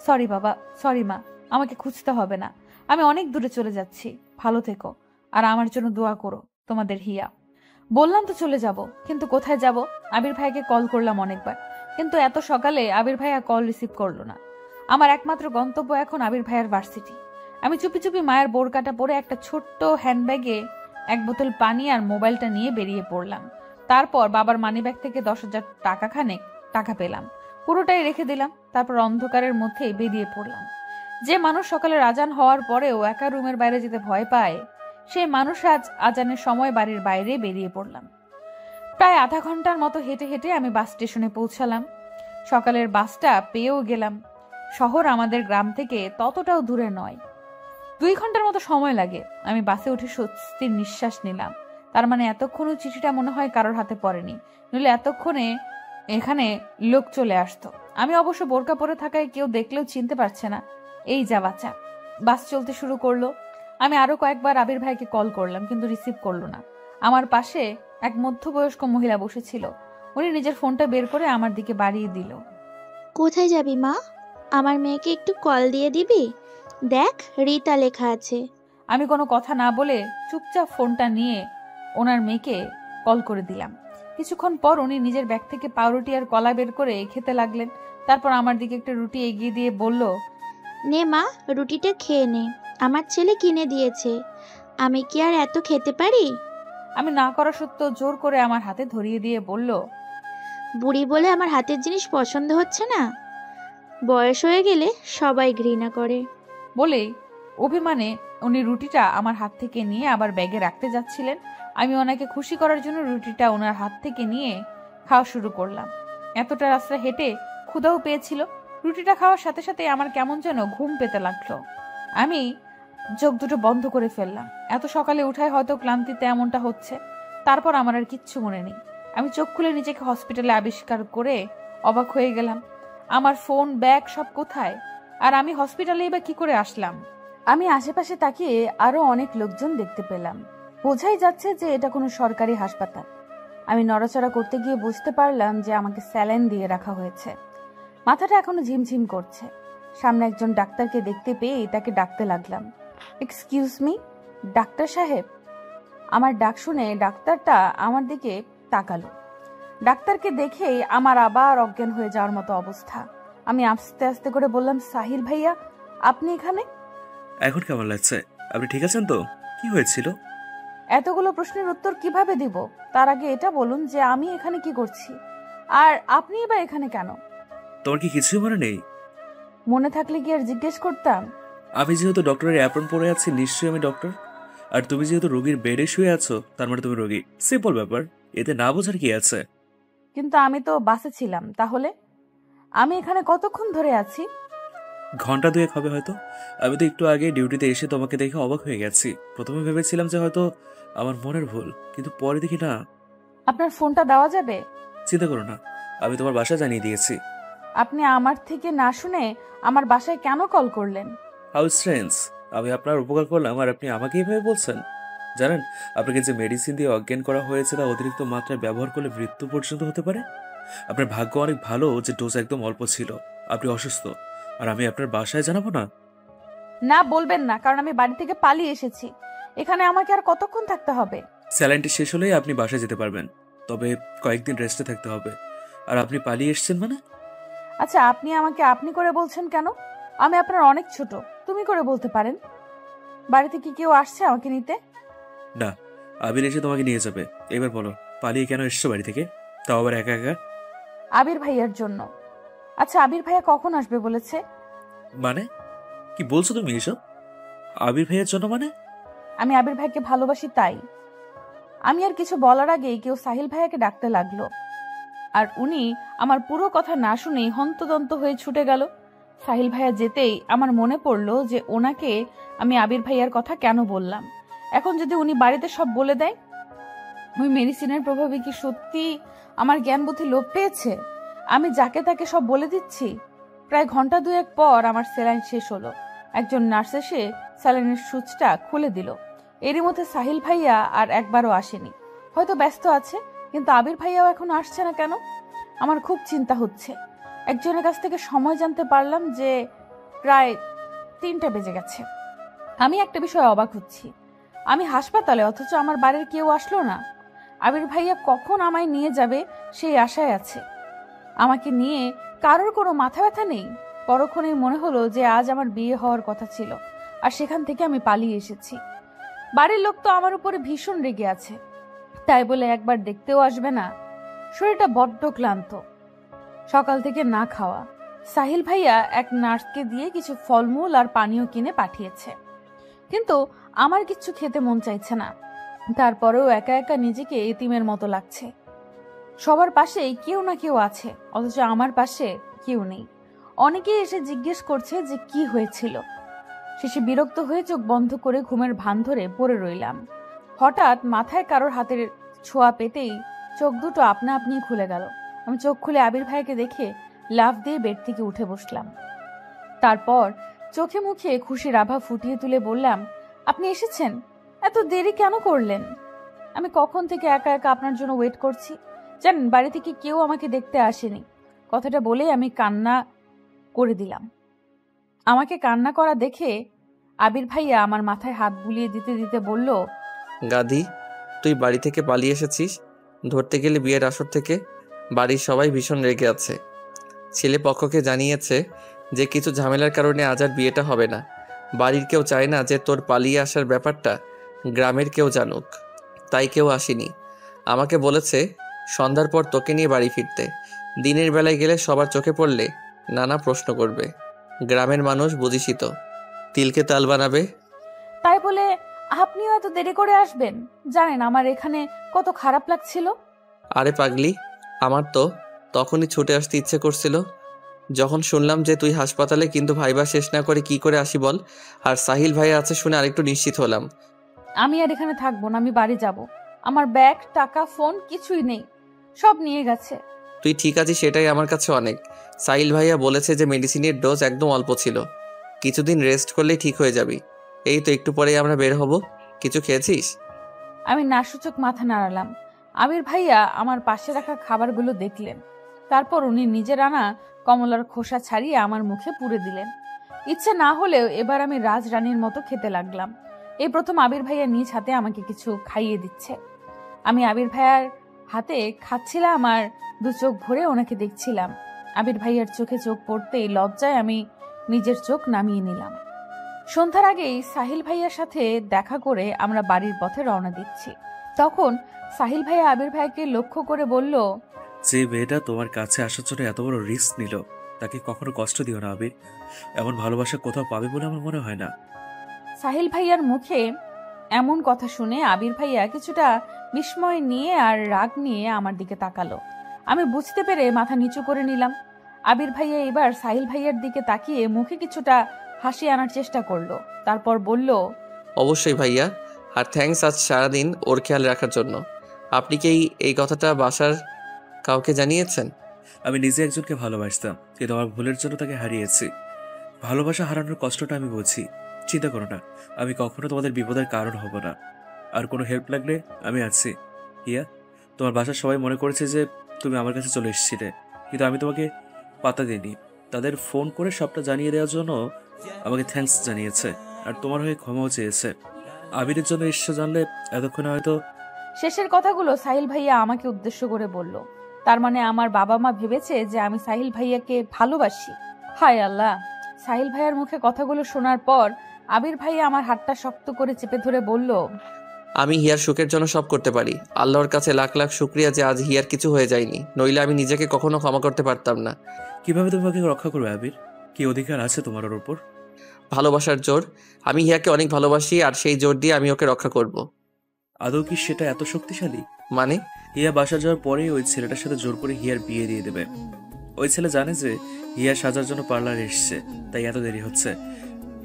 সরি বাবা, সরি মা, আমাকে খুঁজতে হবে না। আমি অনেক দূরে চলে যাচ্ছি, ভালো থেকো আর আমার জন্য দোয়া করো। তোমাদের হিয়া। বললাম তো চলে যাব, কিন্তু কোথায় যাব? আবির ভাইকে কল করলাম অনেকবার, কিন্তু এত সকালে আবির ভাইয়া কল রিসিভ করলো না। আমার একমাত্র গন্তব্য এখন আবির ভাইয়ার ভার্সিটি। আমি চুপি চুপি মায়ের বোরকাটা পরে একটা ছোট্ট হ্যান্ডব্যাগে 1 বোতল পানি আর মোবাইলটা নিয়ে বেরিয়ে পড়লাম। তারপর বাবার মানিব্যাগ থেকে 10,000 টাকা খানেক টাকা পেলাম, পুরোটাই রেখে দিলাম। তারপর অন্ধকারের মধ্যেই বেরিয়ে পড়লাম। যে মানুষ সকালের আজান হওয়ার পরেও একা রুমের বাইরে যেতে ভয় পায়, সেই মানুষ আজ আজানের সময় বাড়ির বাইরে বেরিয়ে পড়লাম। প্রায় আধা ঘন্টার মতো হেঁটে হেঁটে আমি বাস স্টেশনে পৌঁছালাম। সকালের বাসটা পেয়েও গেলাম। শহর আমাদের গ্রাম থেকে ততটাও দূরে নয়, 2 ঘন্টার মতো সময় লাগে। আমি বাসে উঠে স্বস্তির নিঃশ্বাস নিলাম। তার মানে এতক্ষণও চিঠিটা মনে হয় কারোর হাতে পড়েনি, নইলে এতক্ষণে এখানে লোক চলে আসতো। আমি অবশ্য বোরকা পরে থাকায় কেউ দেখলেও চিনতে পারছে না। এই যা বাচ্চা। বাস চলতে শুরু করলো। আমি আরো কয়েকবার আবির ভাইকে কল করলাম, কিন্তু রিসিভ করলো না। আমার পাশে এক মধ্যবয়স্ক মহিলা বসেছিল। উনি নিজের ফোনটা বের করে আমার দিকে বাড়িয়ে দিল। কোথায় যাবি মা? আমার মেয়েকে একটু কল দিয়ে দিবি? দেখ, রিতা লেখা আছে। আমি কোনো কথা না বলে চুপচাপ ফোনটা নিয়ে ওনার মেয়েকে কল করে দিলাম। কিছুক্ষণ পর উনি নিজের ব্যাগ থেকে পাউরুটি আর কলা বের করে খেতে লাগলেন। তারপর আমার দিকে একটা রুটি এগিয়ে দিয়ে বলল, নে মা, রুটিটা খেয়ে নে, আমার ছেলে কিনে দিয়েছে। আমি কি আর এত খেতে পারি? আমি না করা সত্ত্বেও জোর করে আমার হাতে ধরিয়ে দিয়ে বলল, বুড়ি বলে আমার হাতের জিনিস পছন্দ হচ্ছে না? বয়স হয়ে গেলে সবাই ঘৃণা করে। বলেই অভিমানে উনি রুটিটা আমার হাত থেকে নিয়ে আবার ব্যাগে রাখতে যাচ্ছিলেন। আমি ওনাকে খুশি করার জন্য রুটিটা ওনার হাত থেকে নিয়ে খাওয়া শুরু করলাম। এতটা রাস্তা হেঁটে ক্ষুধাও পেয়েছিল। রুটিটা খাওয়ার সাথে সাথে আমার কেমন যেন ঘুম পেতে লাগলো। আমি চোখ দুটো বন্ধ করে ফেললাম। এত সকালে উঠায় হয়তো ক্লান্তিতে এমনটা হচ্ছে। তারপর আমার আর কিচ্ছু মনে নেই। আমি চোখ খুলে নিজেকে হসপিটালে আবিষ্কার করে অবাক হয়ে গেলাম। আমার ফোন, ব্যাগ সব কোথায়? আর আমি হসপিটালেই বা কি করে আসলাম? আমি আশেপাশে তাকিয়ে আরো অনেক লোকজন দেখতে পেলাম। বোঝাই যাচ্ছে যে এটা কোনো সরকারি হাসপাতাল। আমি নড়াচড়া করতে গিয়ে বুঝতে পারলাম যে আমাকে স্যালাইন দিয়ে রাখা হয়েছে। মাথাটা এখনো ঝিমঝিম করছে। সামনে একজন ডাক্তারকে দেখতে পেয়ে তাকে ডাকতে লাগলাম। এক্সকিউজ মি, ডাক্তার সাহেব। আমার ডাক শুনে ডাক্তারটা আমার দিকে তাকালো। ডাক্তারকে দেখেই আমার আবার অজ্ঞান হয়ে যাওয়ার মতো অবস্থা। আমি আস্তে আস্তে করে বললাম, সাহিল ভাইয়া, আপনি এখানে? এখন কেমন লাগছে? আপনি ঠিক আছেন তো? কি হয়েছিল? এতগুলো প্রশ্নের উত্তর কিভাবে দিব? তার আগে এটা বলুন যে আমি এখানে কি করছি, আর আপনি এবার এখানে কেন? তোমার কি কিছুই মনে নেই? মনে থাকলে কি আর জিজ্ঞেস করতাম? আমি যেহেতু ডক্টরের অ্যাপ্রন পরে আছি, নিশ্চয়ই আমি ডক্টর। আর তুমি যেহেতু রোগীর বেডে শুয়ে আছো, তার মানে তুমি রোগী। সিম্পল ব্যাপার, এতে না বোঝার কি আছে? কিন্তু আমি তো বাসে ছিলাম। তাহলে আমি এখানে কতক্ষণ ধরে আছি? ঘন্টা 2 হবে হয়তো। আমি তো একটু আগে ডিউটিতে এসে তোমাকে দেখে অবাক হয়ে গেছি। প্রথমে ভেবেছিলাম যে হয়তো আমার মনের ভুল, কিন্তু পরে দেখি না। আপনার ফোনটা দেওয়া যাবে? চিন্তা করো না, আমি তোমার বাসা জানিয়ে দিয়েছি। আপনি আমার থেকে না শুনে আমার বাসায় কেন কল করলেন? হাউ স্ট্রেঞ্জ, আমি আপনার উপকার করলাম আর আপনি আমাকে এভাবে বলছেন? জানেন, আপনাকে যে মেডিসিন দিয়ে অজ্ঞান করা হয়েছে তা অতিরিক্ত মাত্রায় ব্যবহার করলে মৃত্যু পর্যন্ত হতে পারে। আপনার ভাগ্য অনেক ভালো যে ডোজ একদম অল্প ছিল। আপনি অসুস্থ আর আমি আপনার বাসায় জানাবো না? না, বলবেন না, কারণ আমি বাড়ি থেকে পালিয়ে এসেছি। এখানে আমাকে আর কতক্ষণ থাকতে হবে? স্যালাইনটি শেষ হলেই আপনি বাসায় যেতে পারবেন, তবে কয়েকদিন রেস্টে থাকতে হবে। আর আপনি পালিয়ে এসেছেন মানে? আচ্ছা, আপনি আমাকে আপনি করে বলছেন কেন? আমি আপনার অনেক ছোট, তুমি করে বলতে পারেন। বাড়ি থেকে কেউ আসছে আমাকে নিতে? না, আবির এসে তোমাকে নিয়ে যাবে। এবার বলো, পালিয়ে কেন এসছো বাড়ি থেকে, তাও আবার একা একা? আবির ভাইয়ার জন্য। আচ্ছা, আবির ভাইয়া কখন আসবে বলেছে? মানে কি বলছো তুমি এসব? আবির ভাইয়ের জন্য মানে? আমি আবির ভাইকে ভালোবাসি তাই। আমি আর কিছু বলার আগেই কেউ সাহিল ভাইয়াকে ডাকতে লাগলো, আর উনি আমার পুরো কথা না শুনেই হন্তদন্ত হয়ে ছুটে গেল। সাহিল ভাইয়া যেতেই আমার মনে পড়লো যে ওনাকে আমি আবির ভাইয়ার কথা কেন বললাম। এখন যদি উনি বাড়িতে সব বলে দেয়, ওই মেডিসিনের প্রভাবে কি সত্যি আমার জ্ঞান বুদ্ধি লোপ পেয়েছে? আমি যাকে তাকে সব বলে দিচ্ছি। প্রায় ঘন্টা দুয়েক পর আমার স্যালাইন শেষ হলো। একজন নার্স এসে স্যালাইনের সুচটা খুলে দিল। এরই মধ্যে সাহিল ভাইয়া আর একবারও আসেনি, হয়তো ব্যস্ত আছে। কিন্তু আবির ভাইয়াও এখন আসছে না কেন? আমার খুব চিন্তা হচ্ছে। একজনের কাছ থেকে সময় জানতে পারলাম যে প্রায় 3টা বেজে গেছে। আমি একটা বিষয়ে অবাক হচ্ছি, আমি হাসপাতালে অথচ আমার বাড়ির কেউ আসলো না। আবির ভাইয়া কখন আমায় নিয়ে যাবে সেই আশায় আছে। আমাকে নিয়ে কারোর কোনো মাথা ব্যথা নেই। পরক্ষণেই মনে হলো যে আজ আমার বিয়ে হওয়ার কথা ছিল, আর সেখান থেকে আমি পালিয়ে এসেছি। বাড়ির লোক তো আমার উপরে ভীষণ রেগে আছে, তাই বলে একবার দেখতেও আসবে না। শরীরটা বড্ড ক্লান্ত, সকাল থেকে না খাওয়া। সাহিল ভাইয়া এক নার্সকে দিয়ে কিছু ফলমূল আর পানীয় কিনে পাঠিয়েছে, কিন্তু আমার কিচ্ছু খেতে মন চাইছে না। তারপরেও একা একা নিজেকে এতিমের মতো লাগছে। সবার পাশেই কেউ না কেউ আছে, অথচ আমার পাশে কেউ নেই। অনেকেই এসে জিজ্ঞেস করছে যে কি হয়েছিল। শেষে বিরক্ত হয়ে চোখ বন্ধ করে ঘুমের ভান ধরে পড়ে রইলাম। হঠাৎ মাথায় কারোর হাতের ছোঁয়া পেতেই চোখ দুটো আপনা আপনি খুলে গেল। আমি চোখ খুলে আবির ভাইকে দেখে লাফ দিয়ে বেড থেকে উঠে বসলাম। তারপর চোখে মুখে খুশির আভা ফুটিয়ে তুলে বললাম, আপনি এসেছেন? এত দেরি কেন করলেন? আমি কখন থেকে একা একা আপনার জন্য ওয়েট করছি। জানেন, বাড়ি থেকে কেউ আমাকে দেখতে আসেনি। কথাটা বলেই আমি কান্না করে দিলাম। আমাকে কান্না করা দেখে আবির ভাইয়া আমার মাথায় হাত বুলিয়ে দিতে দিতে বলল, গাধি, তুই বাড়ি থেকে পালিয়ে এসেছিস। ধরতে গেলে বিয়ের আসর থেকে বাড়ির সবাই ভীষণ রেগে আছে। ছেলে পক্ষকে জানিয়েছে যে কিছু ঝামেলার কারণে আজ আর বিয়েটা হবে না। বাড়ির কেউ চায় না যে তোর পালিয়ে আসার ব্যাপারটা গ্রামের কেউ জানুক, তাই কেউ আসেনি। আমাকে বলেছে সন্ধ্যার পর তোকে নিয়ে বাড়ি ফিরতে। দিনের বেলায় গেলে সবার চোখে পড়লে নানা প্রশ্ন করবে। গ্রামের মানুষ বুঝিসই তো, তিলকে তাল বানাবে। তাই বলে আপনিও এত দেরি করে আসবেন? জানেন আমার এখানে কত খারাপ লাগছিল। আরে পাগলি, আমার তো তখনই ছুটে আসতে ইচ্ছে করছিল যখন শুনলাম যে তুই হাসপাতালে, কিন্তু ভাইবা শেষ না করে কি করে আসি বল। আর সাহিল ভাই আছে শুনে আরেকটু নিশ্চিত হলাম। আমি আর এখানে থাকবো না, আমি বাড়ি যাব। আমার ব্যাগ, টাকা, ফোন কিছুই নেই, সব নিয়ে গেছে। তুই ঠিক আছিস সেটাই আমার কাছে অনেক। সাহিল ভাইয়া বলেছে যে মেডিসিনের ডোজ একদম অল্প ছিল, কিছুদিন রেস্ট করলেই ঠিক হয়ে যাবি। এই তো একটু পরেই আমরা বের হব। কিছু খেয়েছিস? আমি নাসূচক মাথা নাড়ালাম। আবির ভাইয়া আমার পাশে রাখা খাবারগুলো দেখলেন, তারপর উনি নিজের আনা কমলার খোসা ছাড়িয়ে আমার মুখে পুরে দিলেন। ইচ্ছে না হলেও এবার আমি রাজরানীর মতো খেতে লাগলাম। এই প্রথম আবির ভাইয়া নিজ হাতে আমাকে কিছু খাইয়ে দিচ্ছে। আমি আবির ভাইয়ার হাতে খাচ্ছিলাম আর দু চোখ ভরে ওনাকে দেখছিলাম। আবির ভাইয়ার চোখে চোখ পড়তেই লজ্জায় আমি নিজের চোখ নামিয়ে নিলাম। সন্ধ্যার আগেই সাহিল ভাইয়ার সাথে দেখা করে আমরা বাড়ির পথে রওনা দিচ্ছি। তখন সাহিল ভাইয়া আবির ভাইকে লক্ষ্য করে বলল, যে মেয়েটা তোমার কাছে আসার জন্য এত বড় রিস্ক নিল, তাকে কখনো কষ্ট দিও না আবির। এমন ভালোবাসা কোথাও পাবে বলে আমার মনে হয় না। সাহিল ভাইয়ার মুখে এমন কথা শুনে আবির ভাইয়া কিছুটা বিস্ময় নিয়ে আর রাগ নিয়ে আমার দিকে তাকালো। আমি বুঝতে পেরে মাথা নিচু করে নিলাম। আবির ভাইয়া এবার সাহিল ভাইয়ার দিকে তাকিয়ে মুখে কিছুটা হাসি আনার চেষ্টা করলো, তারপর বলল, অবশ্যই ভাইয়া, আর থ্যাঙ্কস আজ সারাদিন ওর খেয়াল রাখার জন্য। আপনি কি এই কথাটা বাসার কাউকে জানিয়েছেন? আমি নিজে একজনকে ভালোবাসতাম, কিন্তু আমার ভুলের জন্য তাকে হারিয়েছি। ভালোবাসা হারানোর কষ্টটা আমি বুঝি। চিন্তা করো না, আমি কখনো তোমাদের বিপদের কারণ হব না। আর কোনো হেল্প লাগলে আমি আছি। হিয়া, তোমার বাসার সবাই মনে করেছে যে তুমি আমার কাছে চলে এসেছিলে, কিন্তু আমি তোমাকে পাত্তা দিইনি। তাদের ফোন করে সবটা জানিয়ে দেওয়ার জন্য আমাকে থ্যাঙ্কস জানিয়েছে, আর তোমার হয়ে ক্ষমাও চেয়েছে। আবিরের জন্য এসে জানলে এতক্ষণে হয়তো। শেষের কথাগুলো সাহিল ভাইয়া আমাকে উদ্দেশ্য করে বলল। তার মানে আমার বাবা মা ভেবেছে যে আমি সাহিল ভাইয়াকে ভালোবাসি। হায় আল্লাহ! সাহিল ভাইয়ার মুখে কথাগুলো শোনার পর আবির ভাইয়া আমার হাতটা শক্ত করে চেপে ধরে বলল, আমি হিয়ার সুখের জন্য সব করতে পারি। আল্লাহর কাছে লাখ লাখ শুক্রিয়া যে আজ হিয়ার কিছু হয়ে যায়নি, নইলে আমি নিজেকে কখনো ক্ষমা করতে পারতাম না। কিভাবে তোমাকে রক্ষা করবে আবির? কি অধিকার আছে তোমার ওর উপর? ভালোবাসার জোর। আমি হিয়াকে অনেক ভালোবাসি আর সেই জোর দিয়ে আমি ওকে রক্ষা করব। আদৌ কি সেটা এত শক্তিশালী? মানে? হিয়া বাসা যাওয়ার পরেই ওই ছেলেটার সাথে জোর করে হিয়ার বিয়ে দিয়ে দেবে। ওই ছেলে জানে যে হিয়া সাজার জন্য পার্লারে এসছে, তাই এত দেরি হচ্ছে।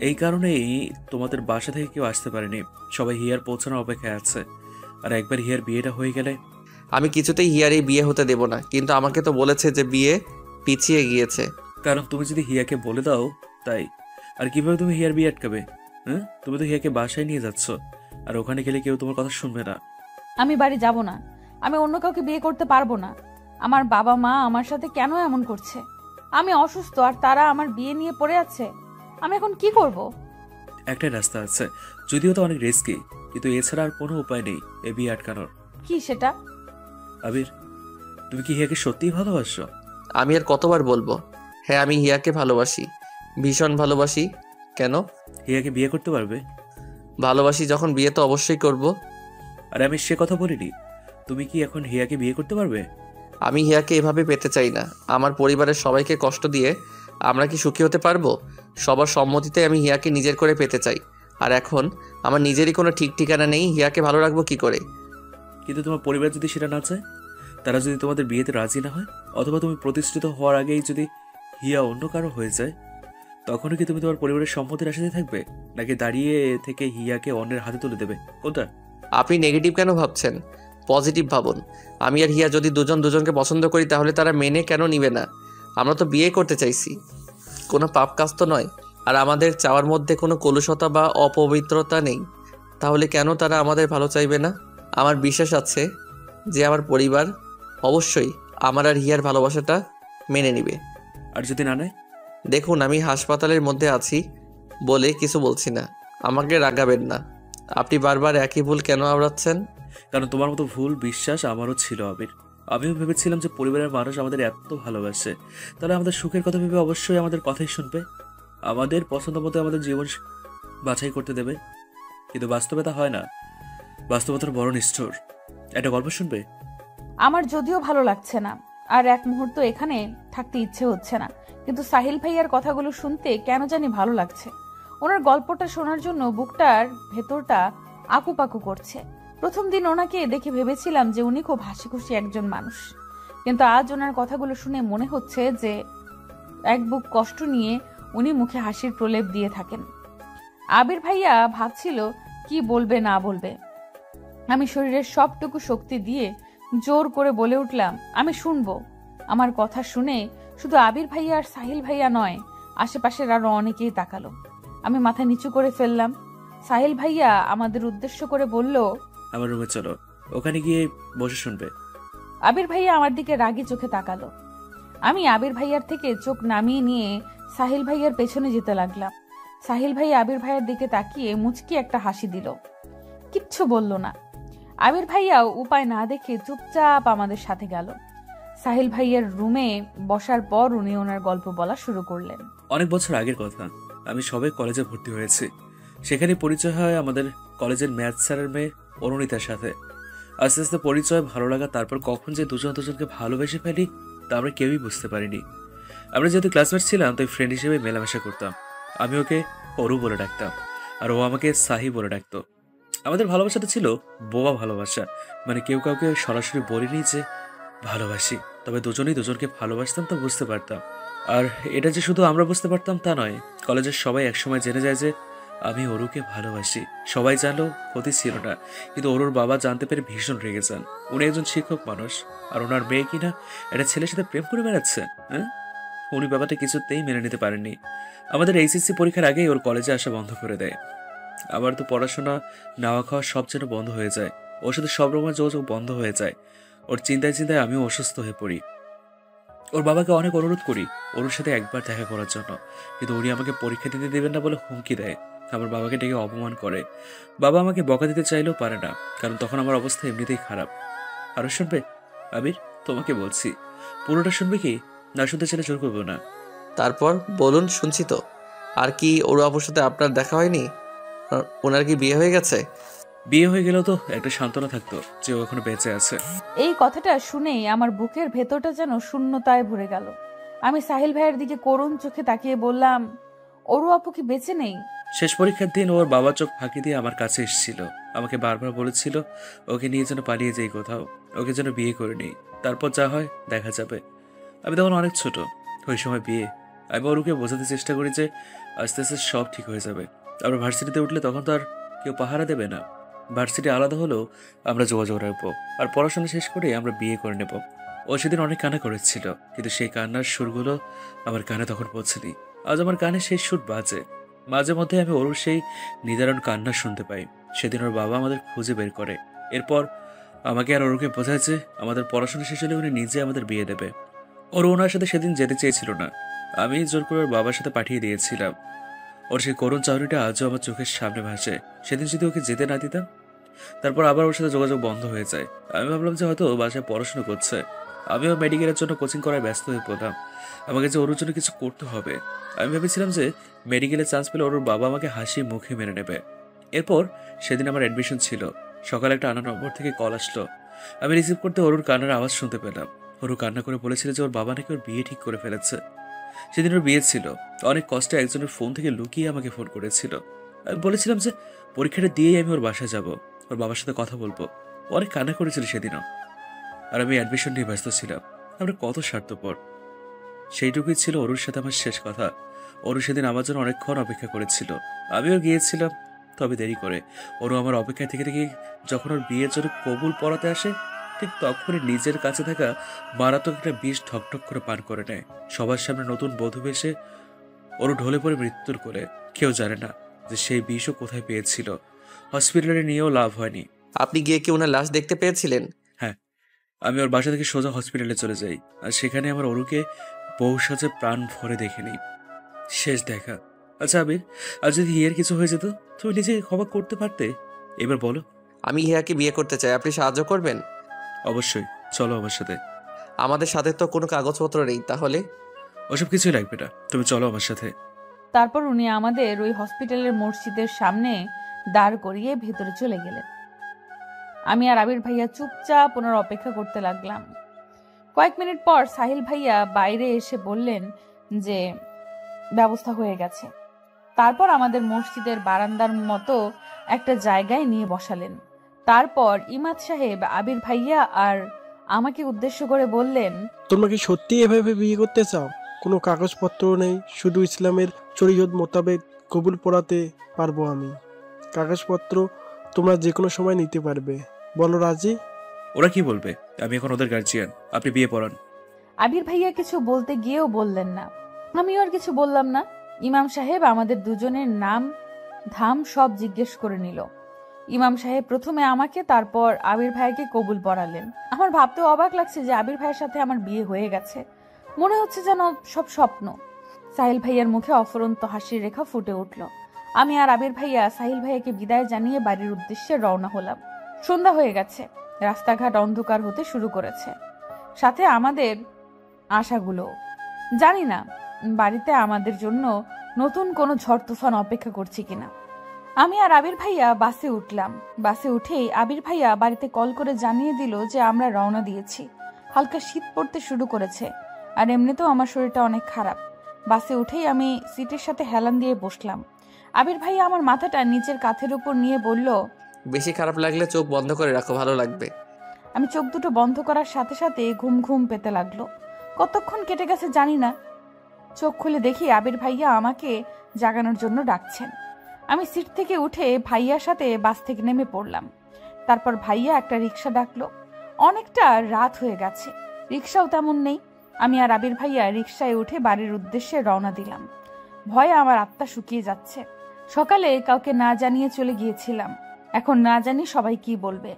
এই কারণেই তোমাদের বাসা থেকে কেউ আসতে পারেনি, সবাই হিয়ার পৌঁছানোর অপেক্ষায় আছে। আর একবার হিয়ার বিয়েটা হয়ে গেলে আমি কিছুতেই হিয়ার এই বিয়ে হতে দেব না, কিন্তু আমাকে তো বলেছে যে বিয়ে পিছিয়ে গিয়েছে। কারণ তুমি যদি হিয়াকে বলে দাও তাই। আর কিভাবে তুমি হিয়ার বিয়ে আটকাবে? হ্যাঁ, তুমি তো হিয়াকে বাসায় নিয়ে যাচ্ছ, আর ওখানে গেলে কেউ তোমার কথা শুনবে না। আমি বাড়ি যাব না, আমি অন্য কাউকে বিয়ে করতে পারবো না। আমার বাবা মা আমার সাথে কেন এমন করছে? আমি অসুস্থ আর তারা আমার বিয়ে নিয়ে পড়ে আছে। আমি এখন কি করব? একটাই রাস্তা আছে, যদিও তো অনেক রিস্কি, কিন্তু এছাড়া আর কোনো উপায় নেই এ বিয়ে আটকানোর। কি সেটা? আবির, তুমি কি হিয়াকে সত্যিই ভালোবাসো? আমি আর কতবার বলবো? হ্যাঁ, আমি হিয়াকে ভালোবাসি, ভীষণ ভালোবাসি। কেন? হিয়াকে বিয়ে করতে পারবে? ভালোবাসি যখন বিয়ে তো অবশ্যই করব। আর আমি সে কথা বলিনি। তুমি কি এখন হিয়াকে বিয়ে করতে পারবে? আমি হিয়াকে এভাবে পেতে চাই না। আমার পরিবারের সবাইকে কষ্ট দিয়ে আমরা কি সুখী হতে পারবো? সবার সম্মতিতে আমি হিয়াকে নিজের করে পেতে চাই। আর এখন আমার নিজেরই কোনো ঠিক ঠিকানা নেই, হিয়াকে ভালো রাখবো কি করে? কিন্তু তোমার পরিবার যদি সেটা না চায়, তারা যদি তোমাদের বিয়েতে রাজি না হয়, অথবা তুমি প্রতিষ্ঠিত হওয়ার আগেই যদি হিয়া অন্য কারো হয়ে যায়, তখনও কি তুমি তোমার পরিবারের সম্মতির আশাতে থাকবে, নাকি দাঁড়িয়ে থেকে হিয়াকে অন্যের হাতে তুলে দেবে? কোনটা? আপনি নেগেটিভ কেন ভাবছেন? পজিটিভ ভাবুন। আমি আর হিয়া যদি দুজনকে পছন্দ করি, তাহলে তারা মেনে কেন নিবে না? আমরা তো বিয়ে করতে চাইছি, কোনো পাপ কাজ তো নয়। আর আমাদের চাওয়ার মধ্যে কোনো কলুষতা বা অপবিত্রতা নেই, তাহলে কেন তারা আমাদের ভালো চাইবে না? আমার বিশ্বাস আছে যে আমার পরিবার অবশ্যই আমার আর হিয়ার ভালোবাসাটা মেনে নিবে। আর যদি না নেয়? দেখুন, আমি হাসপাতালের মধ্যে আছি বলে কিছু বলছি না, আমাকে রাগাবেন না। আপনি বারবার একই ভুল কেন আওড়াচ্ছেন? কারণ তোমার মতো ভুল বিশ্বাস আমারও ছিল আবির। আমিও ভেবেছিলাম যে পরিবারের মানুষ আমাদের এত ভালোবাসে, তাহলে আমাদের সুখের কথা ভেবে অবশ্যই আমাদের কথাই শুনবে, আমাদের পছন্দ মতো আমাদের জীবন বাছাই করতে দেবে। কিন্তু বাস্তবে তা হয় না। বাস্তবতার বড় নিষ্ঠুর। একটা গল্প শুনবে? আমার যদিও ভালো লাগছে না, আর এক মুহূর্ত এখানে থাকতে ইচ্ছে হচ্ছে না, কিন্তু সাহিল ভাইয়ার কথাগুলো শুনতে কেন জানি ভালো লাগছে। ওনার গল্পটা শোনার জন্য বুকটার ভেতরটা আকুপাকু করছে। প্রথম দিন ওনাকে দেখে ভেবেছিলাম যে উনি খুব হাসি খুশি একজন মানুষ, কিন্তু আজ ওনার কথাগুলো শুনে মনে হচ্ছে যে এক বুক কষ্ট নিয়ে উনি মুখে হাসির প্রলেপ দিয়ে থাকেন। আবির ভাইয়া ভাবছিল কি বলবে না বলবে। আমি শরীরের সবটুকু শক্তি দিয়ে জোর করে বলে উঠলাম, আমি শুনবো। আমার কথা শুনে শুধু আবির ভাইয়া আর সাহিল ভাইয়া নয়, আশেপাশের আরো অনেকেই তাকালো। আমি মাথা নিচু করে ফেললাম। সাহিল ভাইয়া আমাদের উদ্দেশ্য করে বলল, আমার রুমে চলো, ওখানে গিয়ে বসে শুনবে। আবির ভাইয়া আমার দিকে রাগি চোখে তাকালো। আমি আবির ভাইয়ার থেকে চোখ নামিয়ে নিয়ে সাহিল ভাইয়ার পেছনে যেতে লাগলাম। সাহিল ভাইয়া আবির ভাইয়ার দিকে তাকিয়ে মুচকি একটা হাসি দিল, কিচ্ছু বলল না। আবির ভাইয়াও উপায় না দেখে চুপচাপ আমাদের সাথে গেল। সাহিল ভাইয়ার রুমে বসার পর উনি ওনার গল্প বলা শুরু করলেন। অনেক বছর আগের কথা, আমি সবে কলেজে ভর্তি হয়েছি। সেখানে পরিচয় হয় আমাদের কলেজের ম্যাথ স্যারের মেয়ে অরুণিতার সাথে। আস্তে আস্তে পরিচয়, ভালো লাগা, তারপর কখন যে দুজনকে ভালোবেসে ফেলি তা আমরা কেউই বুঝতে পারিনি। আমরা যেহেতু ক্লাসমেট ছিলাম, তাই ফ্রেন্ড হিসেবে মেলামেশা করতাম। আমি ওকে অরু বলে ডাকতাম, আর ও আমাকে সাহি বলে ডাকতো। আমাদের ভালোবাসাটা ছিল বোবা ভালোবাসা, মানে কেউ কাউকে সরাসরি বলিনি যে ভালোবাসি, তবে দুজনেই দুজনকে ভালোবাসতাম তা বুঝতে পারতাম। আর এটা যে শুধু আমরা বুঝতে পারতাম তা নয়, কলেজের সবাই একসময় জেনে যায় যে আমি অরুকে ভালোবাসি। সবাই জানলেও ক্ষতি ছিল না, কিন্তু অরুর বাবা জানতে পেরে ভীষণ রেগে যান। উনি একজন শিক্ষক মানুষ, আর ওনার মেয়ে কিনা একটা ছেলের সাথে প্রেম করে বেড়াচ্ছে। হ্যাঁ, উনি ব্যাপারটা কিছুতেই মেনে নিতে পারেননি। আমাদের এইচএসসি পরীক্ষার আগেই ওর কলেজে আসা বন্ধ করে দেয়। আবার তো পড়াশোনা, নাওয়া খাওয়া সব যেন বন্ধ হয়ে যায়। ওর সাথে সব রকমের যোগাযোগ বন্ধ হয়ে যায়। ওর চিন্তায় চিন্তায় আমিও অসুস্থ হয়ে পড়ি। ওর বাবাকে অনেক অনুরোধ করি ওর সাথে একবার দেখা করার জন্য, কিন্তু উনি আমাকে পরীক্ষা দিতে দেবেন না বলে হুমকি দেয়। আমার বাবাকে ডেকে অপমান করে। বাবা আমাকে বকা দিতে চাইলেও পারে না, কারণ তখন আমার অবস্থা এমনিতেই খারাপ। আরো শুনবে আবির? তোমাকে বলছি, পুরোটা শুনবে কি? না শুনতে চাইলে জোর করবো না। তারপর বলুন, শুনছি তো। আর কি ওর আপুর সাথে আপনার দেখা হয়নি? ওনার কি বিয়ে হয়ে গেছে? বিয়ে হয়ে গেলেও তো একটা সান্ত্বনা থাকতো যে ও এখনো বেঁচে আছে। এই কথাটা শুনেই আমার বুকের ভেতরটা যেন শূন্যতায় ভরে গেল। আমি সাহিল ভাইয়ের দিকে করুণ চোখে তাকিয়ে বললাম, অরু আপু কি বেঁচে নেই? শেষ পরীক্ষার দিন ওর বাবা চোখ ফাঁকি দিয়ে আমার কাছে এসেছিল, আমাকে বারবার বলেছিল ওকে নিয়ে যেন পালিয়ে যাই কোথাও, ওকে যেন বিয়ে করে নিই, তারপর যা হয় দেখা যাবে। আমি তখন অনেক ছোট, ওই সময় বিয়ে। আমি ওরুকে বোঝাতে চেষ্টা করি যে আস্তে আস্তে সব ঠিক হয়ে যাবে। আমরা ভার্সিটিতে উঠলে তখন তো আর কেউ পাহারা দেবে না, ভার্সিটি আলাদা হলেও আমরা যোগাযোগ রাখবো, আর পড়াশোনা শেষ করে আমরা বিয়ে করে নেব। ও সেদিন অনেক কান্না করেছিল, কিন্তু সেই কান্নার সুরগুলো আমার কানে তখন পৌঁছেনি। আজ আমার কানে সেই সুর বাজে। মাঝে মধ্যে আমি ওর সেই নিদারুণ কান্না শুনতে পাই। সেদিন ওর বাবা আমাদের খুঁজে বের করে, এরপর আমাকে আর ওরকে বোঝায় যে আমাদের পড়াশোনা শেষ হলে উনি নিজে আমাদের বিয়ে দেবে। ওর ওনার সাথে সেদিন যেতে চেয়েছিল না, আমি জোর করে ওর বাবার সাথে পাঠিয়ে দিয়েছিলাম। ওর সেই করুণ চাউরিটা আজও আমার চোখের সামনে ভাসে। সেদিন যদি ওকে যেতে না দিতাম, তারপর আবার ওর সাথে যোগাযোগ বন্ধ হয়ে যায়। আমি ভাবলাম যে হয়তো বাসায় পড়াশোনা করছে, আমিও মেডিকেলের জন্য কোচিং করায় ব্যস্ত হয়ে পড়লাম। আমাকে যে ওর জন্য কিছু করতে হবে। আমি ভেবেছিলাম যে মেডিকেলে চান্স পেলে ওর বাবা আমাকে হাসি মুখে মেনে নেবে। এরপর সেদিন আমার অ্যাডমিশন ছিল। সকালে একটা আনা নম্বর থেকে কল আসলো। আমি রিসিভ করতে ওর কান্নার আওয়াজ শুনতে পেলাম। ওর কান্না করে বলেছিল যে ওর বাবা নাকি ওর বিয়ে ঠিক করে ফেলেছে। সেদিন ওর বিয়ে ছিল। অনেক কষ্টে একজনের ফোন থেকে লুকিয়ে আমাকে ফোন করেছিল। আমি বলেছিলাম যে পরীক্ষাটা দিয়েই আমি ওর বাসায় যাব, ওর বাবার সাথে কথা বলবো। অনেক কান্না করেছিল সেদিনও। আর আমি অ্যাডমিশন নিয়ে ব্যস্ত ছিলাম। আমরা কত স্বার্থপর। সেইটুকুই ছিল ওর সাথে আমার শেষ কথা। ওর সেদিন আমার জন্য অনেকক্ষণ অপেক্ষা করেছিল, আমিও গিয়েছিলাম, তবে দেরি করে। ওরও আমার অপেক্ষায় থেকে থেকে যখন ওর বিয়ের জন্য কবুল পড়াতে আসে, ঠিক তখনই নিজের কাছে থাকা মারাত্মক একটা বিষ ঠকঠক করে পান করে নেয়। সবার সামনে নতুন বধূ বেশে ওর ঢলে পড়ে মৃত্যুর করে। কেউ জানে না যে সেই বিষও কোথায় পেয়েছিল। হসপিটালে নিয়েও লাভ হয়নি। আপনি গিয়ে কি ওনার লাশ দেখতে পেয়েছিলেন? হ্যাঁ, আমি ওর বাসা থেকে সোজা হসপিটালে চলে যাই, আর সেখানে আমার অরুকে বউ সাজে প্রাণ ভরে দেখে নিই। শেষ দেখা। আচ্ছা আবির, আর যদি হিয়ার কিছু হয়ে যেত, তুমি নিজে ক্ষমা করতে পারতে? এবার বলো। আমি হিয়াকে বিয়ে করতে চাই, আপনি সাহায্য করবেন? অবশ্যই, চলো আমার সাথে। আমাদের সাথে তো কোনো কাগজপত্র নেই, তাহলে? ওসব কিছুই লাগবে না, তুমি চলো আমার সাথে। তারপর উনি আমাদের ওই হসপিটালের মসজিদের সামনে দাঁড় করিয়ে ভেতরে চলে গেলেন। আমি আর আবির ভাইয়া চুপচাপ ওনার অপেক্ষা করতে লাগলাম। কয়েক মিনিট পর সাহিল ভাইয়া বাইরে এসে বললেন যে ব্যবস্থা হয়ে গেছে। তারপর আমাদের মসজিদের বারান্দার মতো একটা জায়গায় নিয়ে বসালেন। তারপর ইমাদ সাহেব আবির ভাইয়া আর আমাকে উদ্দেশ্য করে বললেন, তোমরা কি সত্যি এভাবে বিয়ে করতে চাও? কোনো কাগজপত্র নেই, শুধু ইসলামের শরীয়ত মোতাবেক কবুল পড়াতে পারবো আমি। কাগজপত্র তোমরা যে কোনো সময় নিতে পারবে। বলো রাজি? ওরা কি বলবে? আমি এখন ওদের গার্জিয়ান, আপনি বিয়ে পড়ান। আবির ভাইয়া কিছু বলতে গিয়েও বললেন না। আমিও আর কিছু বললাম না। ইমাম সাহেব আমাদের দুজনের নাম ধাম সব জিজ্ঞেস করে নিল। ইমাম সাহেব প্রথমে আমাকে, তারপর আবির ভাইকে কবুল পড়ালেন। আমার ভাবতে অবাক লাগছে যে আবির ভাইয়ের সাথে আমার বিয়ে হয়ে গেছে। মনে হচ্ছে যেন সব স্বপ্ন। সাহিল ভাইয়ার মুখে অফুরন্ত হাসির রেখা ফুটে উঠল। আমি আর আবির ভাইয়া সাহিল ভাইয়াকে বিদায় জানিয়ে বাড়ির উদ্দেশ্যে রওনা হলাম। সন্ধ্যা হয়ে গেছে, রাস্তাঘাট অন্ধকার হতে শুরু করেছে, সাথে আমাদের আশাগুলো। জানি না বাড়িতে আমাদের জন্য নতুন কোনো ঝড় তুফান অপেক্ষা করছি কিনা। আমি আর আবির ভাইয়া বাসে উঠলাম। বাসে উঠেই আবির ভাইয়া বাড়িতে কল করে জানিয়ে দিল যে আমরা রওনা দিয়েছি। হালকা শীত পড়তে শুরু করেছে, আর এমনিতেও আমার শরীরটা অনেক খারাপ। বাসে উঠেই আমি সিটের সাথে হেলান দিয়ে বসলাম। আবির ভাইয়া আমার মাথাটা নিচের কাঁধের উপর নিয়ে বলল, বেশি খারাপ লাগলে চোখ বন্ধ করে রাখো, ভালো লাগবে। আমি চোখ দুটো বন্ধ করার সাথে সাথে ঘুম ঘুম পেতে লাগলো। কতক্ষণ কেটে গেছে জানি না। চোখ খুলে দেখি আবির ভাইয়া আমাকে জাগানোর জন্য ডাকছেন। আমি সিট থেকে উঠে ভাইয়ার সাথে বাস থেকে নেমে পড়লাম। তারপর ভাইয়া একটা রিক্সা ডাকলো। অনেকটা রাত হয়ে গেছে, রিক্সাও তেমন নেই। আমি আর আবির ভাইয়া রিক্সায় উঠে বাড়ির উদ্দেশ্যে রওনা দিলাম। ভয়ে আমার আত্মা শুকিয়ে যাচ্ছে। সকালে কাউকে না জানিয়ে চলে গিয়েছিলাম, এখন না জানি সবাই কি বলবে।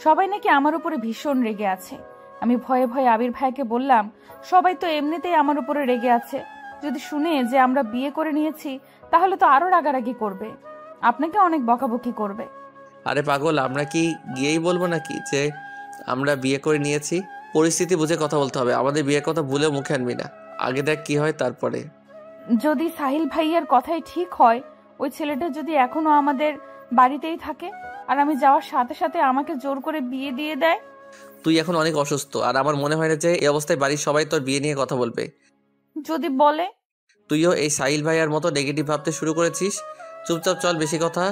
সবাই নাকি আমার উপরে ভীষণ রেগে আছে। আমি ভয়ে ভয়ে আবির ভাইকে বললাম, সবাই তো এমনিতেই আমার উপরে রেগে আছে, যদি শুনে যে আমরা বিয়ে করে নিয়েছি তাহলে তো আরো রাগারাগি করবে, আপনাকে অনেক বকাবকি করবে। আরে পাগল, আমরা কি গিয়েই বলবো নাকি যে আমরা বিয়ে করে নিয়েছি? পরিস্থিতি বুঝে কথা বলতে হবে, আমাদের বিয়ের কথা ভুলেও মুখে আনবি না। আগে দেখ কি হয়, তারপরে। যদি সাহিল ভাইয়ার কথাই ঠিক হয়, ওই ছেলেটা যদি এখনো আমাদের বাড়িতেই থাকে আর আমি যাওয়ার সাথে সাথে আমাকে জোর করে বিয়ে দিয়ে দেয়। তুই এখন অনেক অসুস্থ, আর আমার মনে হয় না যে এই অবস্থায় বাড়ির সবাই তোর বিয়ে নিয়ে কথা বলবে। যদি বলে? তুইও এই সাহিল ভাইয়ার মতো নেগেটিভ ভাবতে শুরু করেছিস। চুপচাপ চল, বেশি কথা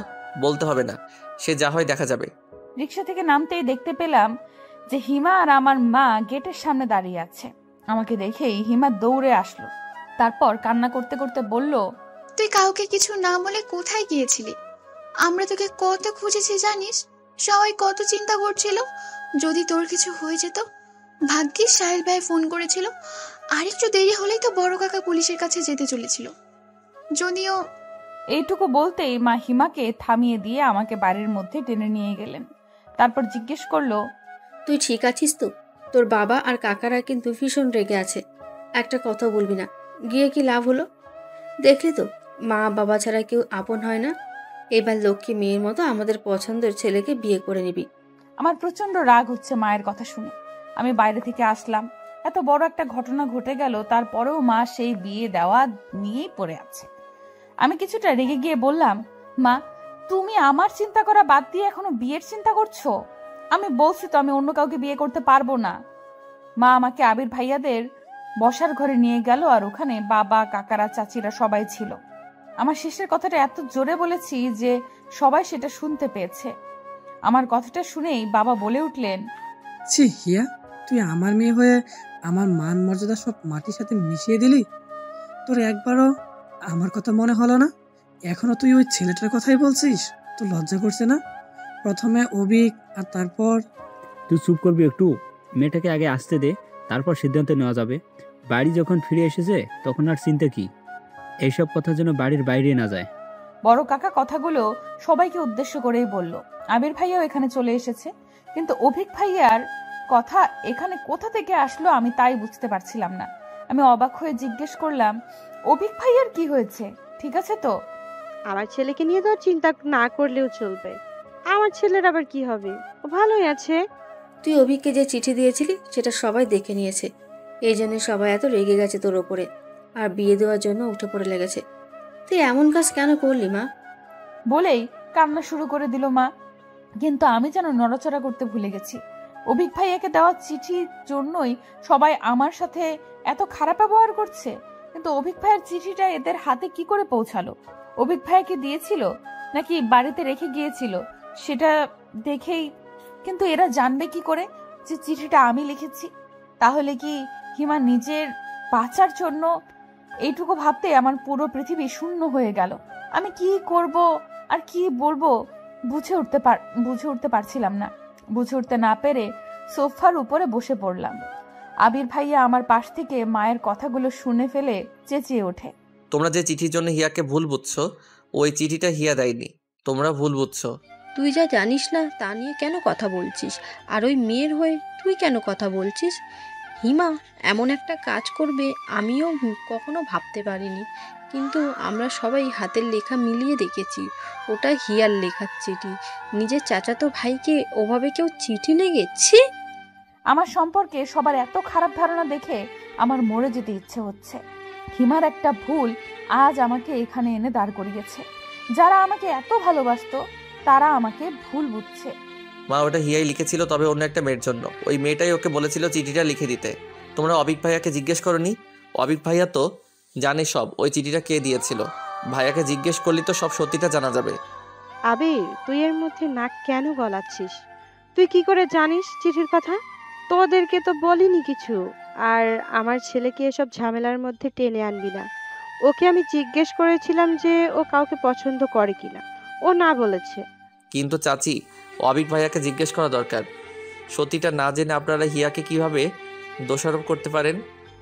বলতে হবে না, সে যা হয় দেখা যাবে। রিক্সা থেকে নামতেই দেখতে পেলাম যে হিমা আর আমার মা গেটের সামনে দাঁড়িয়ে আছে। আমাকে দেখেই হিমা দৌড়ে আসলো, তারপর কান্না করতে করতে বলল, তুই কাউকে কিছু না বলে কোথায় গিয়েছিলি? আমরা তোকে কত খুঁজেছি জানিস? সবাই কত চিন্তা করছিল যদি তোর কিছু হয়ে যেত। ভাগ্যিস সাহিল ভাই ফোন করেছিল, আর একটু দেরি হলেই তো বড় কাকা পুলিশের কাছে যেতে চলেছিল। যদিও এইটুকু বলতেই মা হিমাকে থামিয়ে দিয়ে আমাকে বাড়ির মধ্যে টেনে নিয়ে গেলেন। তারপর জিজ্ঞেস করলো, তুই ঠিক আছিস তো? তোর বাবা আর কাকারা কিন্তু ভীষণ রেগে আছে, একটা কথা বলবি না। গিয়ে কি লাভ হলো? দেখলি তো, মা বাবা ছাড়া কেউ আপন হয় না। এবার লক্ষ্মী মেয়ের মতো আমাদের পছন্দের ছেলেকে বিয়ে করে নিবি। আমার প্রচন্ড রাগ হচ্ছে মায়ের কথা শুনে। আমি বাইরে থেকে আসলাম, এত বড় একটা ঘটনা ঘটে গেল, তারপরেও মা সেই বিয়ে দেওয়া নিয়েই পড়ে আছে। আমি কিছুটা রেগে গিয়ে বললাম, মা তুমি আমার চিন্তা করা বাদ দিয়ে এখনো বিয়ের চিন্তা করছো? আমি বলছি তো আমি অন্য কাউকে বিয়ে করতে পারবো না। মা আমাকে আবির ভাইয়াদের বসার ঘরে নিয়ে গেল, আর ওখানে বাবা কাকারা চাচিরা সবাই ছিল। আমার শেষের কথাটা এত জোরে বলেছি যে সবাই সেটা শুনতে পেয়েছে। আমার কথাটা শুনেই বাবা বলে উঠলেন, ছি হিয়া, তুই আমার মেয়ে হয়ে আমার মান মর্যাদা সব মাটির সাথে মিশিয়ে দিলি। তোর একবারও আমার কথা মনে হলো না? এখনো তুই ওই ছেলেটার কথাই বলছিস? তোর লজ্জা করছে না? প্রথমে অভিক আর তারপর তুই চুপ করবি একটু? মেয়েটাকে আগে আসতে দে, তারপর সিদ্ধান্ত নেওয়া যাবে। বাড়ি যখন ফিরে এসেছে তখন আর চিন্তা কি? এইসব কথা যেন বাড়ির বাইরে না যায়। বড় কাকা কথাগুলো সবাইকে উদ্দেশ্য করেই বলল। আবির ভাইয়াও এখানে চলে এসেছে, কিন্তু অভিক ভাইয়ার কথা এখানে কোথা থেকে আসলো আমি তাই বুঝতে পারছিলাম না। আমি অবাক হয়ে জিজ্ঞেস করলাম, অভিক ভাইয়ার কি হয়েছে? ঠিক আছে তো? আমার ছেলেকে নিয়ে তো চিন্তা না করলেও চলবে। আমার ছেলের আবার কি হবে? ও ভালোই আছে। তুই অভিককে যে চিঠি দিয়েছিলি সেটা সবাই দেখে নিয়েছে, এই জন্য সবাই এত রেগে গেছে তোর ওপরে, আর বিয়ে দেওয়ার জন্য উঠে পড়ে লেগেছে। তুই এমন কাজ কেন করলি মা? বলেই কান্না শুরু করে দিল মা। কিন্তু আমি যেন নড়াচড়া করতে ভুলে গেছি। অভিক ভাইয়াকে দেওয়া চিঠির জন্যই সবাই আমার সাথে এত খারাপ ব্যবহার করছে, কিন্তু অভিক ভাইয়ের চিঠিটা এদের হাতে কি করে পৌঁছালো? অভিক ভাইয়াকে দিয়েছিল নাকি বাড়িতে রেখে গিয়েছিল সেটা দেখেই, কিন্তু এরা জানবে কি করে যে চিঠিটা আমি লিখেছি? তাহলে কি হিমা নিজের বাঁচার জন্য? এইটুকু ভাবতে আমার পুরো পৃথিবী শূন্য হয়ে গেল। আমি কি করব আর কি বলবো বুঝে উঠতে পারছিলাম না। বুঝে উঠতে না পেরে সোফার উপরে বসে পড়লাম। আবির ভাইয়া আমার পাশ থেকে মায়ের কথাগুলো শুনে ফেলে চেঁচিয়ে ওঠে, তোমরা যে চিঠির জন্য হিয়াকে ভুল বুঝছো, ওই চিঠিটা হিয়া দেয়নি, তোমরা ভুল বুঝছো। তুই যা জানিস না তা নিয়ে কেন কথা বলছিস? আর ওই মেয়ের হয়ে তুই কেন কথা বলছিস? হিমা এমন একটা কাজ করবে আমিও কখনো ভাবতে পারিনি, কিন্তু আমরা সবাই হাতের লেখা মিলিয়ে দেখেছি ওটা হিয়ার লেখার চিঠি। নিজের চাচাতো ভাইকে ওভাবে কেউ চিঠি লেগেছে? আমার সম্পর্কে সবার এত খারাপ ধারণা দেখে আমার মরে যেতে ইচ্ছে হচ্ছে। হিমার একটা ভুল আজ আমাকে এখানে এনে দাঁড় করিয়েছে। যারা আমাকে এত ভালোবাসতো তারা আমাকে ভুল বুঝছে। মা ওটা হিয়াই লিখেছিল, তবে অন্য একটা মেয়ের জন্য। ওই মেয়েটাই ওকে বলেছিল চিঠিটা লিখে দিতে। তোমরা অবিক ভাইয়াকে জিজ্ঞেস করনি? অবিক ভাইয়া তো জানে সব, ওই চিঠিটা কে দিয়েছিল। ভাইয়াকে জিজ্ঞেস করলে তো সব সত্যিটা জানা যাবে। আবির, তুই এর মধ্যে নাক কেন গলাচ্ছিস? তুই কি করে জানিস চিঠির কথা? তোদেরকে তো বলিনি কিছু। আর আমার ছেলেকে এসব ঝামেলার মধ্যে টেনে আনবি না। ওকে আমি জিজ্ঞেস করেছিলাম যে ও কাউকে পছন্দ করে কিনা, ও না বলেছে। কিন্তু চাচি, অবিক ভাইয়াকে জিজ্ঞেস করা দরকার। সত্যিটা না জেনে আপনারা হিয়াকে কিভাবে দোষারোপ করতে পারেন?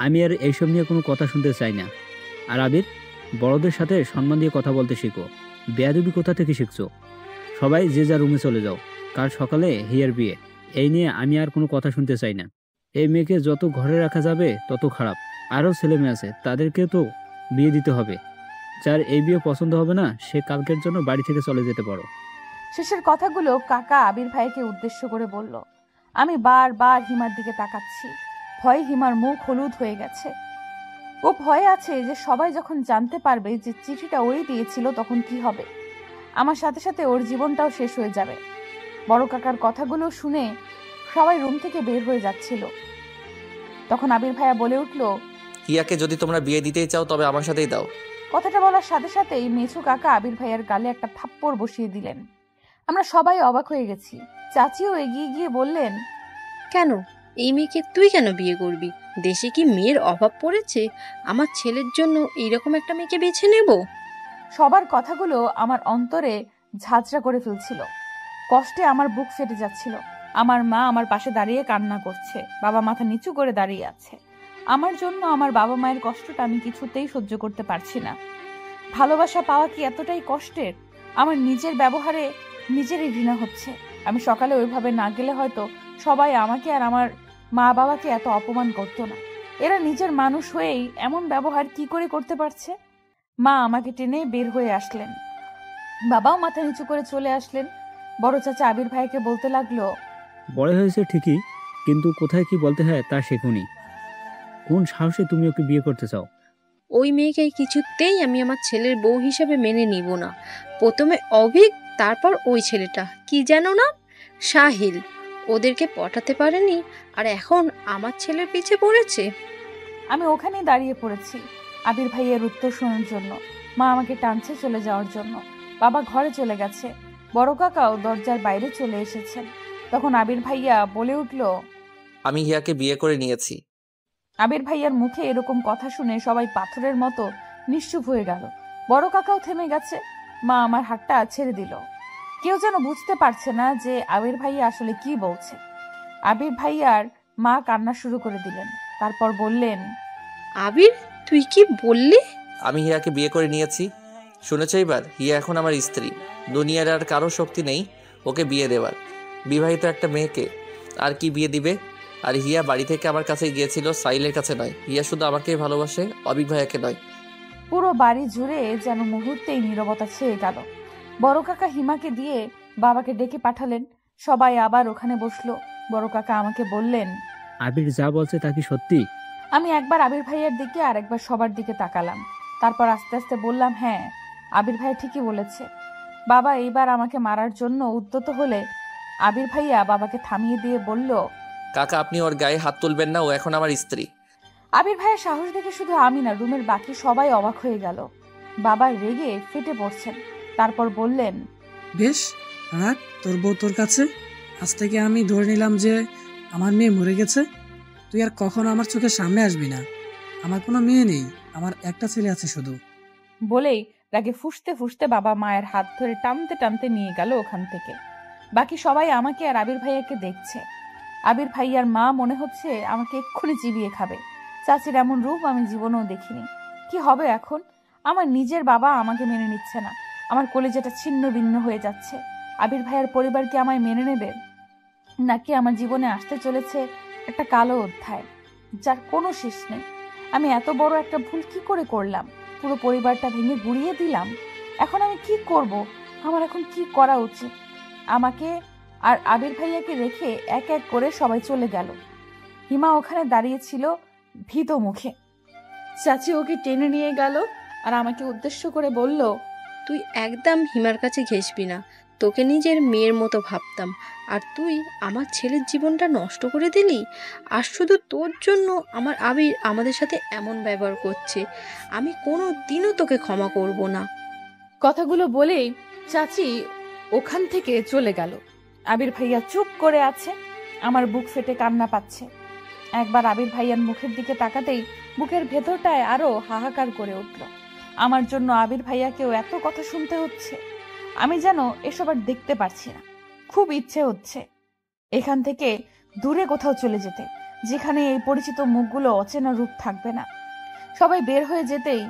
আমি আর এইসব নিয়ে কোনো কথা শুনতে চাই না। আর আবির, বড়দের সাথে সম্মান দিয়ে কথা বলতে শিখো। বেয়াদবি কোথা থেকে শিখছো? সবাই যে যা রুমে চলে যাও, কাল সকালে হিয়ার বিয়ে। এই নিয়ে আমি আর কোনো কথা শুনতে চাই না। এই মেয়েকে যত ঘরে রাখা যাবে তত খারাপ। আরও ছেলে মেয়ে আছে, তাদেরকে তো বিয়ে দিতে হবে। যার এই বিয়ে পছন্দ হবে না সে কালকের জন্য বাড়ি থেকে চলে যেতে পারো। শেষের কথাগুলো কাকা আবির ভাইকে উদ্দেশ্য করে বলল। আমি বারবার হিমার দিকে তাকাচ্ছি। ভয়ে হিমার মুখ হলুদ হয়ে গেছে। ও ভয়ে আছে যে সবাই যখন জানতে পারবে যে চিঠিটা ওই দিয়েছিল তখন কি হবে। আমার সাথে সাথে ওর জীবনটাও শেষ হয়ে যাবে। বড় কাকার কথাগুলো শুনে সবাই রুম থেকে বের হয়ে যাচ্ছিল। তখন আবির ভাইয়া বলে উঠল, হিয়াকে যদি তোমরা বিয়ে দিতেই চাও তবে আমার সাথেই দাও। কথাটা বলার সাথে সাথেই মেছু কাকা আবির ভাইয়ার গালে একটা থাপ্পড় বসিয়ে দিলেন। আমরা সবাই অবাক হয়ে গেছি। চাচিও এগিয়ে গিয়ে বললেন, কেন এই মেয়েকে তুই কেন বিয়ে করবি? দেশে কি মেয়ের অভাব পড়েছে? আমার ছেলের জন্য এইরকম একটা মেয়েকে বেছে নেব? সবার কথাগুলো আমার অন্তরে ঝাঁঝরা করে ফেলছিল। কষ্টে আমার বুক ফেটে যাচ্ছিল। আমার মা আমার পাশে দাঁড়িয়ে কান্না করছে, বাবা মাথা নিচু করে দাঁড়িয়ে আছে। আমার জন্য আমার বাবা মায়ের কষ্টটা আমি কিছুতেই সহ্য করতে পারছি না। ভালোবাসা পাওয়া কি এতটাই কষ্টের? আমার নিজের ব্যবহারে নিজেরই ঘৃণা হচ্ছে। আমি সকালে ওইভাবে না গেলে হয়তো সবাই আমাকে আর আমার মা বাবাকে এত অপমান করতো না। এরা নিজের মানুষ হয়েই এমন ব্যবহার কি করে করতে পারছে? মা আমাকে টেনে বের হয়ে আসলেন, বাবাও মাথা নিচু করে চলে আসলেন। বড় চাচা আবির ভাইকে বলতে লাগলো, বড় হয়েছে ঠিকই, কিন্তু কোথায় কি বলতে হয় তা শেখোনি। কোন সাহসে তুমি ওকে বিয়ে করতে চাও? ওই মেয়েকে কিছুতেই আমি আমার ছেলের বউ হিসেবে মেনে নিব না। প্রথমে অভিক, তারপর ওই ছেলেটা কি যেন না, সাহিল, ওদেরকে পটাতে পারেনি আর এখন আমার ছেলের পিছে পড়েছে। আমি ওখানেই দাঁড়িয়ে পড়েছি আবির ভাইয়ের উত্তর শোনার জন্য। মা আমাকে টানছে চলে যাওয়ার জন্য। বাবা ঘরে চলে গেছে, বড় কাকাও দরজার বাইরে চলে এসেছেন। তখন আবির ভাইয়া বলে উঠল, আমি হিয়াকে বিয়ে করে নিয়েছি। আবির ভাইয়ার মুখে এরকম কথা শুনে সবাই পাথরের মতো নিশ্চুপ হয়ে গেল। বড় কাকাও থেমে গেছে। মা আমার হাতটা ছেড়ে দিল। কেউ যেন বুঝতে পারছে না যে আবির ভাইয়া আসলে কি বলছে। আবির ভাইয়ার মা কান্না শুরু করে দিলেন। তারপর বললেন, আবির, তুই কি বললি? আমি হিয়াকে বিয়ে করে নিয়েছি। শুনেছ এবার? হিয়া এখন আমার স্ত্রী। দুনিয়ার আর কারো শক্তি নেই ওকে বিয়ে দেওয়ার। বিবাহিত একটা মেয়েকে আর কি বিয়ে দিবে? আর হিয়া বাড়ি থেকে আমার কাছে গিয়েছিল, সাইলের কাছে নয়। হিয়া শুধু আমাকেই ভালোবাসে, অবিক ভাইয়াকে নয়। পুরো বাড়ি জুড়ে যেন মুহূর্তেই নীরবতা ছেয়ে গেল। বড় কাকা হিমাকে দিয়ে বাবাকে ডেকে পাঠালেন। সবাই আবার ওখানে বসলো। বড় কাকা আমাকে বললেন, আবির যা বলছে তা কি সত্যি? আমি একবার আবির ভাইয়ের দিকে আর একবার সবার দিকে তাকালাম। তারপর আস্তে আস্তে বললাম, হ্যাঁ, আবির ভাই ঠিকই বলেছে। বাবা এইবার আমাকে মারার জন্য উদ্যত হলে আবির ভাইয়া বাবাকে থামিয়ে দিয়ে বলল, কাকা আপনি ওর গায়ে হাত তুলবেন না, ও এখন আমার স্ত্রী। আবির ভাইয়ের সাহস দেখে শুধু আমি না, রুমের বাকি সবাই অবাক হয়ে গেল। বাবা রেগে ফেটে পড়ছেন। তারপর বললেন, বেশ, রাখ তোর বউ তোর কাছে। আজ থেকে আমি ধরে নিলাম যে আমার মেয়ে মরে গেছে। তুই আর কখনো আমার চোখের সামনে আসবি না। আমার কোনো মেয়ে নেই, আমার একটা ছেলে আছে শুধু। বলেই রাগে ফুঁসতে ফুঁসতে বাবা মায়ের হাত ধরে টানতে টানতে নিয়ে গেল ওখান থেকে। বাকি সবাই আমাকে আর আবির ভাইয়াকে দেখছে। আবির ভাইয়ার মা মনে হচ্ছে আমাকে এক্ষুনি চিবিয়ে খাবে। চাচির এমন রূপ আমি জীবনেও দেখিনি। কি হবে এখন? আমার নিজের বাবা আমাকে মেনে নিচ্ছে না। আমার কলিজাটা ছিন্ন ভিন্ন হয়ে যাচ্ছে। আবির ভাইয়ার পরিবার কি আমায় মেনে নেবে, নাকি আমার জীবনে আসতে চলেছে একটা কালো অধ্যায় যার কোনো শেষ নেই? আমি এত বড় একটা ভুল কি করে করলাম? পুরো পরিবারটা ভেঙে গুড়িয়ে দিলাম। এখন আমি কি করব? আমার এখন কি করা উচিত? আমাকে আর আবির ভাইয়াকে রেখে এক এক করে সবাই চলে গেল। হিমা ওখানে দাঁড়িয়ে ছিল ভীত মুখে। চাচি ওকে টেনে নিয়ে গেল আর আমাকে উদ্দেশ্য করে বলল, তুই একদম হিমার কাছে ঘেসবি না। তোকে নিজের মেয়ের মতো ভাবতাম, আর তুই আমার ছেলের জীবনটা নষ্ট করে দিলি। আর শুধু তোর জন্য আমার আবির আমাদের সাথে এমন ব্যবহার করছে। আমি কোনো দিনও তোকে ক্ষমা করব না। কথাগুলো বলেই চাচি ওখান থেকে চলে গেল। আবির ভাইয়া চুপ করে আছে। আমার বুক ফেটে কান্না পাচ্ছে। একবার আবির ভাইয়ার মুখের দিকে তাকাতেই বুকের ভেতরটায় আরো হাহাকার করে উঠল। আমার জন্য আবির ভাইয়াকেও এত কথা শুনতে হচ্ছে। আমি যেন এসব আর দেখতে পারছি না। খুব ইচ্ছে হচ্ছে এখান থেকে দূরে কোথাও চলে যেতে, যেখানে এই পরিচিত মুখগুলো অচেনা রূপ থাকবে না। সবাই বের হয়ে যেতেই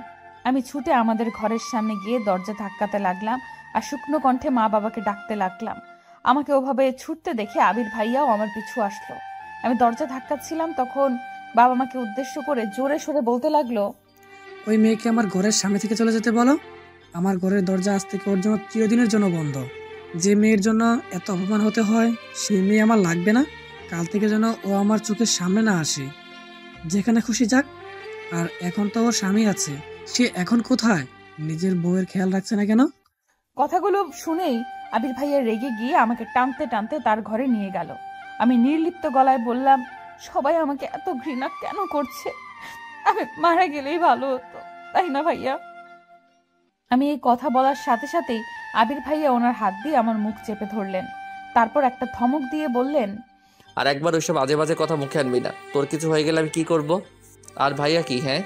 আমি ছুটে আমাদের ঘরের সামনে গিয়ে দরজা ধাক্কাতে লাগলাম আর শুকনো কণ্ঠে মা বাবাকে ডাকতে লাগলাম। আমাকে ওভাবে ছুটতে দেখে আবির ভাইয়াও আমার পিছু আসলো। আমি দরজা ধাক্কাচ্ছিলাম, তখন বাবা মাকে উদ্দেশ্য করে জোরে সোরে বলতে লাগলো, ওই মেয়েকে আমার ঘরের সামনে থেকে চলে যেতে বলো। আমার ঘরের দরজা আজ থেকে ওর জন্য চিরদিনের জন্য বন্ধ। যে মেয়ের জন্য এত অপমান হতে হয় সেই মেয়ে আমার লাগবে না। কাল থেকে যেন ও আমার চোখের সামনে না আসে। যেখানে খুশি যাক। আর এখন তো ওর স্বামী আছে, সে এখন কোথায়? নিজের বউয়ের খেয়াল রাখছে না কেন? কথাগুলো শুনেই আবির ভাইয়া রেগে গিয়ে আমাকে টানতে টানতে তার ঘরে নিয়ে গেল। আমি নির্লিপ্ত গলায় বললাম, সবাই আমাকে এত ঘৃণা কেন করছে? আমি মারা গেলেই ভালো হতো, তাই না ভাইয়া? আমি এই কথা বলার সাথে সাথেই আবির ভাইয়া ওনার হাত দিয়ে আমার মুখ চেপে ধরলেন। তারপর একটা ধমক দিয়ে বললেন, আর একবার ওইসব আজে বাজে কথা মুখে আনবি না। তোর কিছু হয়ে গেলে আমি কি করব? আর ভাইয়া কি? হ্যাঁ,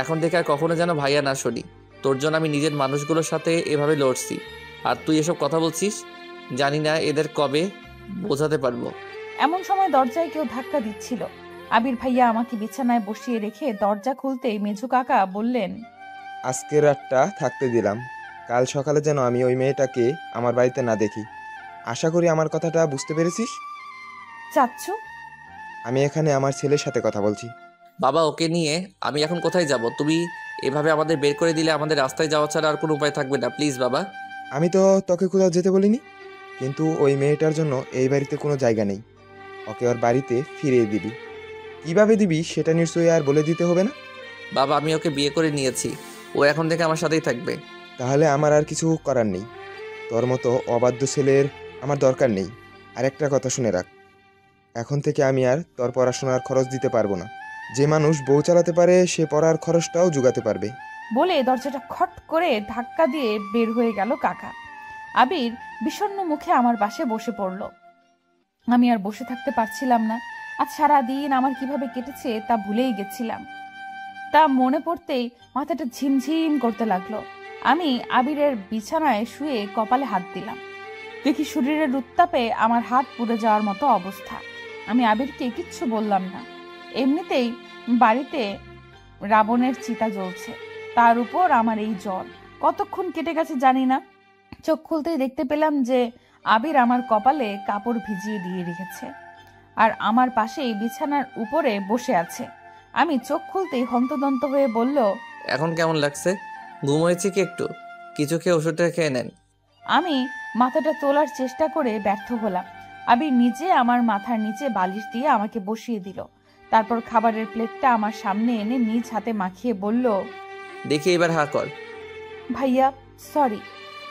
এখন থেকে আর কখনো যেন ভাইয়া না শুনি। তোর জন্য আমি নিজের মানুষগুলোর সাথে এভাবে লড়ছি, আর তুই এসব কথা বলছিস। জানি না এদের কবে বোঝাতে পারবো। এমন সময় দরজায় কেউ ধাক্কা দিচ্ছিল। আবির ভাইয়া আমাকে বিছানায় বসিয়ে রেখে দরজা খুলতেই মেজু কাকা বললেন, আজকের রাতটা থাকতে দিলাম, কাল সকালে যেন আমি ওই মেয়েটাকে আমার বাড়িতে না দেখি। আশা করি আমার কথাটা বুঝতে পেরেছিস। চাচ্ছু, আমি এখানে আমার ছেলের সাথে কথা বলছি। বাবা, ওকে নিয়ে আমি এখন কোথায় যাব? তুমি এভাবে আমাদের বের করে দিলে আমাদের রাস্তায় যাওয়া ছাড়া আর কোনো উপায় থাকবে না। প্লিজ বাবা। আমি তো তোকে কোথাও যেতে বলিনি, কিন্তু ওই মেয়েটার জন্য এই বাড়িতে কোনো জায়গা নেই। ওকে ওর বাড়িতে ফিরিয়ে দিবি। কিভাবে দিবি সেটা নিশ্চয়ই আর বলে দিতে হবে না। বাবা, আমি ওকে বিয়ে করে নিয়েছি, ও এখন থেকে আমার সাথেই থাকবে। তাহলে আমার আর কিছু করার নেই। তোর মতো অবাধ্য ছেলের আমার দরকার নেই। আর একটা কথা শুনে রাখ, এখন থেকে আমি আর তোর পড়াশোনার খরচ দিতে পারবো না। যে মানুষ বউ চালাতে পারে সে পড়ার খরচটাও জোগাতে পারবে। বলে দরজাটা খট করে ধাক্কা দিয়ে বের হয়ে গেল কাকা। আবির বিষণ্ণ মুখে আমার পাশে বসে পড়ল। আমি আর বসে থাকতে পারছিলাম না। আজ সারাদিন আমার কিভাবে কেটেছে তা ভুলেই গেছিলাম। তা মনে পড়তেই মাথাটা ঝিমঝিম করতে লাগলো। আমি আবিরের বিছানায় শুয়ে কপালে হাত দিলাম। দেখি শরীরের উত্তাপে আমার হাত পুড়ে যাওয়ার মতো অবস্থা। আমি আবিরকে কিচ্ছু বললাম না। এমনিতেই বাড়িতে রাবণের চিতা জ্বলছে, তার উপর আমার এই জ্বর। কতক্ষণ কেটে গেছে জানি না। চোখ খুলতেই দেখতে পেলাম যে আবির আমার কপালে কাপড় ভিজিয়ে দিয়ে রেখেছে আর আমার পাশেই বিছানার উপরে বসে আছে। আমি চোখ খুলতেই হন্তদন্ত হয়ে বলল, এখন কেমন লাগছে? ঘুম হয়েছে কি একটু? কিছু খেয়ে ওষুধটা খেয়ে নেন। আমি মাথাটা তোলার চেষ্টা করে ব্যর্থ হলাম। আবির নিজে আমার মাথার নিচে বালিশ দিয়ে আমাকে বসিয়ে দিল। তারপর খাবারের প্লেটটা আমার সামনে এনে নিজ হাতে মাখিয়ে বলল, দেখি এবার হা কর। ভাইয়া সরি,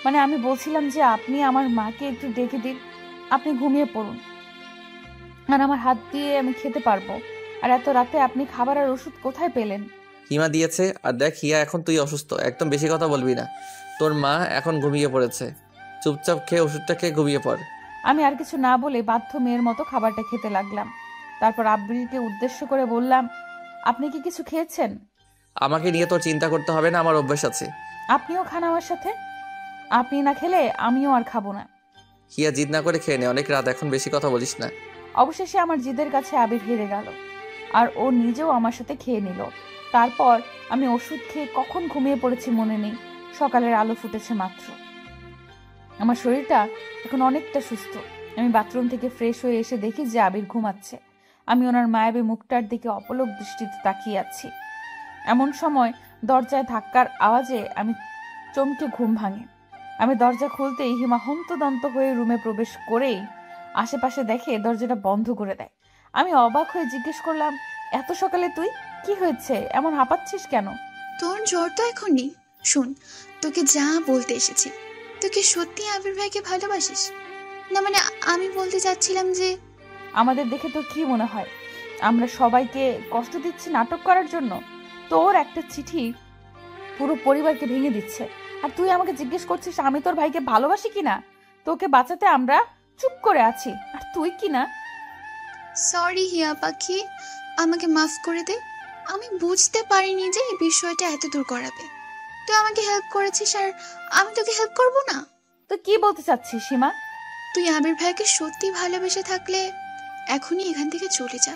মানে আমি বলছিলাম যে আপনি আমার মাকে একটু ডেকে দিন, আপনি ঘুমিয়ে পড়ুন, আর আমার হাত দিয়ে আমি খেতে পারবো। আর এত রাতে আপনি খাবার আর ওষুধ কোথায় পেলেন? হিমা দিয়েছে। আর দেখ হিয়া, এখন তুই অসুস্থ, একদম বেশি কথা বলবি না। তোর মা এখন ঘুমিয়ে পড়েছে, চুপচাপ খেয়ে ওষুধটা খেয়ে ঘুমিয়ে পড়। আমি আর কিছু না বলে বাধ্য মেয়ের মতো খাবারটা খেতে লাগলাম। তারপর আব্দুলকে উদ্দেশ্য করে বললাম, আপনি কি কিছু খেয়েছেন? আমাকে নিয়ে তোর চিন্তা করতে হবে না, আমার অভ্যাস আছে। আপনিও খান আমার সাথে। আপনি না খেলে আমিও আর খাবো না। হিয়া, জিদ না করে খেয়ে নে, অনেক রাত, এখন বেশি কথা বলিস না। অবশেষে আমার জিদের কাছে আবির হেরে গেল আর ও নিজেও আমার সাথে খেয়ে নিল। তারপর আমি ওষুধ খেয়ে কখন ঘুমিয়ে পড়েছি মনে নেই। সকালের আলো ফুটেছে মাত্র। আমার শরীরটা এখন অনেকটা সুস্থ। আমি বাথরুম থেকে ফ্রেশ হয়ে এসে দেখি যে আবির ঘুমাচ্ছে। আমি ওনার মায়াবী মুখটার দিকে অপলক দৃষ্টিতে তাকিয়ে আছি। এমন সময় দরজায় ধাক্কার আওয়াজে আমি চমকে ঘুম ভাঙে। আমি দরজা খুলতেই হিমা হন্তদন্ত হয়ে রুমে প্রবেশ করেই আশেপাশে দেখে দরজাটা বন্ধ করে দেয়। আমি অবাক হয়ে জিজ্ঞেস করলাম, এত সকালে তুই? কি হয়েছে, এমন হাঁপাচ্ছিস কেন? তোর জ্বর তো এখন নেই। শোন, তোকে যা বলতে এসেছি, তুই কি সত্যি আবির ভাইকে ভালোবাসিস? না মানে আমি বলতে চাচ্ছিলাম যে, আমাদের দেখে তোর কি মনে হয় আমরা সবাইকে কষ্ট দিচ্ছি নাটক করার জন্য? তোর একটা চিঠি পুরো পরিবারকে ভেঙে দিচ্ছে, আর তুই আমাকে জিজ্ঞেস করছিস আমি তোর ভাইকে ভালোবাসি কিনা? তোকে বাঁচাতে আমরা চুপ করে আছি, আর তুই কিনা। সরি হিয়া পাখি, আমাকে মাফ করে দে। আমি বুঝতে পারিনি যে এই বিষয়টা এত দূর করাবে। তুই আমাকে হেল্প করেছিস আর আমি তোকে হেল্প করব না? তুই কি বলতে চাচ্ছিস সীমা? তুই আবির ভাইকে সত্যি ভালোবেসে থাকলে এখনই এখান থেকে চলে যা।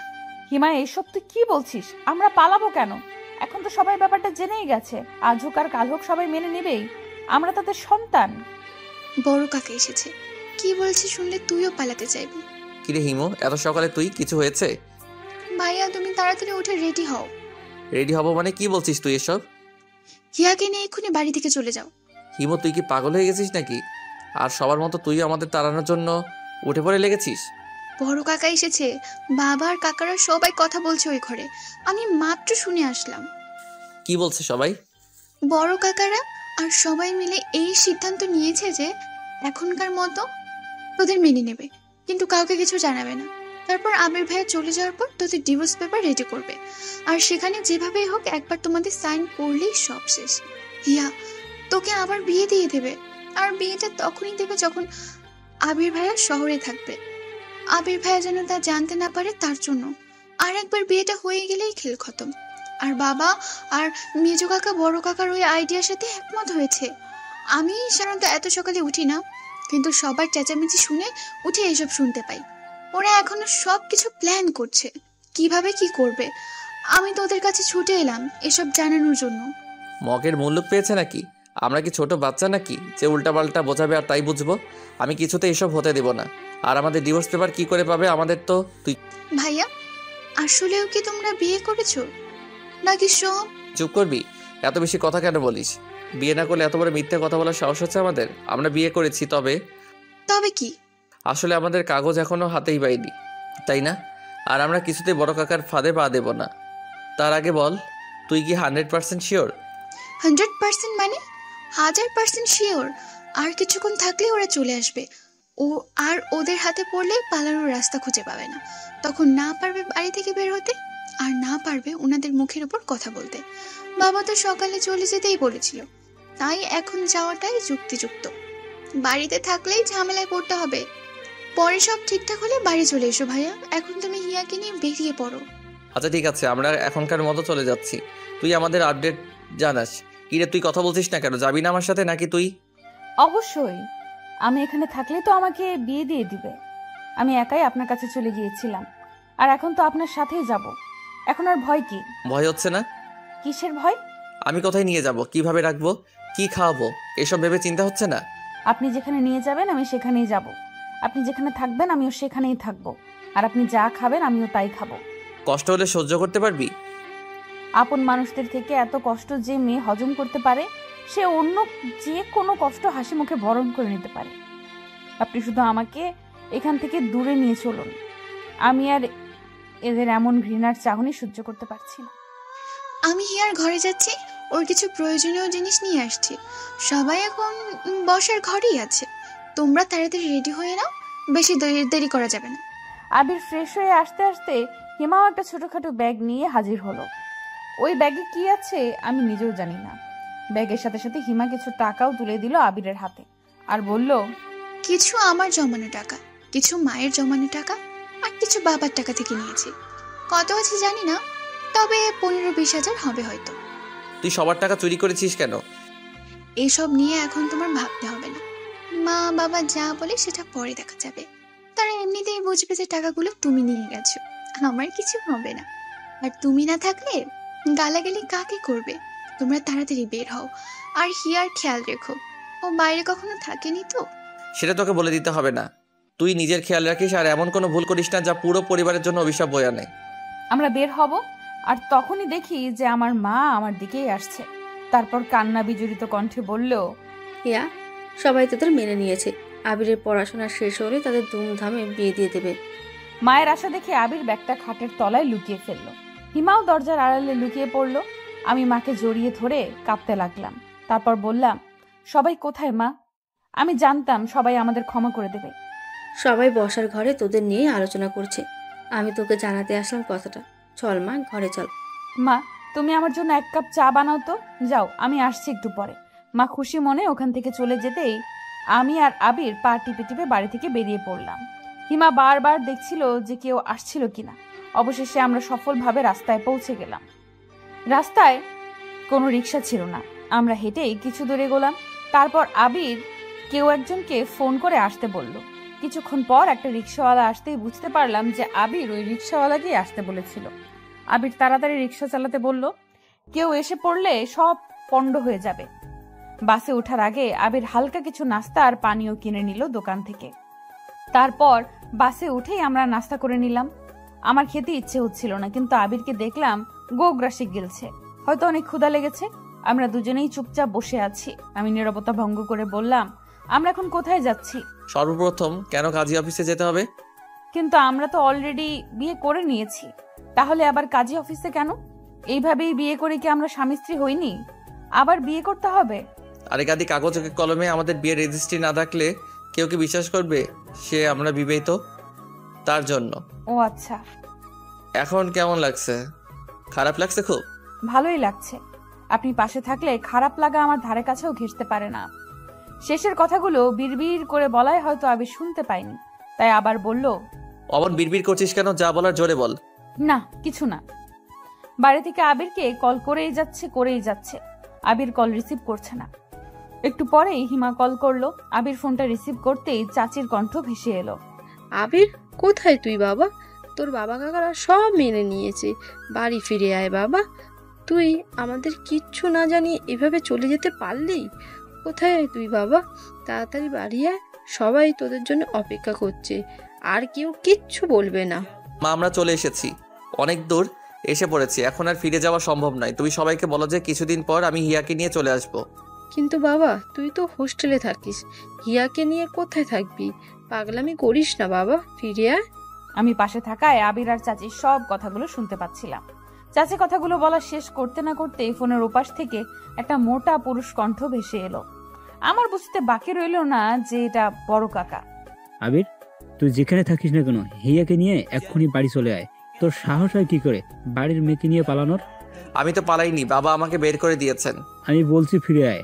হিমা, এসব তুই কি বলছিস? আমরা পালাবো কেন? এখন তো সবাই ব্যাপারটা জেনেই গেছে। আজ হোক আর কাল হোক সবাই মেনে নেবেই, আমরা তাদের সন্তান। বড় কাকা এসেছে, কি বলছিস শুনলে তুইও পালাতে চাইবি। কিরে হিমু, এত সকালে তুই? কিছু হয়েছে? ভাইয়া তুমি তাড়াতাড়ি উঠে রেডি হও। রেডি হব মানে কি বলছিস তুই এসব? হিয়াকে নিয়ে এক্ষুনি বাড়ি থেকে চলে যাও। হিমু, তুই কি পাগল হয়ে গেছিস নাকি? আর সবার মতো তুই আমাদের তাড়ানোর জন্য উঠে পড়ে লেগেছিস? বড় কাকা এসেছে, বাবা আর কাকারা সবাই কথা বলছে ওই ঘরে। আমি মাত্র শুনে আসলাম। কি বলছে সবাই? বড় কাকারা আর সবাই মিলে এই সিদ্ধান্ত নিয়েছে যে এখনকার মতো তোদের মেনে নেবে, কিন্তু কাউকে কিছু জানাবে না। তারপর আবির ভাইয়া চলে যাওয়ার পর তোদের ডিভোর্স পেপার রেডি করবে, আর সেখানে যেভাবেই হোক একবার তোমাদের সাইন করলেই সব শেষ। হিয়া তোকে আবার বিয়ে দিয়ে দেবে, আর বিয়েটা তখনই দেবে যখন আবির ভাইয়া শহরে থাকবে। আবির ভাইয়া যেন তা জানতে না পারে, তার জন্য। আর একবার বিয়েটা হয়ে গেলেই খেল খতম। আর বাবা আর মেজো কাকা বড় কাকার ওই আইডিয়ার সাথে একমত হয়েছে। আমি সাধারণত এত সকালে উঠি না, কিন্তু সবার চেঁচামেচি শুনে উঠে এসব শুনতে পাই। ওরা এখনো সব কিছু প্ল্যান করছে, কিভাবে কি করবে। আমি তো ওদের কাছে ছুটে এলাম এসব জানানোর জন্য। মগের মুল্লুক পেয়েছে নাকি? আমরা কি ছোট বাচ্চা নাকি যে উল্টাপাল্টা বোঝাবে আর তাই বুঝবো? আমি কিছুতে এসব হতে দেব না। আর আমাদের ডিভোর্স পেপার কি করে পাবে? আমাদের তো তুই ভাইয়া আসলেও কি তোমরা বিয়ে করেছো নাকি সব? চুপ করবি? এত বেশি কথা কেন বলিস? বিয়ে না করলে এত বড় মিথ্যে কথা বলার সাহস হচ্ছে আমাদের? আমরা বিয়ে করেছি, তবে তবে কি? আসলে আমাদের কাগজ এখনো হাতেই পাইনি, তাই না? আর আমরা কিছুতেই বড় কাকার ফাঁদে পা দেব না। তার আগে বল, তুই কি 100% শিওর? 100% মানে 1000% শিওর। আর কিছুক্ষণ থাকলে ওরা চলে আসবে। আর ওদের হাতে পড়লে পালানোর রাস্তা খুঁজে পাবে না। তখন না পারবে বাড়ি থেকে বের হতে, আর না পারবে ওনাদের মুখের উপর কথা বলতে। বাবা তো সকালে চলে যেতেই বলেছিল, তাই এখন যাওয়াটাই যুক্তিযুক্ত। বাড়িতে থাকলেই ঝামেলায় পড়তে হবে। পরে সব ঠিকঠাক হলে বাড়ি চলে এসো ভাইয়া। এখন তুমি হিয়াকে নিয়ে বেরিয়ে পড়ো। আচ্ছা ঠিক আছে, আমরা এখনকার মতো চলে যাচ্ছি। তুই আমাদের আপডেট জানাস। কিরে তুই কথা বলছিস না কেন? যাবি না আমার সাথে নাকি তুই? অবশ্যই, আমি এখানে থাকলে তো আমাকে বিয়ে দিয়ে দিবে। আমি একাই আপনার কাছে চলে গিয়েছিলাম, আর এখন তো আপনার সাথেই যাব। এখন আর ভয় কি? ভয় হচ্ছে না? কিসের ভয়? আমি কোথায় নিয়ে যাব, কিভাবে রাখবো, কি খাওয়াবো, এসব ভেবে চিন্তা হচ্ছে না? আপনি যেখানে নিয়ে যাবেন আমি সেখানেই যাব। আপনি যেখানে থাকবেন আমিও সেখানেই থাকবো। আর আপনি যা খাবেন আমিও তাই খাবো। কষ্ট হলে সহ্য করতে পারবি? আপন মানুষদের থেকে এত কষ্ট যে মেয়ে হজম করতে পারে, সে অন্য যে কোনো কষ্ট হাসি মুখে বরণ করে নিতে পারে। আপনি শুধু আমাকে এখান থেকে দূরে নিয়ে চলুন। আমি আর এদের এমন ঘৃণার চাহনি সহ্য করতে পারছি না। আমি হিয়ার ঘরে যাচ্ছি, ওর কিছু প্রয়োজনীয় জিনিস নিয়ে আসছি। সবাই এখন বসার ঘরেই আছে। তোমরা তাড়াতাড়ি রেডি হয়ে নাও, বেশি দেরি করা যাবে না। আবির ফ্রেশ হয়ে আসতে আসতে হিমাও একটা ছোটখাটো ব্যাগ নিয়ে হাজির হলো। ওই ব্যাগে কি আছে আমি নিজেও জানি না। ব্যাগের সাথে সাথে হিমা কিছু টাকাও তুলে দিল আবিরের হাতে, আর বলল, কিছু আমার জমানো টাকা, কিছু মায়ের জমানো টাকা, আর কিছু বাবার টাকা থেকে নিয়েছি। কত আছে জানি না, তবে 15-20 হাজার হবে হয়তো। তুই সবার টাকা চুরি করেছিস কেন? এসব নিয়ে এখন তোমার ভাবতে হবে না। মা বাবা যা বলে সেটা পরে দেখা যাবে। তারা এমনিতেই বুঝবে যে টাকাগুলো তুমি নিয়ে গেছো। আমার কিছু হবে না। আর তুমি না থাকলে গালাগালি কাকে করবে? তোমরা তাড়াতাড়ি বের হও, আর হিয়ার খেয়াল রেখো। ও বাইরে কখনো থাকেনি তো। সেটা তোকে বলে দিতে হবে না। তুই নিজের খেয়াল রাখিস, আর এমন কোনো ভুল করিস না যা পুরো পরিবারের জন্য অভিশাপ বয়ে আনে। আমরা বের হব, আর তখনই দেখি যে আমার মা আমার দিকেই আসছে। তারপর কান্না বিজড়িত কণ্ঠে বলল, হিয়া, সবাই তোদের মেনে নিয়েছে। আবিরের পড়াশোনা শেষ হলে তাদের ধুমধামে বিয়ে দিয়ে দেবে। মায়ের আশা দেখে আবির ব্যাগটা খাটের তলায় লুকিয়ে ফেলল। হিমাও দরজার আড়ালে লুকিয়ে পড়ল। আমি মাকে জড়িয়ে ধরে কাঁদতে লাগলাম। তারপর বললাম, সবাই কোথায় মা? আমি জানতাম সবাই আমাদের ক্ষমা করে দেবে। সবাই বসার ঘরে তোদের নিয়ে আলোচনা করছে। আমি তোকে জানাতে আসলাম কথাটা। চল মা, ঘরে চল। মা, তুমি আমার জন্য 1 কাপ চা বানাও তো। যাও, আমি আসছি একটু পরে। মা খুশি মনে ওখান থেকে চলে যেতেই আমি আর আবির পা টিপে টিপে বাড়ি থেকে বেরিয়ে পড়লাম। হিমা বারবার দেখছিল যে কেউ আসছিল কিনা। অবশেষে আমরা সফলভাবে রাস্তায় পৌঁছে গেলাম। রাস্তায় কোনো রিক্সা ছিল না। আমরা হেঁটেই কিছু দূরে গেলাম। তারপর আবির কেউ একজনকে ফোন করে আসতে বলল। কিছুক্ষণ পর একটা রিক্সাওয়ালা আসতেই বুঝতে পারলাম যে আবির ওই রিক্সাওয়ালাকেই আসতে বলেছিল। আবির তাড়াতাড়ি রিক্সা চালাতে বলল, কেউ এসে পড়লে সব পণ্ড হয়ে যাবে। বাসে ওঠার আগে আবির হালকা কিছু নাস্তা আর পানীয় কিনে নিল দোকান থেকে। তারপর বাসে উঠেই আমরা নাস্তা করে নিলাম। আমার খেতে ইচ্ছে হচ্ছিল না, কিন্তু আবিরকে দেখলাম গোগ্রাসে গিলছে। হয়তো অনেক ক্ষুধা লেগেছে। আমরা দুজনেই চুপচাপ বসে আছি। আমি নীরবতা ভঙ্গ করে বললাম, আমরা এখন কোথায় যাচ্ছি? সর্বপ্রথম কেন কাজী অফিসে যেতে হবে? কিন্তু আমরা তো অলরেডি বিয়ে করে নিয়েছি। তাহলে আবার কাজী অফিসে কেন? এইভাবেই বিয়ে করে কি আমরা স্বামী স্ত্রী হইনি? আবার বিয়ে করতে হবে? আরে কাদি, কাগজ কলমে আমাদের বিয়ের রেজিস্ট্রি না থাকলে কেউ কি বিশ্বাস করবে সে আমরা বিবাহিত? তার জন্য। ও আচ্ছা। এখন কেমন লাগছে? খারাপ লাগছে খুব? ভালোই লাগছে। আপনি পাশে থাকলে খারাপ লাগা আমার ধারে কাছেও ঘেঁষতে পারে না। শেষের কথাগুলো বিড়বিড় করে বলায় হয়তো আবির শুনতে পাইনি, তাই আবার বলল, অমন বিড়বিড় করছিস কেন? যা বলার জোরে বল। না কিছু না। বাড়ি থেকে আবিরকে কল করেই যাচ্ছে। আবির কল রিসিভ করছে না। একটু পরেই হিমা কল করলো। আবির ফোনটা রিসিভ করতেই চাচির কণ্ঠ ভেসে এলো, আবির কোথায় তুই বাবা? তোর বাবা কাকারা সব মেনে নিয়েছে, বাড়ি ফিরে আয় বাবা। তুই আমাদের কিচ্ছু না জানিয়ে এভাবে চলে যেতে পারলি? কোথায় তুই বাবা? তাড়াতাড়ি বাড়ি আয়, সবাই তোদের জন্য অপেক্ষা করছে, আর কেউ কিচ্ছু বলবে না। মা, আমরা চলে এসেছি, অনেক দূর এসে পড়েছি, এখন আর ফিরে যাওয়া সম্ভব নয়। তুমি সবাইকে বলো যে কিছুদিন পর আমি হিয়াকে নিয়ে চলে আসব। কিন্তু বাবা, তুই তো হোস্টেলে থাকিস, হিয়াকে নিয়ে কোথায় থাকবি? পাগলামি করিস না বাবা, ফিরে আয়। আমি পাশে থাকায় আবির আর চাচির সব কথাগুলো শুনতে পাচ্ছিলাম। চাচি কথাগুলো বলা শেষ করতে না করতে ফোনের ওপাশ থেকে একটা মোটা পুরুষ কণ্ঠ ভেসে এলো। আমার বুঝতে বাকি রইল না যে এটা বড় কাকা। আবির, তুই যেখানে থাকিস না কেন, হিয়াকে নিয়ে এক্ষুনি বাড়ি চলে আয়। তোর সাহস হয় কি করে বাড়ির মেয়েকে নিয়ে পালানোর? আমি তো পালাইনি, বাবা আমাকে বের করে দিয়েছেন। আমি বলছি ফিরে আয়,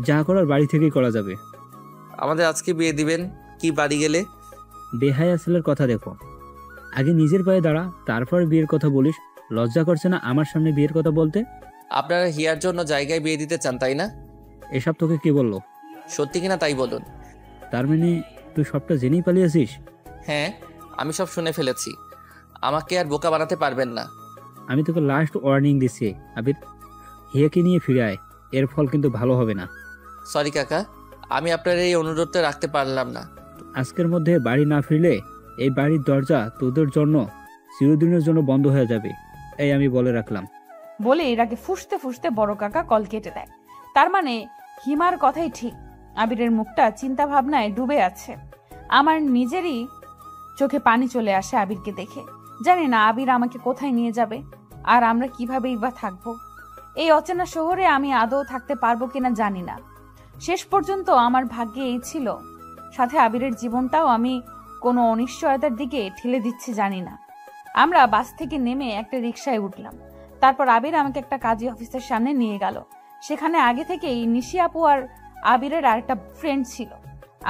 যা করার বাড়ি থেকেই করা যাবে। আমাদের আজকে বিয়ে দিবেন কি বাড়ি গেলে? বেহায়া ছেলের কথা দেখো, আগে নিজের পায়ে দাঁড়া, তারপর বিয়ের কথা বলিস। লজ্জা করছে না আমার সামনে বিয়ের কথা বলতে? আপনারা হিয়ার জন্য জায়গায় বিয়ে দিতে চান, তাই না? এসব তোকে কে বললো? সত্যি কিনা তাই বলুন। তার মানে তুই সবটা জেনেই পালিয়েছিস? হ্যাঁ, আমি সব শুনে ফেলেছি, আমাকে আর বোকা বানাতে পারবেন না। আমি তোকে লাস্ট ওয়ার্নিং দিচ্ছি আবির, হিয়াকে নিয়ে ফিরে আয়, এর ফল কিন্তু ভালো হবে না। সরি কাকা, আমি আপনার এই অনুরোধটা রাখতে পারলাম না। আজকের মধ্যে বাড়ি না ফিরলে এই বাড়ির দরজা তোদের জন্য চিরদিনের জন্য বন্ধ হয়ে যাবে, এই আমি বলে রাখলাম। বলে এর আগে ফুসতে ফুসতে বড় কাকা কল কেটে দেয়। তার মানে হিমার কথাই ঠিক, আবিরের মুখটা চিন্তা ভাবনায় ডুবে আছে। আমার নিজেরই চোখে পানি চলে আসে আবিরকে দেখে। জানি না আবির আমাকে কোথায় নিয়ে যাবে, আর আমরা কিভাবেই বা থাকবো। এই অচেনা শহরে আমি আদৌ থাকতে পারবো কিনা জানি না। শেষ পর্যন্ত আমার ভাগ্যে এই ছিল, সাথে আবিরের জীবনটাও আমি কোনো অনিশ্চয়তার দিকে ঠেলে দিচ্ছি জানি না। আমরা বাস থেকে নেমে একটা রিকশায় উঠলাম। তারপর আবির আমাকে একটা কাজী অফিসের সামনে নিয়ে গেল। সেখানে আগে থেকেই নিশি আপু আর আবিরের আরেকটা ফ্রেন্ড ছিল।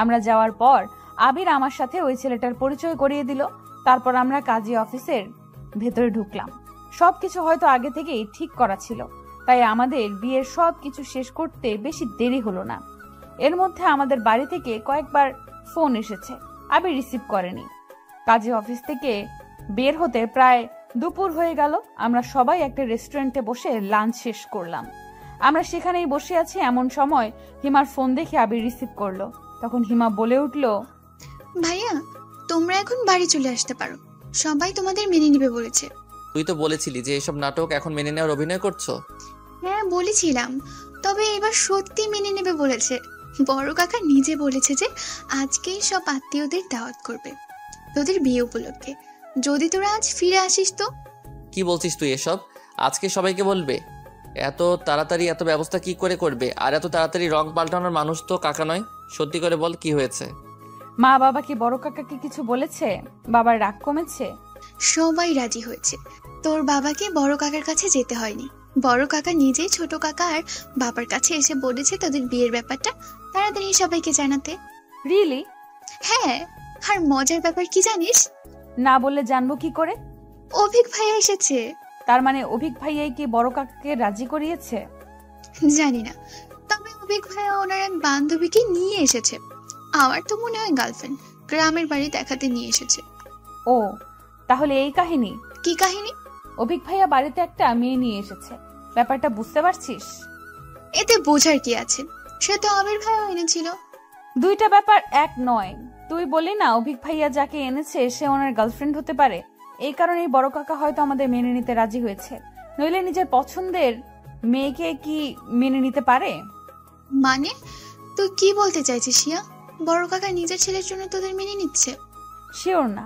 আমরা যাওয়ার পর আবির আমার সাথে ওই ছেলেটার পরিচয় করিয়ে দিল। তারপর আমরা কাজী অফিসের ভেতরে ঢুকলাম। সবকিছু হয়তো আগে থেকেই ঠিক করা ছিল, তাই আমাদের বিয়ের সবকিছু শেষ করতে বেশি দেরি হলো না। এর মধ্যে আমাদের বাড়ি থেকে কয়েকবার ফোন এসেছে, আবির রিসিভ করেনি। কাজী অফিস থেকে বের হতে প্রায় দুপুর হয়ে গেল। আমরা সবাই একটা রেস্টুরেন্টে বসে লাঞ্চ শেষ করলাম। আমরা সেখানেই বসে আছি, এমন সময় হিমার ফোন দেখে আবির রিসিভ করলো। তখন হিমা বলে উঠলো, ভাইয়া তোমরা এখন বাড়ি চলে আসতে পারো, সবাই তোমাদের মেনে নিবে বলেছে। তুই তো বলেছিলি যে এসব নাটক এখন মেনে নেওয়ার অভিনয় করছো। হ্যাঁ বলেছিলাম, তবে এবার সত্যি মেনে নেবে বলেছে। বড় কাকা নিজে বলেছে যে আজকেই সব আত্মীয়দের দাওয়াত করবে তোদের বিয়ে উপলক্ষে, যদি তোরা আজ ফিরে আসিস তো। কি বলছিস তুই এসব? আজকে সবাইকে বলবে? এত তাড়াতাড়ি এত ব্যবস্থা কি করে করবে? আর এত তাড়াতাড়ি রং পাল্টানোর মানুষ তো কাকা নয়। সত্যি করে বল, কি হয়েছে? মা বাবা কি বড় কাকাকে কিছু বলেছে? বাবার রাগ কমেছে? সবাই রাজি হয়েছে, তোর বাবাকে বড় কাকার কাছে যেতে হয়নি। বড় কাকা নিজেই ছোট কাকা আর বাবার কাছে এসে বলেছে তোদের বিয়ের ব্যাপারটা তাড়াতাড়ি সবাইকে জানাতে। রিয়েলি? হ্যাঁ, আর মজার ব্যাপার কি জানিস? না বললে জানবো কি করে? অভিক ভাইয়া এসেছে। তার মানে অভিক ভাইয়াই কি বড় কাকাকে রাজি করিয়েছে? জানি না, তবে অভিক ভাইয়া ওনার এক বান্ধবীকে নিয়ে এসেছে। আমার তো মনে হয় গার্লফ্রেন্ড, গ্রামের বাড়ি দেখাতে নিয়ে এসেছে। ও তাহলে এই কাহিনী? কি কাহিনী? অভিক ভাইয়া বাড়িতে একটা মেয়ে নিয়ে এসেছে, ব্যাপারটা বুঝতে পারছিস? এতে বোঝার কি আছে, সে তো আবির ভাইয়া এনেছিল। দুইটা ব্যাপার এক নয়। তুই বলি না অভিক ভাইয়া যাকে এনেছে সে ওনার গার্লফ্রেন্ড হতে পারে, এই কারণেই বড় কাকা হয়তো আমাদের মেনে নিতে রাজি হয়েছে। নইলে নিজের পছন্দের মেয়েকে কি মেনে নিতে পারে? মানে তুই কি বলতে চাইছিস শিয়া? বড় কাকা নিজের ছেলের জন্য তোদের মেনে নিচ্ছে? শিওর না,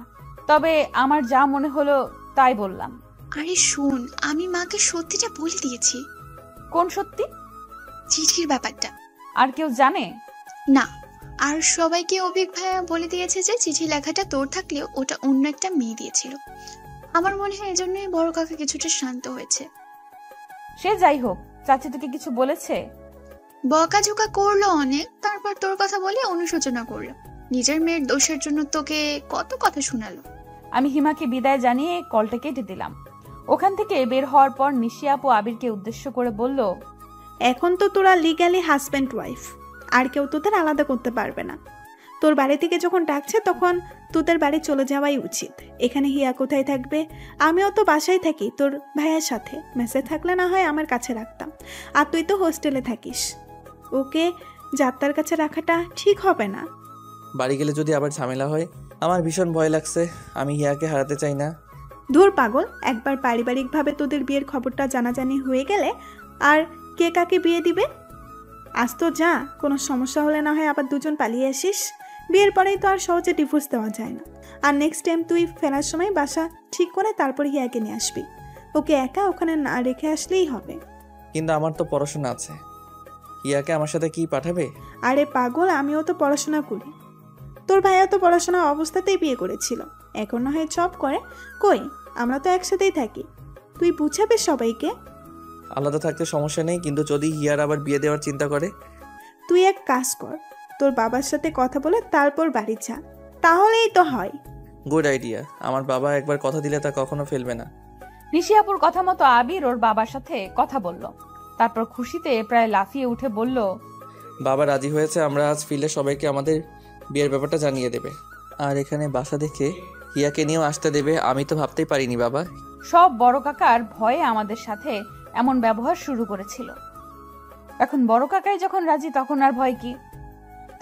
তবে আমার যা মনে হলো তাই বললাম। আরে শোন, আমি মাকে সত্যিটা বলে দিয়েছি। কোন সত্যি? চিঠির ব্যাপারটা। আর কেউ জানে না? আর সবাইকে অভিক ভাইয়া বলে দিয়েছে যে চিঠি লেখাটা তোর থাকলেও ওটা অন্য একটা মেয়ে দিয়েছিল। আমার মনে হয় এজন্যই বড় কাকা কিছুটা শান্ত হয়েছে। সে যাই হোক, চাচি তোকে কিছু বলেছে? বকাঝোকা করলো অনেক, তারপর তোর কথা বলে অনুশোচনা করলো। নিজের মেয়ের দোষের জন্য তোকে কত কথা শোনালো। আমি হিমাকে বিদায় জানিয়ে কলটা কেটে দিলাম। ওখান থেকে বের হওয়ার পর নিশি আপু আবিরকে উদ্দেশ্য করে বলল, এখন তো তোরা লিগ্যালি হাজব্যান্ড ওয়াইফ, আর কেউ তোদের আলাদা করতে পারবে না। তোর বাড়ি থেকে যখন ডাকছে তখন তোদের বাড়ি চলে যাওয়াই উচিত। এখানে হিয়া কোথায় থাকবে? আমিও তো বাসায় থাকি তোর ভাইয়ের সাথে, মেসে থাকলে না হয় আমার কাছে রাখতাম, আর তুই তো হোস্টেলে থাকিস। ওকে যাত্রার কাছে রাখাটা ঠিক হবে না। বাড়ি গেলে যদি আবার ঝামেলা হয়, আমার ভীষণ ভয় লাগছে। আমি হিয়াকে হারাতে চাই না। ধুর পাগল, একবার পারিবারিকভাবে তোদের বিয়ের খবরটা জানাজানি হয়ে গেলে আর কে কাকে বিয়ে দিবে? আজ তো যা, কোনো সমস্যা হলে না হয় আবার দুজন পালিয়ে আসিস। বিয়ের পরেই তো আর সহজে ডিভোর্স দেওয়া যায় না। আর নেক্সট টাইম তুই ফেরার সময় বাসা ঠিক করে তারপর হিয়াকে নিয়ে আসবি। ওকে একা ওখানে না রেখে আসলেই হবে। কিন্তু আমার তো পড়াশোনা আছে, হিয়াকে আমার সাথে কি পাঠাবে? আরে পাগল, আমিও তো পড়াশোনা করি। তোর ভাইয়া তো পড়াশোনা অবস্থাতেই বিয়ে করেছিল, এখন না হয় জব করে। কই, আমরা তো একসাথেই থাকি, তুই বুঝাবে সবাইকে। আলাদা থাকতে সমস্যা নেই, কিন্তু যদি হিয়ার আবার বিয়ে দেওয়ার চিন্তা করে? তুই এক কাজ কর, তোর বাবার সাথে কথা বলে তারপর বাড়ি যা, তাহলেই তো হয়। Good idea. আমার বাবা একবার কথা দিলে তা কখনো ফেলবে না। নিশি আপুর কথা মতো আবির ওর বাবার সাথে কথা বলল। তারপর খুশিতে প্রায় লাফিয়ে উঠে বলল, বাবা রাজি হয়েছে, আমরা আজ ফিরলে সবাইকে আমাদের বিয়ের ব্যাপারটা জানিয়ে দেবে। আর এখানে বাসা দেখে হিয়াকে নিয়েও আসতে দেবে। আমি তো ভাবতেই পারিনি বাবা। সব বড় কাকার ভয়ে আমাদের সাথে এমন ব্যবহার শুরু করেছিল, এখন বড় কাকাই যখন রাজি তখন আর ভয় কি?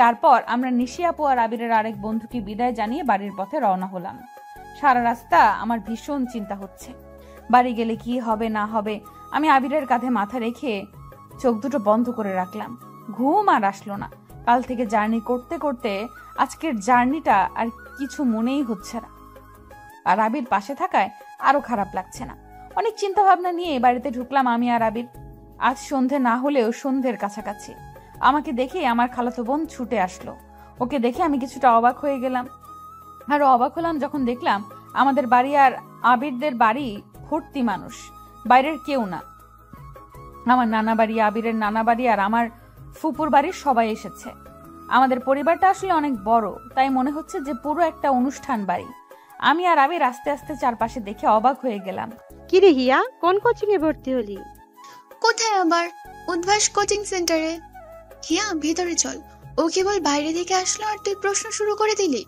তারপর আমরা নিশি আপু আর আবিরের আরেক বন্ধুকে বিদায় জানিয়ে বাড়ির পথে রওনা হলাম। সারা রাস্তা আমার ভীষণ চিন্তা হচ্ছে, বাড়ি গেলে কি হবে না হবে। আমি আবিরের কাঁধে মাথা রেখে চোখ দুটো বন্ধ করে রাখলাম। ঘুম আর আসলো না। কাল থেকে জার্নি করতে করতে আজকের জার্নিটা আর কিছু মনেই হচ্ছে না। আর আবির পাশে থাকায় আরো খারাপ লাগছে না। অনেক চিন্তা ভাবনা নিয়ে বাড়িতে ঢুকলাম আমি আর আবির। আজ সন্ধে না হলেও সন্ধ্যের কাছাকাছি। আমাকে দেখে আমার খালাতো বোন ছুটে আসলো। ওকে দেখে আমি কিছুটা অবাক হয়ে গেলাম। আর অবাক হলাম যখন দেখলাম আমাদের বাড়ি আর আবিরদের বাড়ি ভর্তি মানুষ, বাইরের কেউ না। আমার নানা বাড়ি, আবিরের নানা বাড়ি আর আমার ফুপুর বাড়ির সবাই এসেছে। আমাদের পরিবারটা আসলে অনেক বড়, তাই মনে হচ্ছে যে পুরো একটা অনুষ্ঠান বাড়ি। আমি আর আবির আস্তে আস্তে চারপাশে দেখে অবাক হয়ে গেলাম। কিরে হিয়া, কোন কোচিং এ ভর্তি হলি? কোথায় আবার? উদ্ভাস কোচিং সেন্টারে। হিয়া ভেতরে চল, ও কেবল বাইরে থেকে আসলো আর তুই প্রশ্ন শুরু করে দিলি।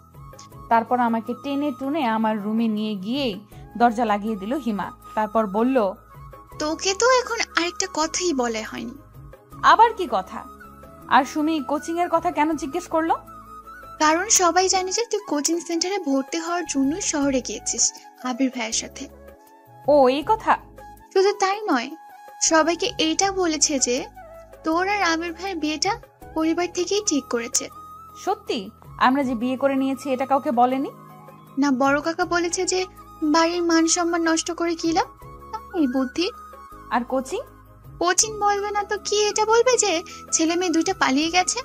তারপর আমাকে টেনে টুনে আমার রুমে নিয়ে গিয়েই দরজা লাগিয়ে দিল হিমা। তারপর বলল, তোকে তো এখন আরেকটা কথাই বলা হয়নি। আবার কি কথা? আর সুমি কোচিং এর কথা কেন জিজ্ঞেস করলো? কারণ সবাই জানে যে তুই কোচিং সেন্টারে ভর্তি হওয়ার জন্য শহরে গিয়েছিস আবির ভাইয়ের সাথে। ও এই কথা? শুধু তাই নয়, সবাইকে এইটা বলেছে যে তোর আর আবির ভাইয়ের বিয়েটা পরিবার থেকেই ঠিক করেছে। সত্যি? আমরা যে বিয়ে করে নিয়েছি এটা কাউকে বলেনি? না, বড় কাকা বলেছে যে বাড়ির মান সম্মান নষ্ট করে কি লাভ, এই বুদ্ধি। আর কোচিং? কোচিং বলবে না তো কি এটা বলবে যে ছেলে মেয়ে দুইটা পালিয়ে গেছে।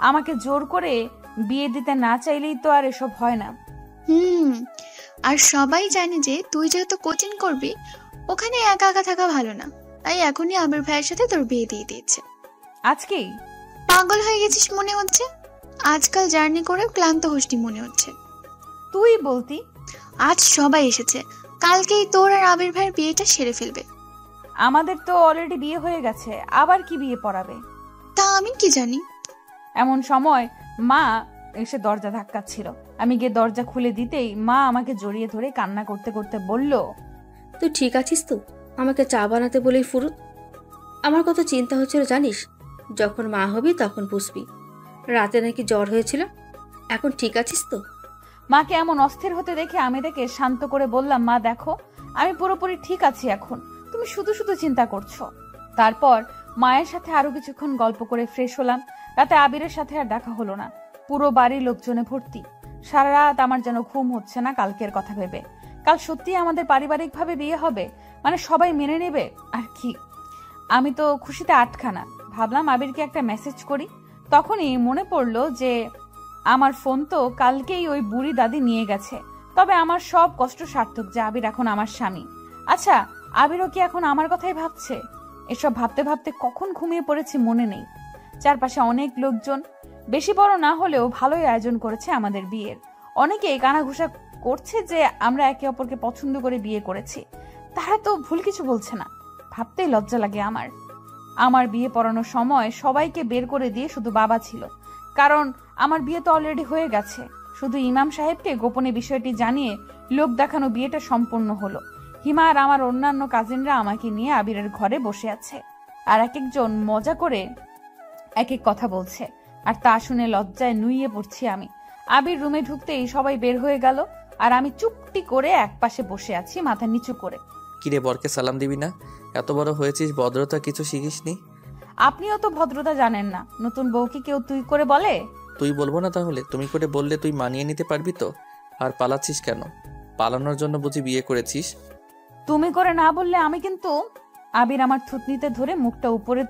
আমাকে জোর করে বিয়ে দিতে না চাইলেই তো আর এসব হয় না। আর সবাই জানে যে তুই যেহেতু কোচিং করবি, ওখানে একা একা থাকা ভালো না, তাই এখনই আবির ভাইয়ের সাথে তোর বিয়ে দিয়ে দিয়েছে। আজকেই? পাগল হয়ে গেছিস মনে হচ্ছে, আজকাল জার্নি করে ক্লান্ত হস্তি মনে হচ্ছে। তুই বলতি? আজ সবাই এসেছে, কালকেই তোর আর আবির ভাইয়ের বিয়েটা সেরে ফেলবে। আমাদের তো অলরেডি বিয়ে হয়ে গেছে, আবার কি বিয়ে পড়াবে? তা আমি কি জানি। এমন সময় মা এসে দরজা ধাক্কাচ্ছিল। আমি গিয়ে দরজা খুলে দিতেই মা আমাকে জড়িয়ে ধরে কান্না করতে করতে বলল, তুই ঠিক আছিস তো? আমাকে চা বানাতে বলেই ফুরুত। আমার কত চিন্তা হচ্ছিল জানিস, যখন মা হবি তখন বুঝবি। রাতে নাকি জ্বর হয়েছিল, এখন ঠিক আছিস তো? মাকে এমন অস্থির হতে দেখে আমি তাকে শান্ত করে বললাম, মা দেখো আমি পুরোপুরি ঠিক আছি এখন, তুমি শুধু শুধু চিন্তা করছো। তারপর মায়ের সাথে আরো কিছুক্ষণ গল্প করে ফ্রেশ হলাম। রাতে আবিরের সাথে আর দেখা হলো না। পুরো বাড়ির লোকজনে ভর্তি। সারা রাত আমার যেন ঘুম হচ্ছে না কালকের কথা ভেবে। কাল সত্যি আমাদের পারিবারিক ভাবে বিয়ে হবে, মানে সবাই মেনে নেবে আর কি। আমি তো খুশিতে আটখানা। ভাবলাম আবিরকে একটা মেসেজ করি, তখনই মনে পড়লো যে আমার ফোন তো কালকেই ওই বুড়ি দাদি নিয়ে গেছে। তবে আমার সব কষ্ট সার্থক যে আবির এখন আমার স্বামী। আচ্ছা, আবিরও কি এখন আমার কথাই ভাবছে? এসব ভাবতে ভাবতে কখন ঘুমিয়ে পড়েছি মনে নেই। চারপাশে অনেক লোকজন, বেশি বড় না হলেও ভালোই আয়োজন করেছে আমাদের বিয়ের। অনেকেই কানাঘুষা করছে যে আমরা একে অপরকে পছন্দ করে বিয়ে করেছি। তারা তো ভুল কিছু বলছে না। ভাবতেই লজ্জা লাগে আমার বিয়ে পড়ানোর সময় সবাইকে বের করে দিয়ে শুধু বাবা ছিল, কারণ আমার বিয়ে তো অলরেডি হয়ে গেছে। শুধু ইমাম সাহেবকে গোপনে বিষয়টি জানিয়ে লোক দেখানো বিয়েটা সম্পূর্ণ হলো। হিমা আর আমার অন্যান্য কাজিনরা আমাকে নিয়ে আবিরের ঘরে বসে আছে, আর এক একজন মজা করে এক এক কথা বলছে, আর তা শুনে লজ্জায় নুইয়ে পড়ছি আমি। আবির রুমে ঢুকতেই সবাই বের হয়ে গেল, আর আমি চুপটি করে এক পাশে বসে আছি মাথা নিচু করে। কিরে, বরকে সালাম দিবি না? এত বড় হয়েছিস, ভদ্রতা কিছু শিখিসনি? আপনিও তো ভদ্রতা জানেন না। নতুন বউকে কেউ তুই করে বলে? তুই বলবো না তাহলে? তুমি করে বললে তুই মানিয়ে নিতে পারবি তো? আর পালাচ্ছিস কেন? পালানোর জন্য বুঝি বিয়ে করেছিস? তুমি করে না বললে আমি কিন্তু। আবির আমার থুতনিতে ধরে মুখটা উপরে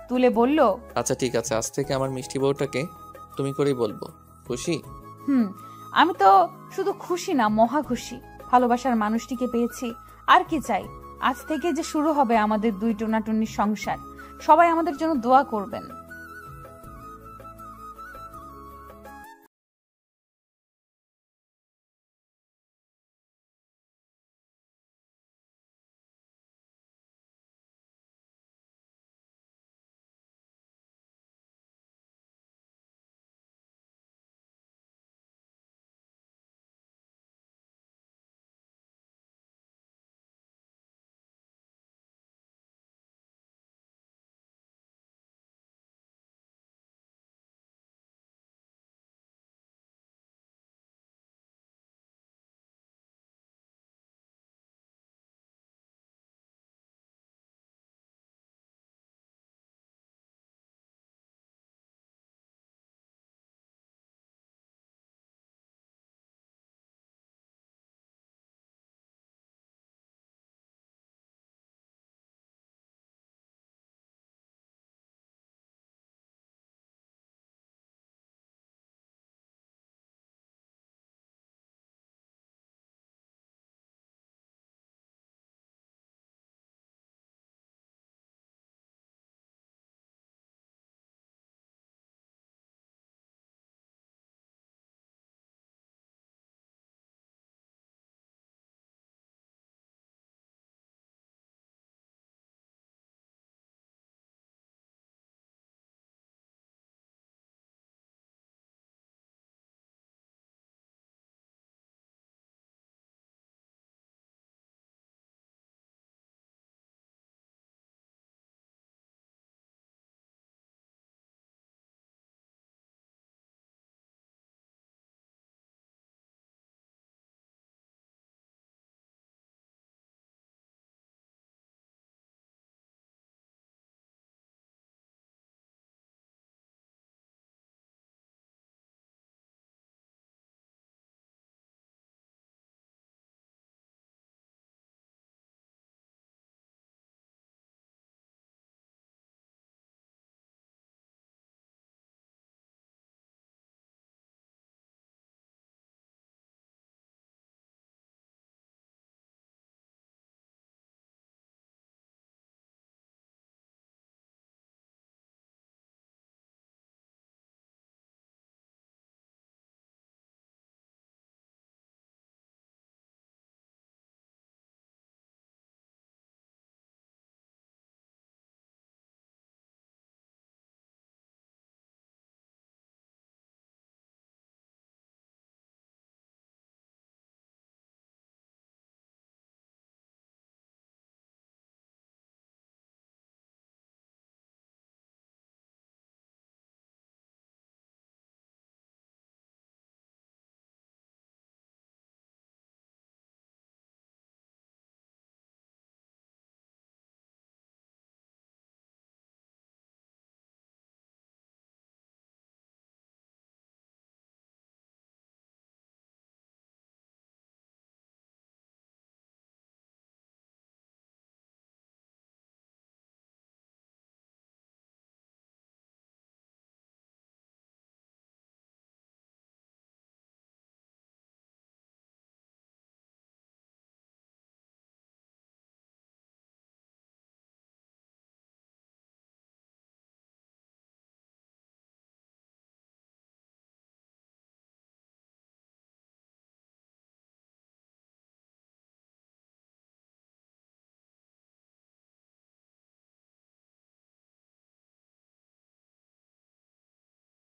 তুলে বলল, আচ্ছা ঠিক আছে, আজ থেকে আমার মিষ্টি বউটাকে তুমি করেই বলবো। খুশি? আমি তো শুধু খুশি না, মহা খুশি। ভালোবাসার মানুষটিকে পেয়েছি, আর কি চাই। আজ থেকে যে শুরু হবে আমাদের দুই টোনাটুনির সংসার। সবাই আমাদের জন্য দোয়া করবেন।